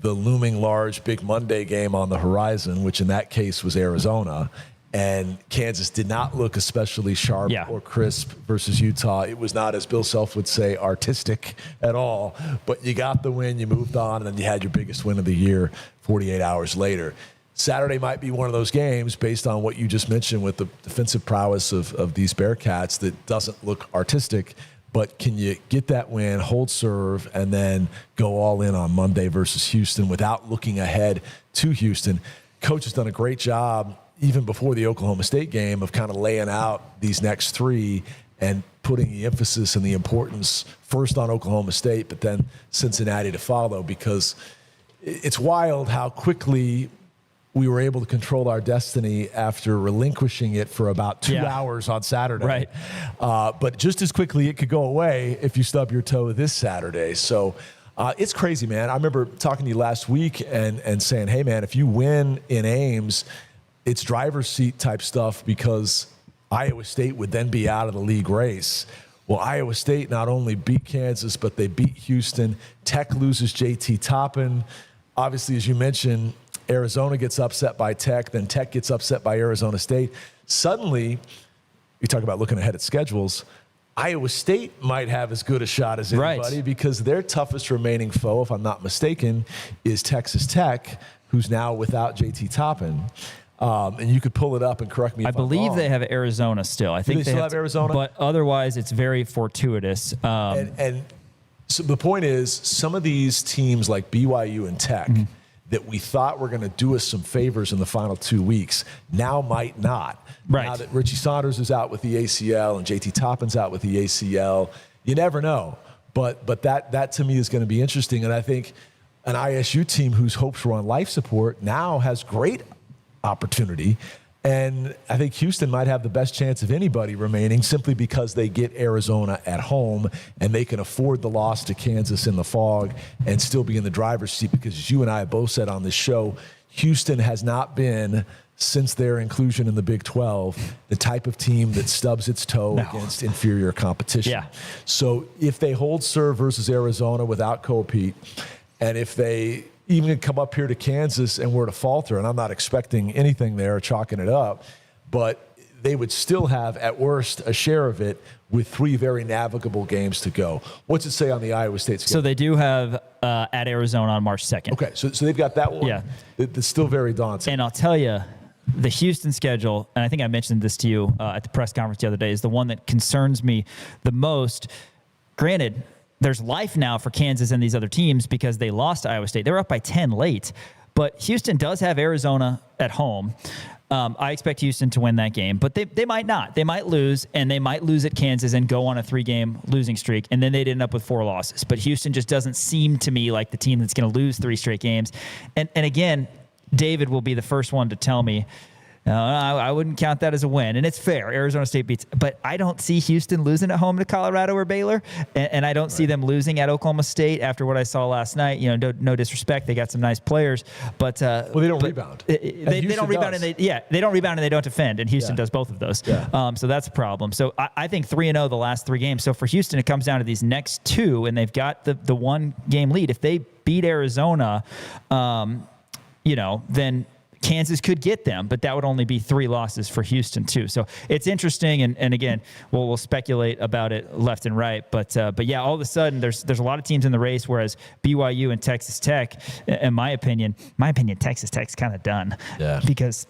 the looming large Big Monday game on the horizon, which in that case was Arizona, and Kansas did not look especially sharp or crisp versus Utah. It was not, as Bill Self would say, artistic at all. But you got the win, you moved on, and then you had your biggest win of the year 48 hours later. Saturday might be one of those games, based on what you just mentioned with the defensive prowess of these Bearcats, that doesn't look artistic. But can you get that win, hold serve, and then go all in on Monday versus Houston without looking ahead to Houston? Coach has done a great job even before the Oklahoma State game of kind of laying out these next 3 and putting the emphasis and the importance first on Oklahoma State, but then Cincinnati to follow, because it's wild how quickly we were able to control our destiny after relinquishing it for about 2 hours on Saturday. Right. But just as quickly it could go away if you stub your toe this Saturday. So it's crazy, man. I remember talking to you last week and saying, hey, man, if you win in Ames, it's driver's seat type stuff, because Iowa State would then be out of the league race. Well, Iowa State not only beat Kansas, but they beat Houston. Tech loses JT Toppin. Obviously, as you mentioned, Arizona gets upset by Tech, then Tech gets upset by Arizona State. Suddenly, you talk about looking ahead at schedules, Iowa State might have as good a shot as anybody, because their toughest remaining foe, if I'm not mistaken, is Texas Tech, who's now without JT Toppin. And you could pull it up and correct me if I'm wrong. I believe they have Arizona still. I think they still have Arizona? But otherwise, it's very fortuitous. And so the point is, some of these teams like BYU and Tech that we thought were going to do us some favors in the final 2 weeks now might not. Right. Now that Richie Saunders is out with the ACL and JT Toppin's out with the ACL, You never know. But that to me is going to be interesting. And I think an ISU team whose hopes were on life support now has great opportunity. And I think Houston might have the best chance of anybody remaining simply because they get Arizona at home and they can afford the loss to Kansas in the fog and still be in the driver's seat, because as you and I have both said on this show, Houston has not been, since their inclusion in the Big 12, the type of team that stubs its toe against inferior competition. Yeah. So if they hold serve versus Arizona without Kopete, and if they even come up here to Kansas and were to falter, and I'm not expecting anything there, chalking it up, but they would still have, at worst, a share of it with 3 very navigable games to go. What's it say on the Iowa State schedule? So they do have at Arizona on March 2nd. Okay, so they've got that one. Yeah. It's still very daunting. And I'll tell you, the Houston schedule, and I think I mentioned this to you at the press conference the other day, is the one that concerns me the most. Granted, there's life now for Kansas and these other teams because they lost to Iowa State. They were up by 10 late. But Houston does have Arizona at home. I expect Houston to win that game, but they might not. They might lose, and they might lose at Kansas and go on a 3-game losing streak, and then they'd end up with 4 losses. But Houston just doesn't seem to me like the team that's going to lose 3 straight games. And again, David will be the first one to tell me, I wouldn't count that as a win. And it's fair. Arizona State beats. But I don't see Houston losing at home to Colorado or Baylor. And I don't see them losing at Oklahoma State after what I saw last night. You know, no disrespect. They got some nice players. But they don't rebound. They don't rebound. And they don't rebound and they don't defend. And Houston does both of those. Yeah. So that's a problem. So I think 3-0 the last 3 games. So for Houston, it comes down to these next 2, and they've got the 1-game lead. If they beat Arizona, then Kansas could get them, but that would only be 3 losses for Houston too. So it's interesting, and again, we'll speculate about it left and right. But yeah, all of a sudden there's a lot of teams in the race, whereas BYU and Texas Tech, in my opinion, Texas Tech's kind of done because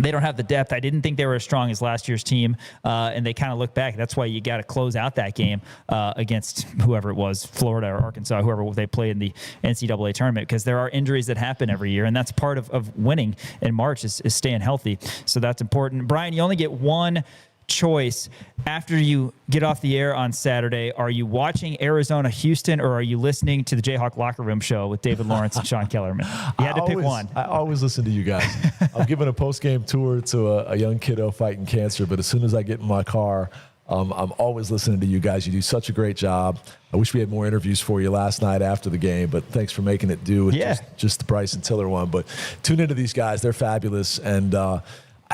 they don't have the depth. I didn't think they were as strong as last year's team, and they kind of look back. That's why you got to close out that game against whoever it was, Florida or Arkansas, whoever they played in the NCAA tournament, because there are injuries that happen every year, and that's part of winning in March is staying healthy. So that's important. Brian, you only get one choice after you get off the air on Saturday. Are you watching Arizona Houston, or are you listening to the Jayhawk Locker Room Show with David Lawrence and Sean Kellerman? You had to pick one. I always listen to you guys. I'm giving a post-game tour to a young kiddo fighting cancer, but as soon as I get in my car, I'm always listening to you guys. You do such a great job. I wish we had more interviews for you last night after the game, but thanks for making it do with just the Bryson Tiller one. But tune into these guys. They're fabulous, and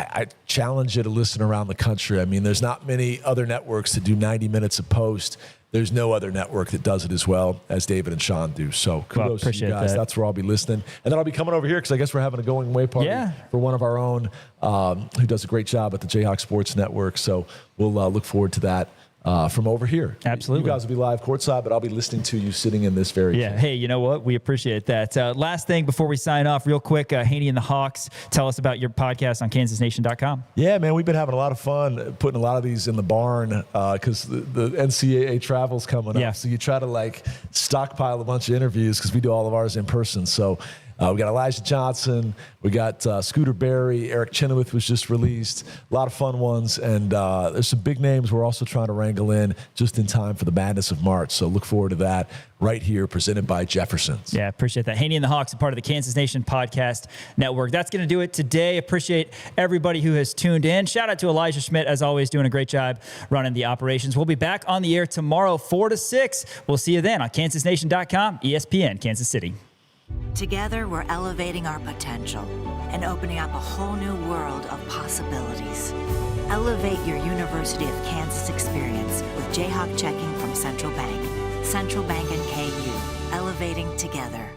I challenge you to listen around the country. I mean, there's not many other networks that do 90 minutes of post. There's no other network that does it as well as David and Sean do. So kudos to you guys. That's where I'll be listening. And then I'll be coming over here because I guess we're having a going away party for one of our own who does a great job at the Jayhawk Sports Network. So we'll look forward to that from over here. Absolutely. You guys will be live courtside, but I'll be listening to you sitting in this very chair. Hey, you know what? We appreciate that. Last thing before we sign off, real quick, Hanni and the Hawks, tell us about your podcast on kansasnation.com. Yeah, man, we've been having a lot of fun putting a lot of these in the barn because the NCAA travel's coming up. So you try to stockpile a bunch of interviews because we do all of ours in person. So we got Elijah Johnson, we got Scooter Berry, Eric Chenoweth was just released, a lot of fun ones, and there's some big names we're also trying to wrangle in just in time for the madness of March. So look forward to that right here, presented by Jefferson's. Yeah, appreciate that. Hanni and the Hawks are part of the Kansas Nation Podcast Network. That's going to do it today. Appreciate everybody who has tuned in. Shout out to Elijah Schmidt, as always, doing a great job running the operations. We'll be back on the air tomorrow, 4 to 6. We'll see you then on kansasnation.com, ESPN, Kansas City. Together, we're elevating our potential and opening up a whole new world of possibilities. Elevate your University of Kansas experience with Jayhawk checking from Central Bank. Central Bank and KU, elevating together.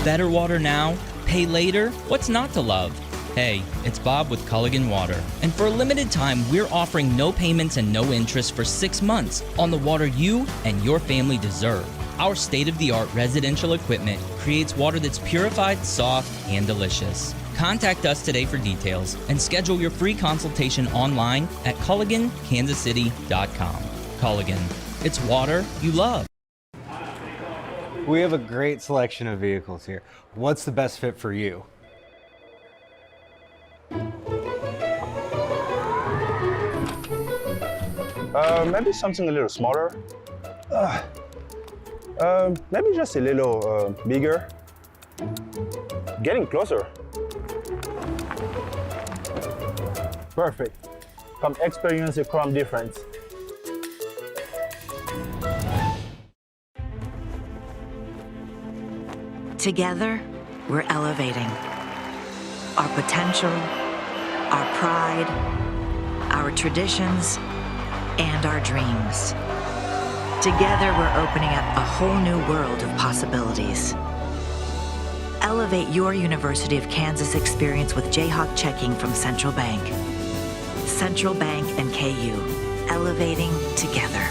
Better water now, pay later. What's not to love? Hey, it's Bob with Culligan Water. And for a limited time, we're offering no payments and no interest for 6 months on the water you and your family deserve. Our state-of-the-art residential equipment creates water that's purified, soft, and delicious. Contact us today for details and schedule your free consultation online at CulliganKansasCity.com. Culligan, it's water you love. We have a great selection of vehicles here. What's the best fit for you? Maybe something a little smaller. Maybe just a little bigger. Getting closer. Perfect. Come experience the crumb difference. Together, we're elevating our potential, our pride, our traditions, and our dreams. Together, we're opening up a whole new world of possibilities. Elevate your University of Kansas experience with Jayhawk checking from Central Bank. Central Bank and KU, elevating together.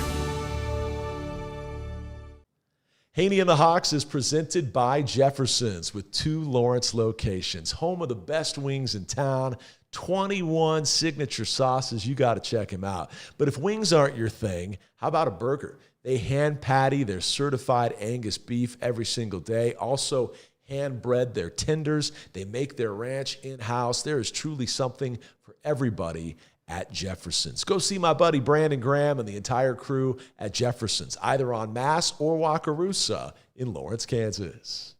Hanni and the Hawks is presented by Jefferson's with 2 Lawrence locations. Home of the best wings in town, 21 signature sauces. You got to check them out. But if wings aren't your thing, how about a burger? They hand patty their certified Angus beef every single day. Also, hand bread their tenders. They make their ranch in-house. There is truly something for everybody at Jefferson's. Go see my buddy Brandon Graham and the entire crew at Jefferson's, either on Mass or Wakarusa in Lawrence, Kansas.